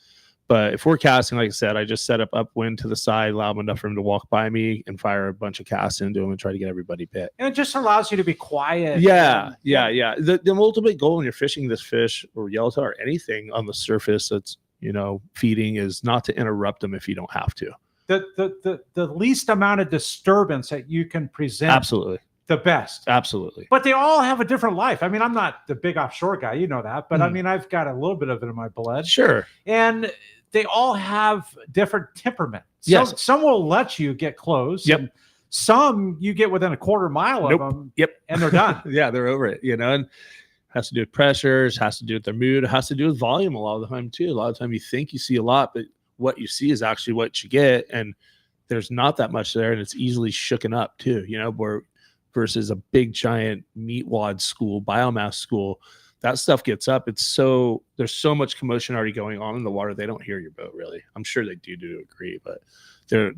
But if we're casting, like I said, I just set up upwind to the side, allow them enough room to walk by me and fire a bunch of casts into them and try to get everybody bit. And it just allows you to be quiet. Yeah. The ultimate goal when you're fishing this fish or yellowtail or anything on the surface that's, feeding is not to interrupt them if you don't have to. The least amount of disturbance that you can present. Absolutely. The best. Absolutely. But they all have a different life. I mean, I'm not the big offshore guy, you know that, but I mean, I've got a little bit of it in my blood. Sure. And they all have different temperament. Yes. Some will let you get close. Yep. And some you get within a quarter mile of them. Yep. And they're done. Yeah, they're over it, and has to do with pressures, has to do with their mood, it has to do with volume a lot of the time too. A lot of the time you think you see a lot, but what you see is actually what you get. And there's not that much there, and it's easily shooken up too, versus a big giant meat wad school, biomass school, that stuff gets up. There's so much commotion already going on in the water. They don't hear your boat really. I'm sure they do agree, but they're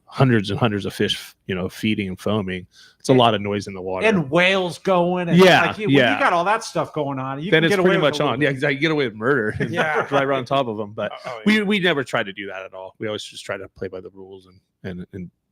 hundreds and hundreds of fish, feeding and foaming. It's a lot of noise in the water. And whales going. And when you got all that stuff going on, you then can it's get away pretty with much a on. little Yeah, exactly. You get away with murder. And drive right on top of them. But we never try to do that at all. We always just try to play by the rules and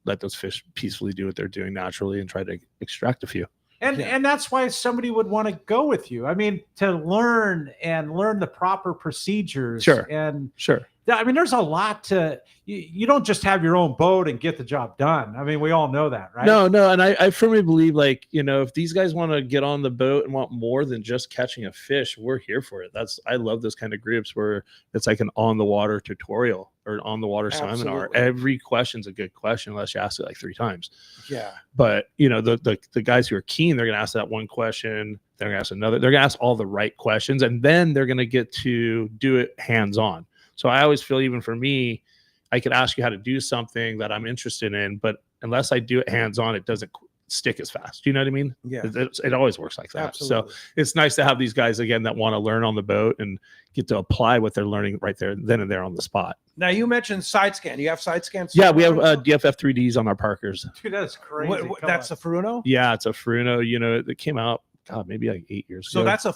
let those fish peacefully do what they're doing naturally and try to extract a few. And that's why somebody would want to go with you. I mean, to learn the proper procedures. Sure. And sure. I mean, there's a lot to you don't just have your own boat and get the job done. I mean, we all know that, right? No. And I firmly believe if these guys want to get on the boat and want more than just catching a fish, we're here for it. I love those kind of groups where it's like an on the water tutorial or an on the water seminar. Every question's a good question unless you ask it like 3 times. Yeah. But the guys who are keen, they're going to ask that one question. They're going to ask another. They're going to ask all the right questions, and then they're going to get to do it hands-on. So I always feel, even for me, I could ask you how to do something that I'm interested in, but unless I do it hands-on, it doesn't stick as fast. Do you know what I mean? Yeah. It always works like that. Absolutely. So it's nice to have these guys, again, that want to learn on the boat and get to apply what they're learning right there, then and there on the spot. Now, you mentioned side scan. You have side scans? Yeah, we have DFF 3Ds on our Parkers. Dude, that's crazy. That's a Furuno? Yeah, it's a Furuno. It came out, maybe like 8 years ago. So that's a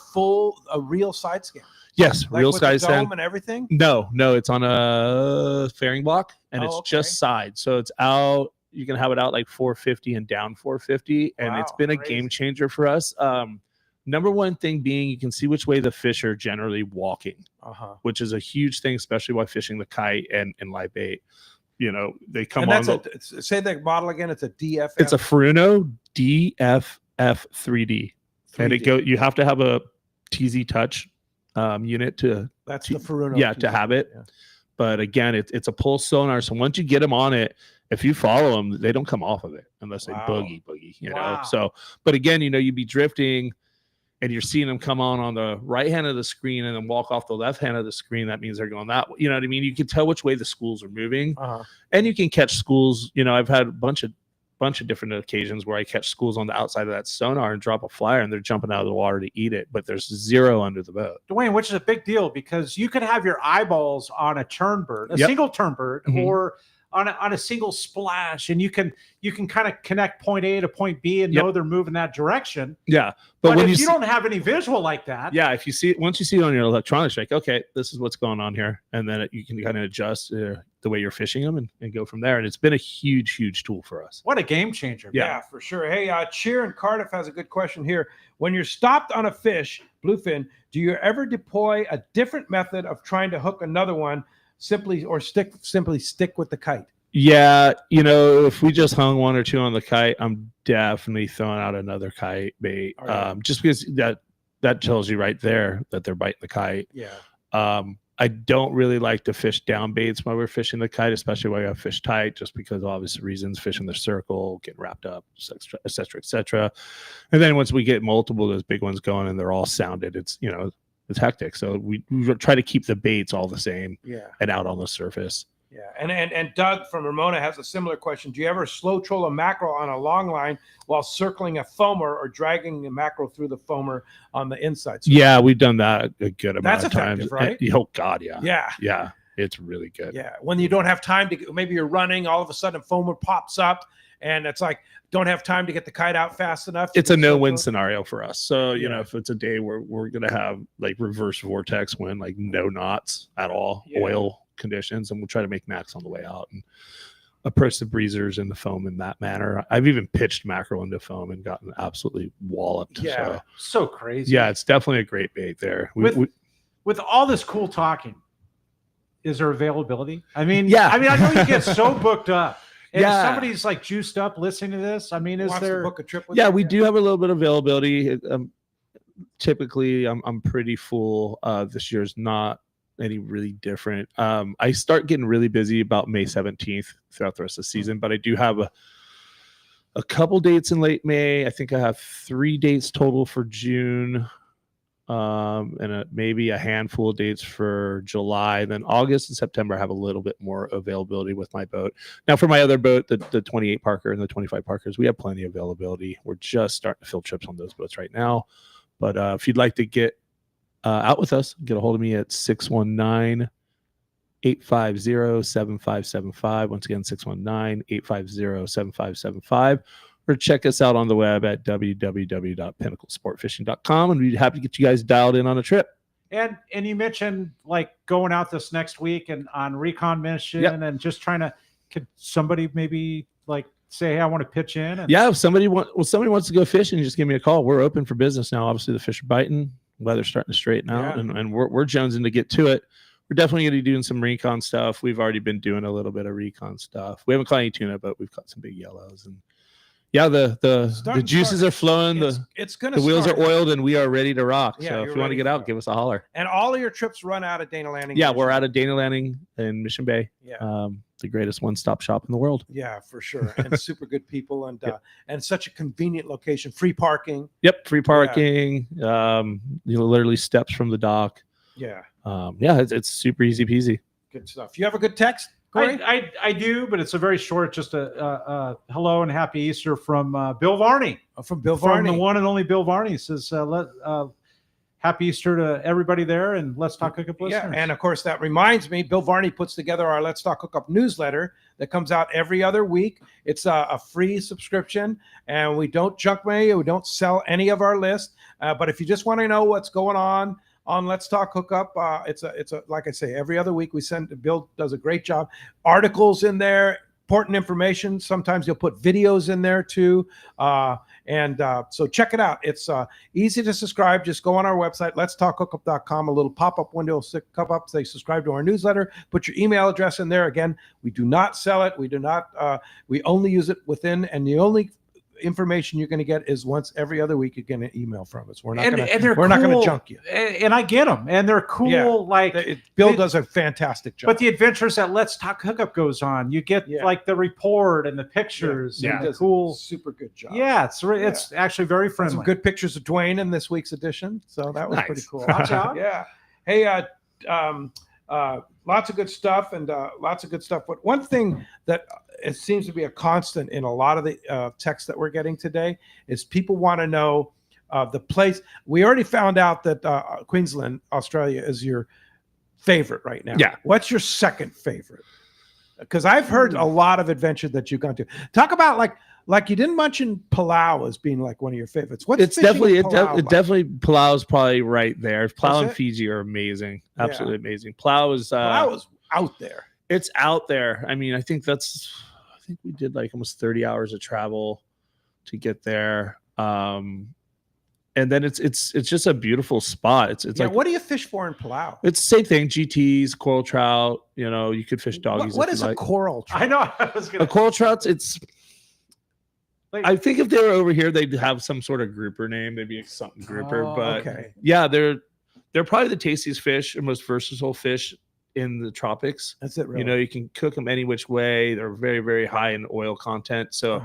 real side scan? Yes, like real with side the scan. dome and everything? No, it's on a fairing block, and it's just side. So it's out. You can have it out like 450 and down 450, and it's been a game changer for us. Number one thing being, you can see which way the fish are generally walking, which is a huge thing, especially while fishing the kite and live bait. They come on. Say the model again. It's a DFF. It's a Furuno DFF 3D, and you have to have a TZ Touch unit to. That's the Furuno. Yeah, to have it. Yeah. But again, it's a pulse sonar. So once you get them on it, if you follow them, they don't come off of it unless they boogie, you know? So, but again, you'd be drifting and you're seeing them come on the right hand of the screen and then walk off the left hand of the screen, that means they're going that way. You know what I mean? You can tell which way the schools are moving, and you can catch schools. You know, I've had a bunch of different occasions where I catch schools on the outside of that sonar and drop a flyer, and they're jumping out of the water to eat it, but there's zero under the boat. Dwayne, which is a big deal because you could have your eyeballs on a churn bird, a single turn bird, or on a single splash, and you can kind of connect point A to point B and know they're moving that direction. Yeah, but when if you don't have any visual like that, if you see it, once you see it on your electronics, like, okay, this is what's going on here, and then you can kind of adjust the way you're fishing them and go from there. And it's been a huge tool for us. What a game changer! Yeah, for sure. Hey, Cheer in Cardiff has a good question here. When you're stopped on a fish, bluefin, do you ever deploy a different method of trying to hook another one? Simply stick with the kite? Yeah, you know, if we just hung one or two on the kite, I'm definitely throwing out another kite bait. Just because that tells you right there that they're biting the kite. Yeah. I don't really like to fish down baits while we're fishing the kite, especially while I have fish tight, just because of obvious reasons, fishing the circle, getting wrapped up, et cetera, et cetera. And then once we get multiple of those big ones going and they're all sounded, it's hectic. So we try to keep the baits all the same and out on the surface. Yeah, and Doug from Ramona has a similar question. Do you ever slow troll a mackerel on a long line while circling a foamer or dragging the mackerel through the foamer on the inside? Yeah, we've done that a good amount of times. Right? Oh God, yeah. Yeah. Yeah, it's really good. Yeah, when you don't have time to, maybe you're running, all of a sudden a foamer pops up, and it's like, don't have time to get the kite out fast enough. It's a no-win scenario for us. So, you know, if it's a day where we're going to have like reverse vortex wind, like no knots at all, oil conditions, and we'll try to make max on the way out and approach the breezers and the foam in that manner. I've even pitched mackerel into foam and gotten absolutely walloped. Yeah, so crazy. Yeah, it's definitely a great bait there. With all this cool talking, is there availability? I mean, I know you get so booked up. And if somebody's like juiced up listening to this, I mean, is there book a trip with we do have a little bit of availability. Typically, I'm pretty full. This year's not any really different. I start getting really busy about May 17th throughout the rest of the season, but I do have a couple dates in late May. I think I have 3 dates total for June, and maybe a handful of dates for July. Then August and September I have a little bit more availability with my boat. Now for my other boat, the 28 Parker and the 25 Parkers, we have plenty of availability. We're just starting to fill trips on those boats right now. But if you'd like to get out with us, get a hold of me at 619-850-7575. Once again, 619-850-7575. Or check us out on the web at www.pinnaclesportfishing.com, and we'd happy to get you guys dialed in on a trip. And you mentioned like going out this next week and on recon mission and just trying to, could somebody maybe like say, hey, I want to pitch in? And if somebody wants to go fishing, just give me a call. We're open for business now. Obviously the fish are biting, weather's starting to straighten out, and we're jonesing to get to it. We're definitely going to be doing some recon stuff. We've already been doing a little bit of recon stuff. We haven't caught any tuna, but we've caught some big yellows, and the juices are flowing. The wheels are oiled, and we are ready to rock. So if you want to get out, give us a holler. And all of your trips run out of Dana Landing. Yeah, we're out of Dana Landing in Mission Bay. Yeah, the greatest one-stop shop in the world. Yeah, for sure. And super good people, and and such a convenient location. Free parking. Yep, free parking. Literally steps from the dock. Yeah. It's super easy peasy. Good stuff. You have a good text, Cory? I do, but it's a very short, just a hello and happy Easter from Bill Varney. From Bill Varney. From the one and only Bill Varney. Says, happy Easter to everybody there, and Let's Talk Hookup listeners. Yeah, and of course, that reminds me, Bill Varney puts together our Let's Talk Hookup newsletter that comes out every other week. It's a free subscription, and we don't junk mail, we don't sell any of our list. But if you just want to know what's going on Let's Talk Hookup, it's a like I say, every other week we send. Bill does a great job. Articles in there, important information. Sometimes you'll put videos in there too. So check it out. It's easy to subscribe. Just go on our website, letstalkhookup.com. A little pop-up window will come up. Say subscribe to our newsletter. Put your email address in there. Again, we do not sell it. We do not. We only use it within, and the only information you're going to get is once every other week you get an email from us. We're not And going they're to cool, junk you. And I get them, and they're cool. Yeah. Like Bill does a fantastic job. But the adventures that Let's Talk Hookup goes on, you get like the report and the pictures and the cool, super good job. Yeah, it's actually very friendly. Some good pictures of Dwayne in this week's edition, so that was pretty cool. Watch out. Yeah. Hey, lots of good stuff and lots of good stuff. But one thing that it seems to be a constant in a lot of the texts that we're getting today is people want to know the place. We already found out that Queensland, Australia, is your favorite right now. Yeah. What's your second favorite? Because I've heard a lot of adventure that you've gone to. Talk about like you didn't mention Palau as being like one of your favorites. It's definitely definitely Palau is probably right there. Palau and it? Fiji are amazing, Yeah. absolutely amazing. Palau is out there. It's out there. I mean, I think we did like almost 30 hours of travel to get there. And then it's just a beautiful spot. It's like, what do you fish for in Palau? it's the same thing. GTs, coral trout. You know, you could fish doggies. What if is you a like. coral trout? I know. I was gonna. A coral trout? It's. I think if they were over here, they'd have some sort of grouper name. They'd be something grouper. But yeah, they're probably the tastiest fish and most versatile fish in the tropics. That's it, really. You know, you can cook them any which way. They're very, very high in oil content. So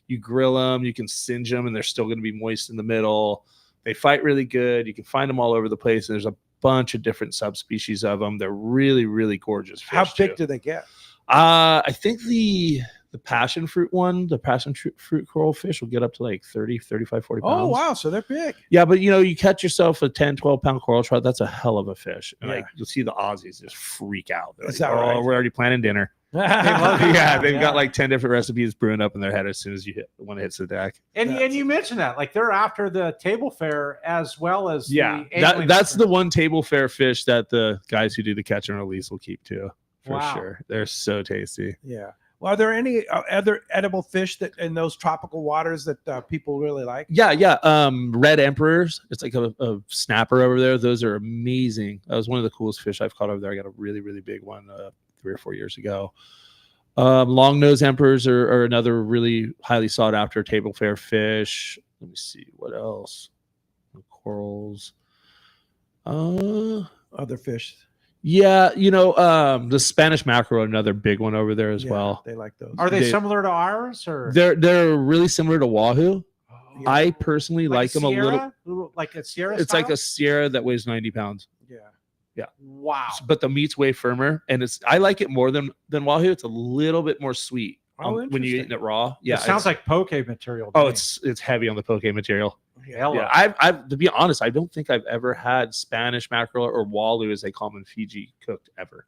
you grill them, you can singe them, and they're still going to be moist in the middle. They fight really good. You can find them all over the place. There's a bunch of different subspecies of them. They're really, really gorgeous fish. How big too. do they get? I think the passion fruit one, the passion fruit coral fish will get up to like 30, 35, 40 pounds. Oh, wow. So they're big. Yeah, but you know, you catch yourself a 10, 12 pound coral trout, that's a hell of a fish. And Yeah. like you'll see the Aussies just freak out. They're Is like, that right? we're already planning dinner. They love it. Yeah, they've got like 10 different recipes brewing up in their head as soon as when it hits the deck. And you mentioned that, like they're after the table fare as well as the angling that's the experience. one table fare fish that the guys who do the catch and release will keep too, for Wow. sure. They're so tasty. Yeah. Well, are there any other edible fish that in those tropical waters that people really like? Yeah. Red emperors. It's like a snapper over there. Those are amazing. That was one of the coolest fish I've caught over there. I got a really, really big one 3 or 4 years ago. Long nose emperors are another really highly sought after table fare fish. Let me see what else. Corals. Other fish. Yeah, you know, the Spanish mackerel, another big one over there as well. They like those. Are they similar to ours, or They're really similar to wahoo. I personally like them a little. like a Sierra. It's like a Sierra that weighs 90 pounds. Yeah. Wow. But the meat's way firmer, and I like it more than wahoo. It's a little bit more sweet when you're eating it raw. Yeah, it sounds like poke material. Oh, it's heavy on the poke material. Yeah, I've to be honest, I don't think I've ever had Spanish mackerel or waloo, as they call them in Fiji, cooked ever.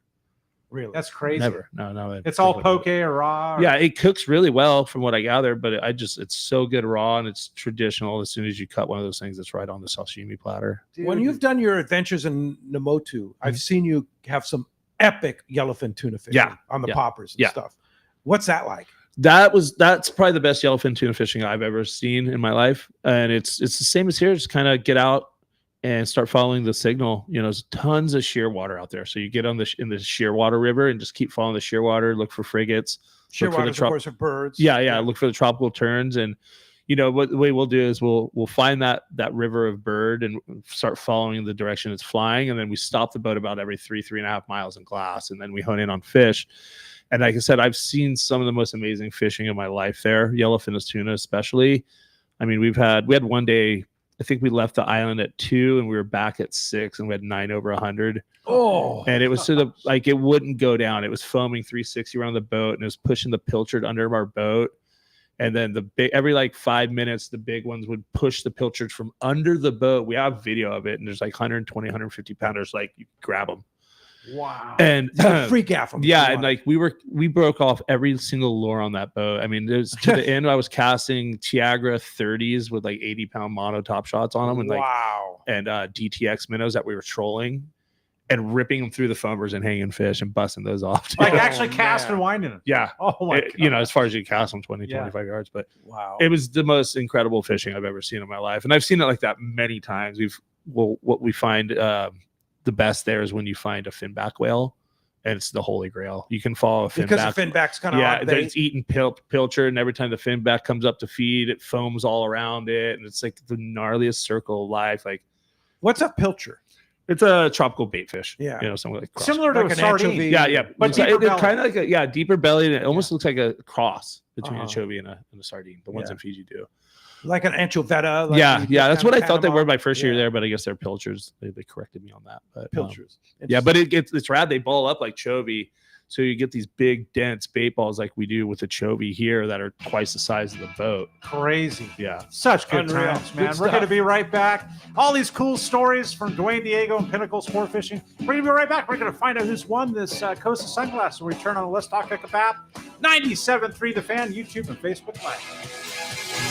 Really? That's crazy. Never. No. It's all poke or raw. Yeah, it cooks really well from what I gather, but it's so good raw, and it's traditional. As soon as you cut one of those things, it's right on the sashimi platter. When you've done your adventures in Namotu, I've seen you have some epic yellowfin tuna fishing on the poppers and stuff. What's that like? That's probably the best yellowfin tuna fishing I've ever seen in my life, and it's the same as here. Just kind of get out and start following the signal. You know, there's tons of shearwater out there, so you get in the shearwater river and just keep following the shearwater. Look for frigates. Shearwater, of course, are birds. Yeah. Look for the tropical terns, and you know what the way we'll do is we'll find that river of bird and start following the direction it's flying, and then we stop the boat about every 3.5 miles in glass, and then we hone in on fish. And like I said, I've seen some of the most amazing fishing of my life there, yellowfin tuna especially. I mean, we had one day, I think we left the island at 2 and we were back at 6, and we had 9 over 100. Oh, and it was like it wouldn't go down. It was foaming 360 around the boat, and it was pushing the pilchard under our boat. And then every like 5 minutes, the big ones would push the pilchards from under the boat. We have video of it, and there's like 120, 150 pounders. Like you grab them. Wow. And freak out from yeah, and like we broke off every single lure on that boat. I mean, there's to the end I was casting Tiagra 30s with like 80-pound mono top shots on them, and DTX minnows that we were trolling and ripping them through the foamers and hanging fish and busting those off. Like actually cast and winding them. Yeah. Oh my God. You know, as far as you cast them 20, 25 yards, but wow, it was the most incredible fishing I've ever seen in my life. And I've seen it like that many times. What we find the best there is when you find a finback whale and it's the holy grail. You can follow a finback. Because the finback's kind of that it's eating pilchard, and every time the finback comes up to feed, it foams all around it, and it's like the gnarliest circle of life. Like, what's a pilchard? It's a tropical bait fish. Yeah. You know, something like Similar to Like a an sardine. anchovy. Yeah. But deeper it's belly. kind of like a deeper belly, and it almost looks like a cross between an anchovy and a sardine. The ones Yeah. in Fiji do. Like an anchoveta. Like Yeah. That's what I thought they Panama. were my first year there, but I guess they're pilchards. They corrected me on that. But Pilchards. yeah, but it's rad. They ball up like chovy, so you get these big, dense bait balls like we do with the chovy here that are twice the size of the boat. Crazy. Yeah. Such good Unreal. times, man. Good We're going to stuff. be right back. All these cool stories from Dwayne Diego and Pinnacle Sportfishing. We're going to be right back. We're going to find out who's won this Coast of Sunglasses when we turn on the Let's Talk Hookup app. 97.3 The Fan, YouTube, and Facebook Live.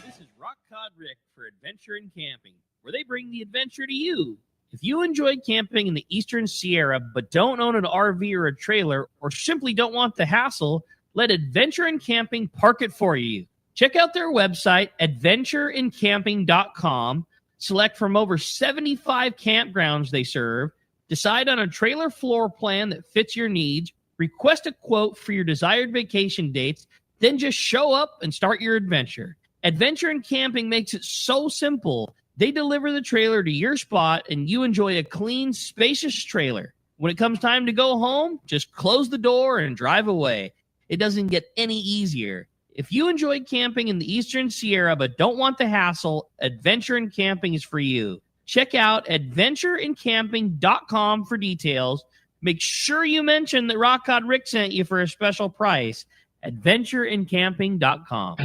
This is Rock Cod Rick for Adventure and Camping, where they bring the adventure to you. If you enjoy camping in the Eastern Sierra but don't own an RV or a trailer, or simply don't want the hassle, let Adventure and Camping park it for you. Check out their website, adventureandcamping.com. Select from over 75 campgrounds they serve. Decide on a trailer floor plan that fits your needs. Request a quote for your desired vacation dates. Then just show up and start your adventure. Adventure and Camping makes it so simple. They deliver the trailer to your spot and you enjoy a clean, spacious trailer. When it comes time to go home, just close the door and drive away. It doesn't get any easier. If you enjoy camping in the Eastern Sierra but don't want the hassle, Adventure and Camping is for you. Check out adventureandcamping.com for details. Make sure you mention that Rock Cod Rick sent you for a special price. adventureandcamping.com.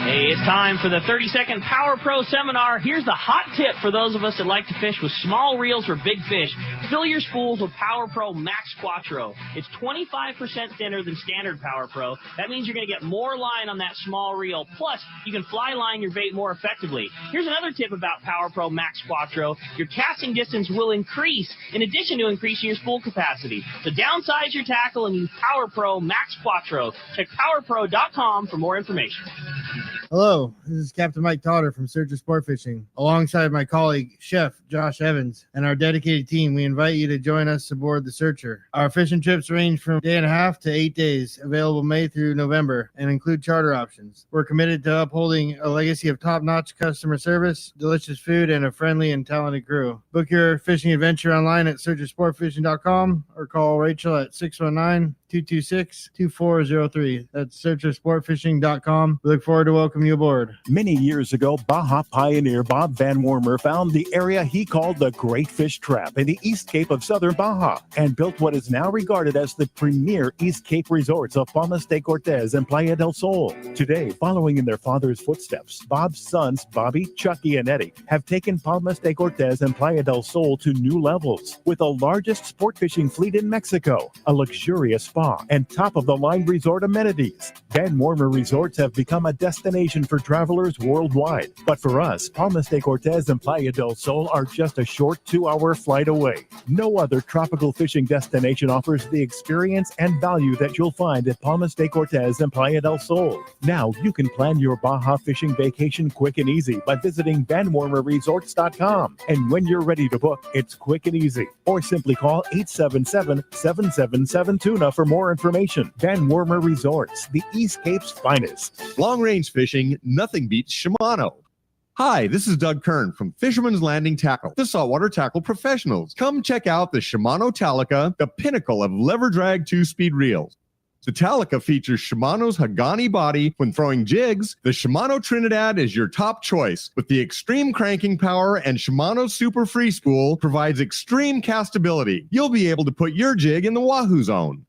Hey, it's time for the 30-second Power Pro seminar. Here's the hot tip for those of us that like to fish with small reels for big fish. Fill your spools with Power Pro Max Quattro. It's 25% thinner than standard Power Pro. That means you're going to get more line on that small reel. Plus, you can fly line your bait more effectively. Here's another tip about Power Pro Max Quattro. Your casting distance will increase in addition to increasing your spool capacity. So downsize your tackle and use Power Pro Max Quattro. Check powerpro.com for more information. Hello, this is Captain Mike Totter from Search of Sport Fishing. Alongside my colleague, Chef Josh Evans, and our dedicated team, we invite you to join us aboard the Searcher. Our fishing trips range from a day and a half to 8 days, available May through November, and include charter options. We're committed to upholding a legacy of top-notch customer service, delicious food, and a friendly and talented crew. Book your fishing adventure online at searchofsportfishing.com or call Rachel at 619-226-2403. That's searchofsportfishing.com. We look forward to welcoming you aboard. Many years ago, Baja pioneer Bob Van Wormer found the area he called the Great Fish Trap in the East Cape of southern Baja and built what is now regarded as the premier East Cape resorts of Palmas de Cortez and Playa del Sol. Today, following in their father's footsteps, Bob's sons, Bobby, Chucky, and Eddie, have taken Palmas de Cortez and Playa del Sol to new levels with the largest sport fishing fleet in Mexico, a luxurious spa, and top-of-the-line resort amenities. Van Wormer Resorts have become a destination for travelers worldwide. But for us, Palmas de Cortez and Playa del Sol are just a short 2-hour flight away. No other tropical fishing destination offers the experience and value that you'll find at Palmas de Cortez and Playa del Sol. Now you can plan your Baja fishing vacation quick and easy by visiting VanWormerResorts.com. And when you're ready to book, it's quick and easy. Or simply call 877-777-TUNA for more information. Van Wormer Resorts, the East Cape's finest. Long-range fishing, nothing beats Shimano. Hi, this is Doug Kern from Fisherman's Landing Tackle, the saltwater tackle professionals. Come check out the Shimano Talica, the pinnacle of lever drag 2-speed reels. The Talica features Shimano's Hagani body when throwing jigs. The Shimano Trinidad is your top choice. With the extreme cranking power and Shimano's Super Free Spool provides extreme castability. You'll be able to put your jig in the Wahoo zone.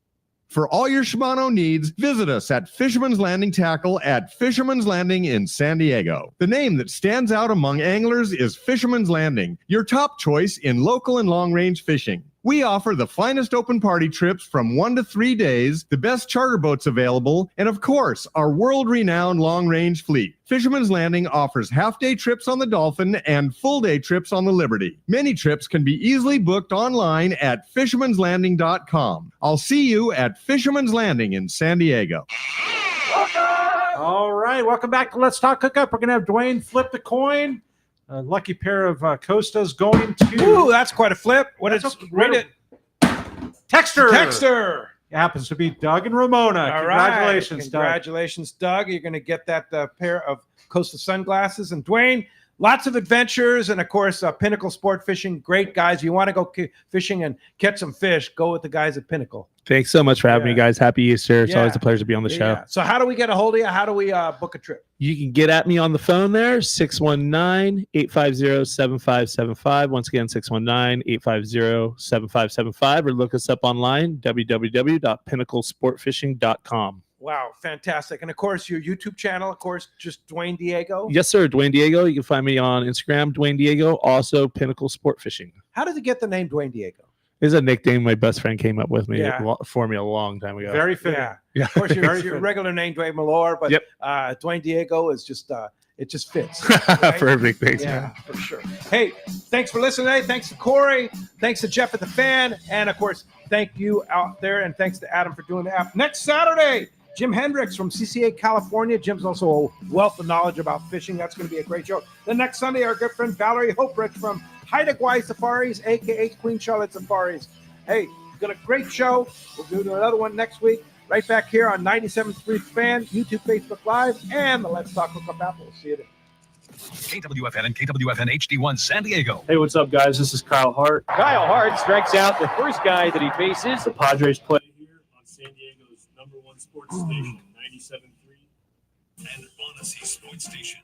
For all your Shimano needs, visit us at Fisherman's Landing Tackle at Fisherman's Landing in San Diego. The name that stands out among anglers is Fisherman's Landing, your top choice in local and long-range fishing. We offer the finest open party trips from 1 to 3 days, the best charter boats available, and of course, our world-renowned long-range fleet. Fisherman's Landing offers half-day trips on the Dolphin and full-day trips on the Liberty. Many trips can be easily booked online at fishermanslanding.com. I'll see you at Fisherman's Landing in San Diego. All right, welcome back to Let's Talk Hookup. We're going to have Dwayne flip the coin. A lucky pair of Costas going to... Ooh, that's quite a flip. What is rated? Texter. It happens to be Doug and Ramona. All Congratulations, right. Doug. Congratulations, Doug. You're going to get that pair of Costa sunglasses. And Dwayne, lots of adventures. And, of course, Pinnacle Sportfishing. Great guys. You want to go fishing and catch some fish, go with the guys at Pinnacle. Thanks so much for having me, guys. Happy Easter. It's always a pleasure to be on the show. Yeah. So how do we get a hold of you? How do we book a trip? You can get at me on the phone there, 619-850-7575. Once again, 619-850-7575. Or look us up online, www.pinnaclesportfishing.com. Wow, fantastic. And, of course, your YouTube channel, of course, just Dwayne Diego. Yes, sir. Dwayne Diego. You can find me on Instagram, Dwayne Diego. Also, Pinnacle Sportfishing. How did you get the name Dwayne Diego? Is a nickname my best friend came up with me Yeah. for me a long time ago. Very fitting. Yeah. Of course, your regular name, Dwayne Malore, but Yep. Dwayne Diego is just, it just fits. Right? Perfect. Thanks, Yeah, man. for sure. Hey, thanks for listening today. Thanks to Cory. Thanks to Jeff at the Fan. And, of course, thank you out there. And thanks to Adam for doing the app. Next Saturday, Jim Hendricks from CCA, California. Jim's also a wealth of knowledge about fishing. That's going to be a great show. Then next Sunday, our good friend Valerie Hoprich from Haida Gwaii Safaris, a.k.a. Queen Charlotte Safaris. Hey, we've got a great show. We'll do another one next week. Right back here on 97.3 Fan, YouTube, Facebook Live, and the Let's Talk Hookup app. We'll see you there. KWFN and KWFN HD1 San Diego. Hey, what's up, guys? This is Kyle Hart. Kyle Hart strikes out the first guy that he faces. The Padres play here on San Diego's #1 sports station, 97.3 and Odyssey Sports Station.